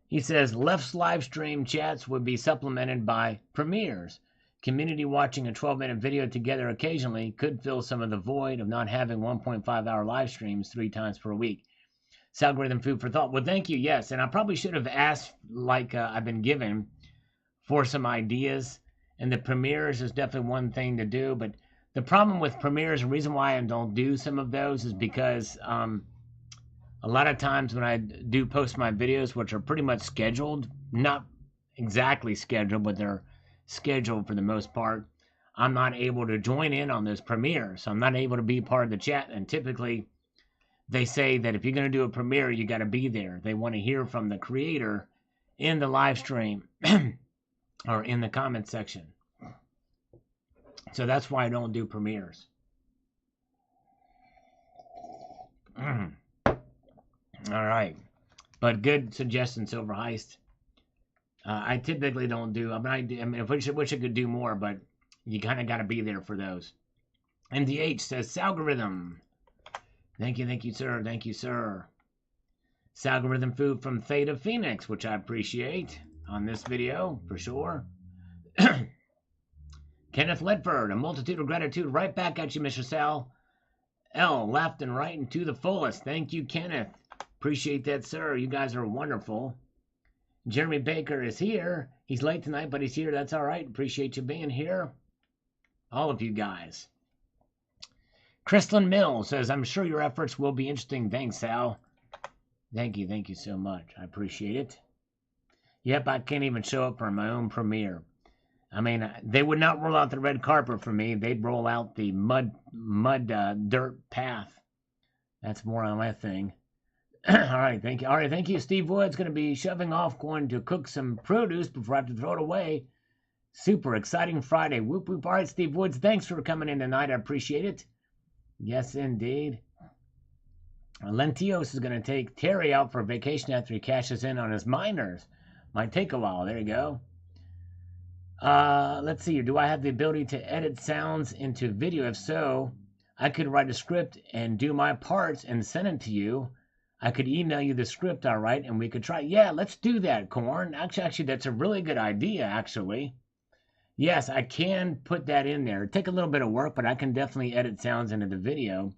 He says, Left's live stream chats would be supplemented by premieres. Community watching a 12-minute video together occasionally could fill some of the void of not having 1.5-hour live streams 3 times per week. It's algorithm food for thought. Well, thank you. Yes, and I probably should have asked, like I've been given, for some ideas. And the premieres is definitely one thing to do. But the problem with premieres, the reason why I don't do some of those is because a lot of times when I do post my videos, which are pretty much scheduled, not exactly scheduled, but they're scheduled for the most part, I'm not able to join in on those premieres. So I'm not able to be part of the chat. And typically they say that if you're going to do a premiere, you got to be there. They want to hear from the creator in the live stream or in the comment section. So that's why I don't do premieres. All right. But good suggestion, Silver Heist. I typically don't do. I mean, I wish I could do more, but you kind of got to be there for those. MDH says, Salgorithm. Thank you, sir. Thank you, sir. Salgorithm food from Theta Phoenix, which I appreciate on this video, for sure. Kenneth Ledford, a multitude of gratitude right back at you, Mr. Sal. L, left and right and to the fullest. Thank you, Kenneth. Appreciate that, sir. You guys are wonderful. Jeremy Baker is here. He's late tonight, but he's here. That's all right. Appreciate you being here. All of you guys. Kristlyn Mills says, I'm sure your efforts will be interesting. Thanks, Sal. Thank you so much. I appreciate it. Yep, I can't even show up for my own premiere. I mean, they would not roll out the red carpet for me. They'd roll out the dirt path. That's more on my thing. All right, thank you. All right, thank you. Steve Wood's going to be shoving off, going to cook some produce before I have to throw it away. Super exciting Friday. Whoop, whoop. All right, Steve Woods, thanks for coming in tonight. I appreciate it. Yes, indeed. Lentios is going to take Terry out for a vacation after he cashes in on his miners. Might take a while. There you go. Let's see. Do I have the ability to edit sounds into video? If so, I could write a script and do my parts and send it to you. I could email you the script, all right, and we could try. Yeah, let's do that, Corn. Actually, that's a really good idea, actually. Yes, I can put that in there. It'd take a little bit of work, but I can definitely edit sounds into the video.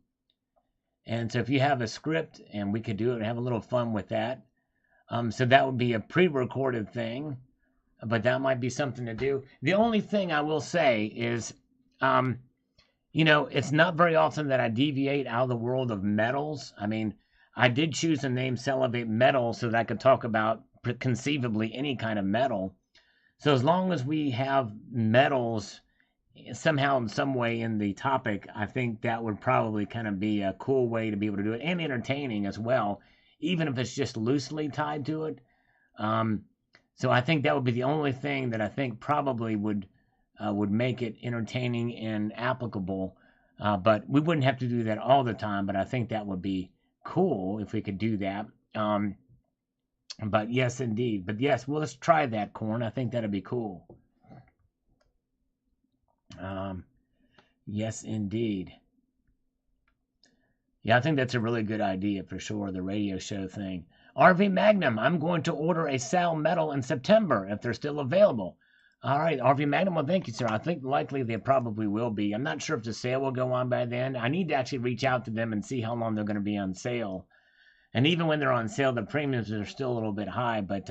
And so if you have a script, and we could do it and have a little fun with that. So that would be a pre-recorded thing, but that might be something to do. The only thing I will say is, you know, it's not very often that I deviate out of the world of metals. I mean, I did choose the name Salivate Metal so that I could talk about conceivably any kind of metal. So as long as we have metals somehow in some way in the topic, I think that would probably kind of be a cool way to be able to do it, and entertaining as well, even if it's just loosely tied to it. So I think that would be the only thing that I think probably would make it entertaining and applicable. But we wouldn't have to do that all the time, but I think that would be cool if we could do that. But yes, indeed. But yes, well, let's try that, Corn. I think that'd be cool. Yes, indeed. Yeah, I think that's a really good idea for sure, the radio show thing. RV Magnum, I'm going to order a Sal Metal in September if they're still available. All right, RV Magnum, well, thank you, sir. I think likely they probably will be. I'm not sure if the sale will go on by then. I need to actually reach out to them and see how long they're going to be on sale. And even when they're on sale, the premiums are still a little bit high, but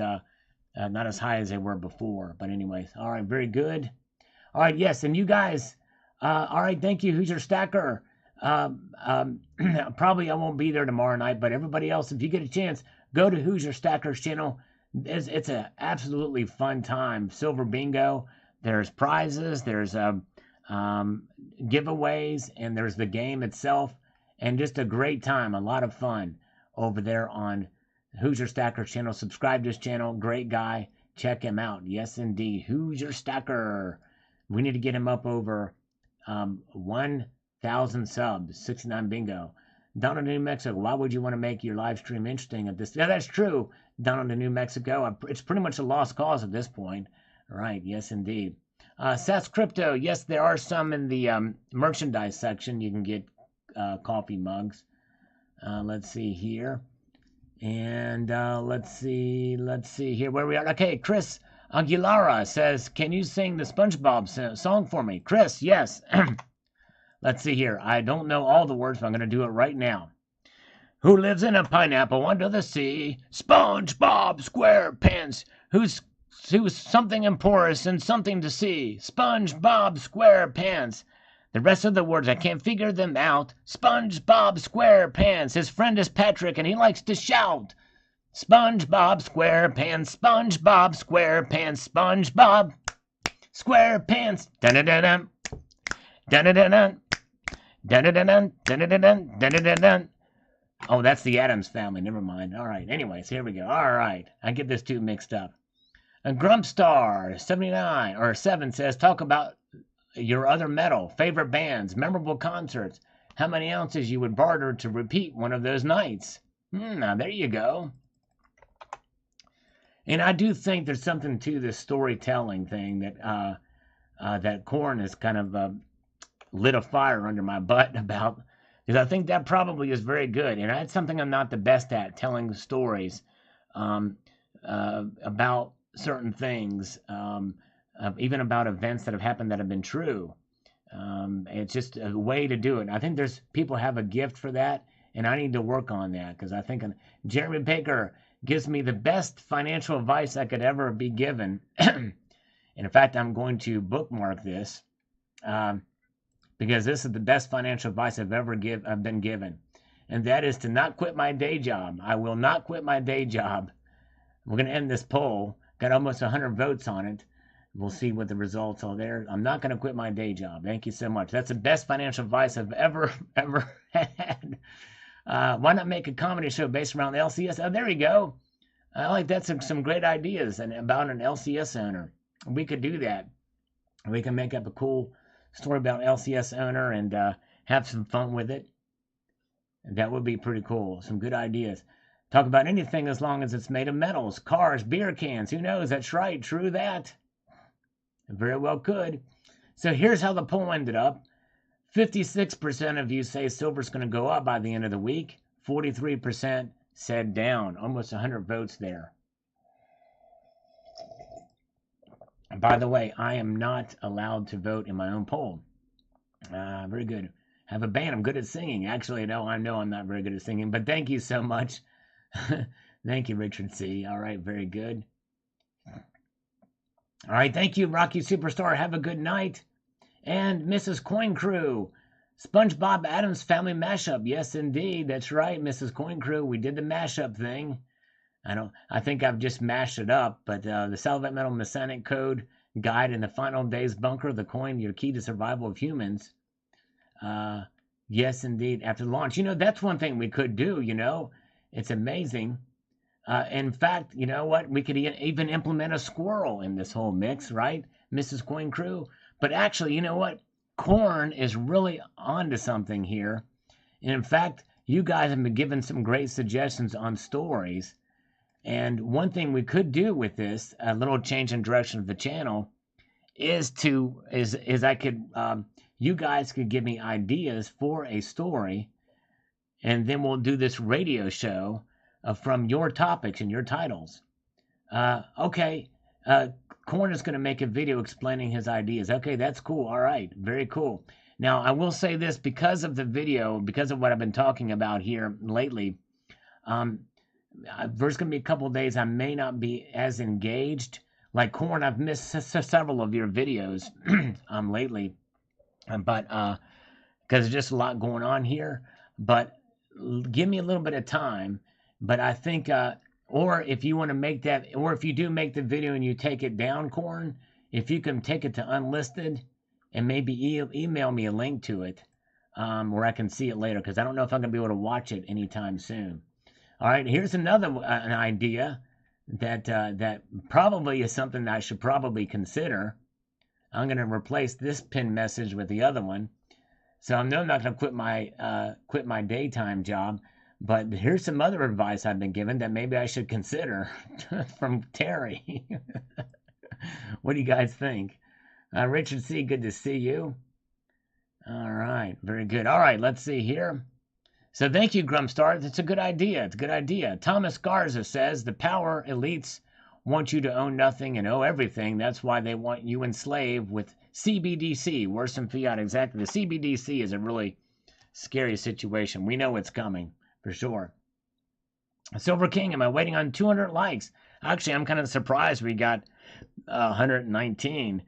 not as high as they were before. But anyways, all right, very good. All right, yes, and you guys, all right, thank you. Who's your stacker? Probably I won't be there tomorrow night, but everybody else, if you get a chance, go to Who's Your Stacker's channel. It's an absolutely fun time. Silver bingo. There's prizes. There's giveaways, and there's the game itself, and just a great time, a lot of fun over there on Who's Your Stacker channel. Subscribe to his channel. Great guy. Check him out. Yes, indeed. Who's Your Stacker? We need to get him up over 1,000 subs. 69 bingo. Down in New Mexico. Why would you want to make your live stream interesting at this? Yeah, that's true. Down in New Mexico. It's pretty much a lost cause at this point. Right. Yes, indeed. Seth's Crypto. Yes, there are some in the merchandise section. You can get coffee mugs. Let's see here. And let's see here where we are. Okay, Chris Aguilara says, can you sing the SpongeBob song for me? Chris, yes. Let's see here. I don't know all the words, but I'm going to do it right now. Who lives in a pineapple under the sea? SpongeBob SquarePants. Who's something in porous and something to see? SpongeBob SquarePants. The rest of the words, I can't figure them out. SpongeBob SquarePants. His friend is Patrick, and he likes to shout. SpongeBob SquarePants, SpongeBob SquarePants, SpongeBob SquarePants. Dun-dun-dun-dun. Dun-dun-dun-dun. Dun-dun-dun-dun. Dun-dun-dun-dun. Dun-dun-dun-dun. Oh, that's the Addams Family. Never mind. All right. Anyways, here we go. All right. I get this two mixed up. A Grumpstar 79 or 7 says, talk about your other metal, favorite bands, memorable concerts, how many ounces you would barter to repeat one of those nights. Now, there you go. And I do think there's something to this storytelling thing that that Korn has kind of lit a fire under my butt about, because I think that probably is very good. And that's something I'm not the best at, telling stories about certain things, even about events that have happened that have been true. It's just a way to do it. I think there's people have a gift for that, and I need to work on that, because I think Jeremy Baker gives me the best financial advice I could ever be given. And in fact, I'm going to bookmark this because this is the best financial advice I've been given, and that is to not quit my day job. I will not quit my day job. We're going to end this poll. Got almost 100 votes on it. We'll see what the results are there. I'm not going to quit my day job. Thank you so much. That's the best financial advice I've ever had. Why not make a comedy show based around LCS? Oh, there you go. I like that. Some great ideas and about an LCS owner. We could do that. We can make up a cool story about LCS owner and have some fun with it. And that would be pretty cool. Some good ideas. Talk about anything as long as it's made of metals, cars, beer cans. Who knows? That's right. True that. Very well could. So here's how the poll ended up. 56% of you say silver's going to go up by the end of the week. 43% said down. Almost 100 votes there. By the way, I am not allowed to vote in my own poll. Very good. Have a band. I'm good at singing. Actually, no, I know I'm not very good at singing, but thank you so much. Thank you, Richard C. All right, very good. All right, thank you, Rocky Superstar. Have a good night. And Mrs. Coin Crew, SpongeBob Addams Family Mashup. Yes, indeed. That's right, Mrs. Coin Crew. We did the mashup thing. I think I've just mashed it up, but the Salvate Metal Masonic Code Guide in the Final Days Bunker, the coin, your key to survival of humans. Yes, indeed. After launch, that's one thing we could do. It's amazing. In fact, you know what? We could even implement a squirrel in this whole mix, right, Mrs. Coin Crew? But actually, you know what? Korn is really onto something here. And in fact, you guys have been given some great suggestions on stories. And one thing we could do with this, a little change in direction of the channel, is I could, you guys could give me ideas for a story, and then we'll do this radio show from your topics and your titles. Okay, Korn is going to make a video explaining his ideas. Okay, that's cool. All right, very cool. Now, I will say this, because of the video, because of what I've been talking about here lately, there's going to be a couple of days I may not be as engaged. Like Korn, I've missed several of your videos lately, but because there's just a lot going on here. But give me a little bit of time. But I think, or if you want to make that, or if you do make the video and you take it down, Korn, if you can take it to unlisted and maybe email me a link to it where I can see it later, because I don't know if I'm going to be able to watch it anytime soon. All right, here's another an idea that probably is something that I should probably consider. I'm going to replace this pinned message with the other one. So I know I'm not going to quit my daytime job, but here's some other advice I've been given that maybe I should consider from Terry. What do you guys think? Richard C., good to see you. All right, very good. All right, let's see here. So thank you, Grumstar. It's a good idea. It's a good idea. Thomas Garza says the power elites want you to own nothing and owe everything. That's why they want you enslaved with CBDC, worse than fiat. Exactly. The CBDC is a really scary situation. We know it's coming for sure. Silver King, am I waiting on 200 likes? Actually, I'm kind of surprised we got 119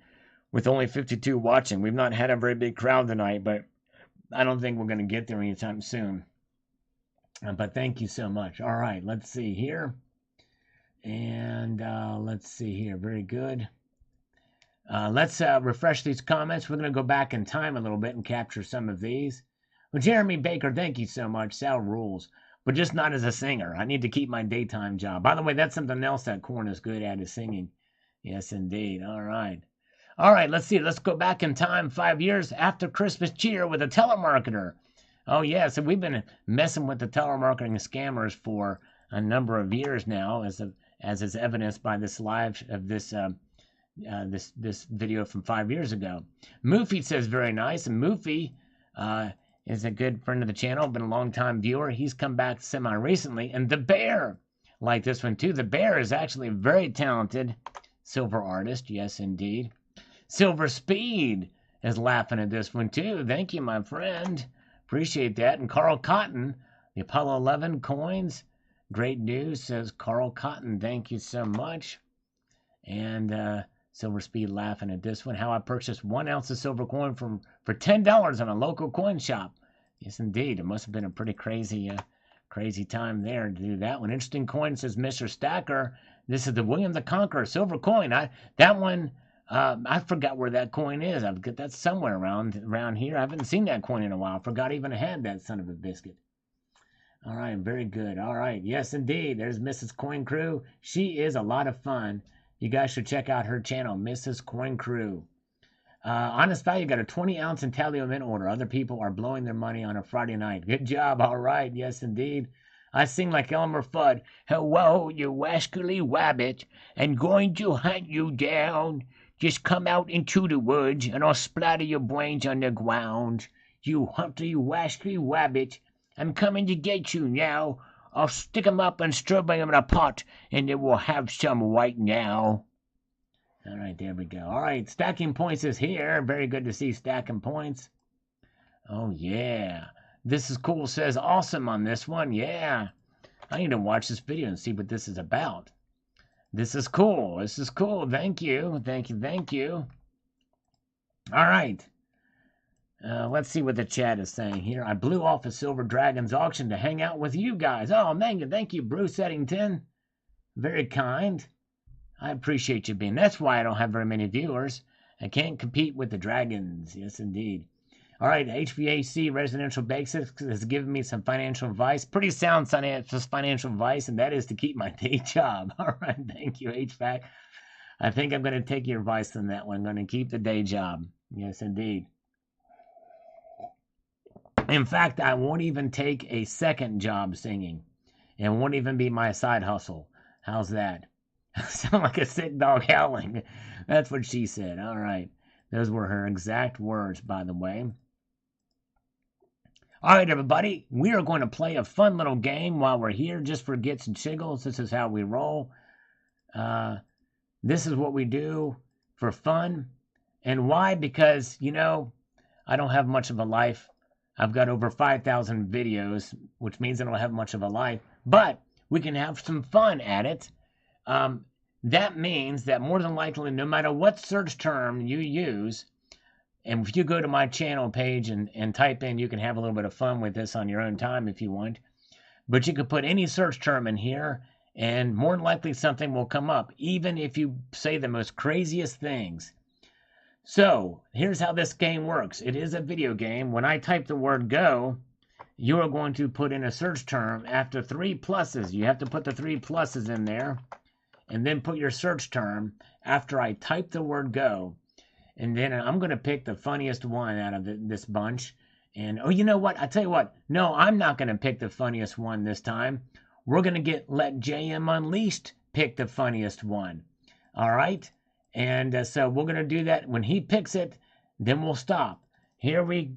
with only 52 watching. We've not had a very big crowd tonight, but I don't think we're going to get there anytime soon. But thank you so much. All right, let's see here. And let's see here. Very good. Let's refresh these comments. We're going to go back in time a little bit and capture some of these. Well, Jeremy Baker, thank you so much. Sal rules, but just not as a singer. I need to keep my daytime job. By the way, that's something else that Corn is good at, is singing. Yes, indeed. All right. All right, let's see. Let's go back in time 5 years after Christmas cheer with a telemarketer. Oh, yeah. So we've been messing with the telemarketing scammers for a number of years now, as is evidenced by this live of this this video from 5 years ago. Moofy says very nice, and Moofy is a good friend of the channel, been a long time viewer. He's come back semi recently, and the Bear like this one too. The Bear is actually a very talented silver artist. Yes, indeed. Silver Speed is laughing at this one too. Thank you, my friend. Appreciate that. And Carl Cotton, the Apollo 11 coins. Great news, says Carl Cotton. Thank you so much. And Silver Speed laughing at this one. How I purchased 1 ounce of silver coin for $10 on a local coin shop. Yes, indeed. It must have been a pretty crazy time there to do that one. Interesting coin, says Mr. Stacker. This is the William the Conqueror silver coin. That one, I forgot where that coin is. I've got that somewhere around here. I haven't seen that coin in a while. I forgot I even had that son of a biscuit. All right, very good. All right, yes, indeed. There's Mrs. Coin Crew. She is a lot of fun. You guys should check out her channel, Mrs. Coin Crew. Honest Value got a 20-ounce intaglio mint order. Other people are blowing their money on a Friday night. Good job. All right, yes, indeed. I sing like Elmer Fudd. Hello, you wascally wabbit, and going to hunt you down. Just come out into the woods, and I'll splatter your brains on the ground. You hunter, you wascally wabbit, I'm coming to get you now. I'll stick 'em up and stir 'em in a pot, and then we'll have some right now. All right, there we go. All right, Stacking Points is here. Very good to see Stacking Points. Oh, yeah. This is cool, says awesome on this one. Yeah. I need to watch this video and see what this is about. This is cool. This is cool. Thank you. Thank you. Thank you. All right. Let's see what the chat is saying here. I blew off a Silver Dragons auction to hang out with you guys. Oh, man, thank you, Bruce Eddington. Very kind. I appreciate you being. That's why I don't have very many viewers. I can't compete with the Dragons. Yes, indeed. All right, HVAC Residential Basics has given me some financial advice. Pretty sound financial advice, and that is to keep my day job. All right, thank you, HVAC. I think I'm going to take your advice on that one. I'm going to keep the day job. Yes, indeed. In fact, I won't even take a second job singing. It won't even be my side hustle. How's that? Sound like a sick dog howling. That's what she said. All right. Those were her exact words, by the way. All right, everybody. We are going to play a fun little game while we're here, just for gits and shiggles. This is how we roll. This is what we do for fun. And why? Because, you know, I don't have much of a life. I've got over 5,000 videos, which means I don't have much of a life. But we can have some fun at it. That means that more than likely, no matter what search term you use, and if you go to my channel page and type in, you can have a little bit of fun with this on your own time if you want. But you could put any search term in here, and more than likely something will come up, even if you say the most craziest things. So here's how this game works. It is a video game. When I type the word go, you are going to put in a search term after 3 pluses. You have to put the 3 pluses in there and then put your search term after I type the word go. And then I'm going to pick the funniest one out of this bunch. And, oh, you know what? I tell you what. No, I'm not going to pick the funniest one this time. We're going to let JM Unleashed pick the funniest one. All right? And so we're going to do that. When he picks it, then we'll stop. Here we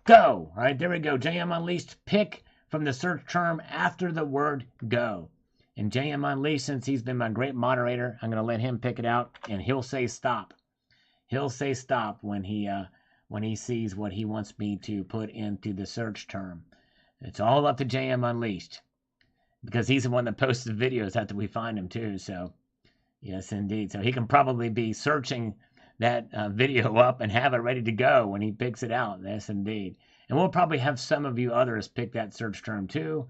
go. All right, there we go. JM Unleashed, pick from the search term after the word go. And JM Unleashed, since he's been my great moderator, I'm going to let him pick it out, and he'll say stop. He'll say stop when he sees what he wants me to put into the search term. It's all up to JM Unleashed, because he's the one that posts the videos after we find him too. So, yes, indeed. So he can probably be searching that video up and have it ready to go when he picks it out. Yes, indeed. And we'll probably have some of you others pick that search term too.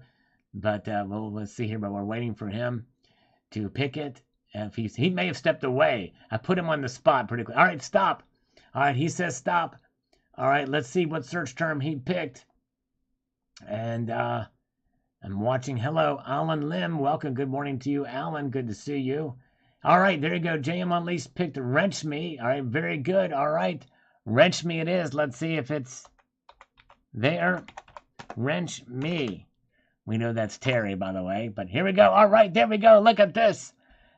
But let's see here. But we're waiting for him to pick it. If he may have stepped away. I put him on the spot pretty quick. All right, stop. All right, he says stop. All right, let's see what search term he picked. And I'm watching. Hello, Alan Lim. Welcome. Good morning to you, Alan. Good to see you. All right, there you go. JM Unleashed picked Wrench Me. All right, very good. All right, Wrench Me it is. Let's see if it's there. Wrench Me. We know that's Terry, by the way. But here we go. All right, there we go. Look at this.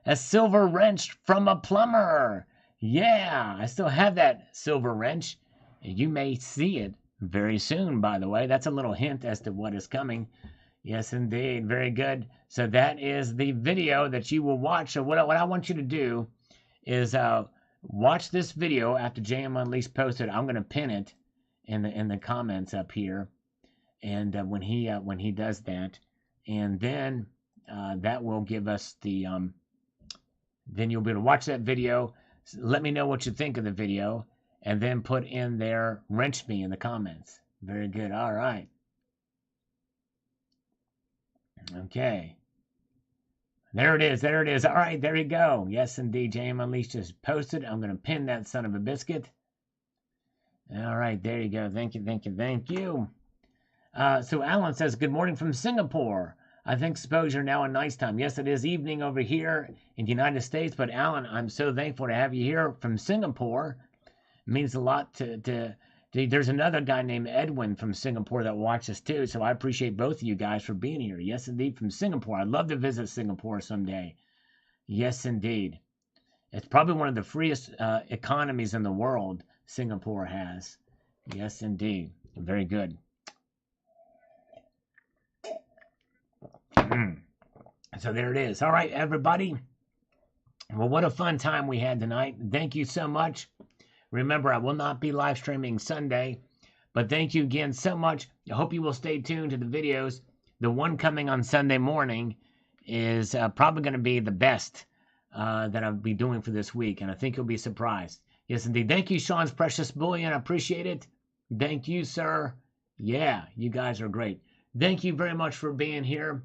A silver wrench from a plumber. Yeah, I still have that silver wrench. You may see it very soon, by the way. That's a little hint as to what is coming. Yes, indeed. Very good. So that is the video that you will watch. So what I want you to do is watch this video after JM Unleashed posted. I'm going to pin it in the comments up here, and when he does that, and then that will give us the then you'll be able to watch that video. Let me know what you think of the video, and then put in there Wrench Me in the comments. Very good. All right. Okay. There it is. There it is. All right. There you go. Yes, indeed. JM Unleashed just posted. I'm going to pin that son of a biscuit. All right. There you go. Thank you. Thank you. Thank you. So Alan says, good morning from Singapore. I think suppose you're now in nice time. Yes, it is evening over here in the United States. But Alan, I'm so thankful to have you here from Singapore. It means a lot to there's another guy named Edwin from Singapore that watches too, so I appreciate both of you guys for being here. Yes, indeed, from Singapore. I'd love to visit Singapore someday. Yes, indeed. It's probably one of the freest economies in the world Singapore has. Yes, indeed. Very good. So there it is. All right, everybody. Well, what a fun time we had tonight. Thank you so much. Remember, I will not be live streaming Sunday, but thank you again so much. I hope you will stay tuned to the videos. The one coming on Sunday morning is probably going to be the best that I'll be doing for this week, and I think you'll be surprised. Yes, indeed. Thank you, Sean's Precious Bullion. I appreciate it. Thank you, sir. Yeah, you guys are great. Thank you very much for being here.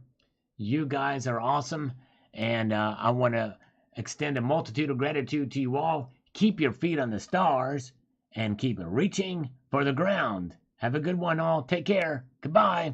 You guys are awesome, and I want to extend a multitude of gratitude to you all. Keep your feet on the stars and keep reaching for the ground. Have a good one, all. Take care. Goodbye.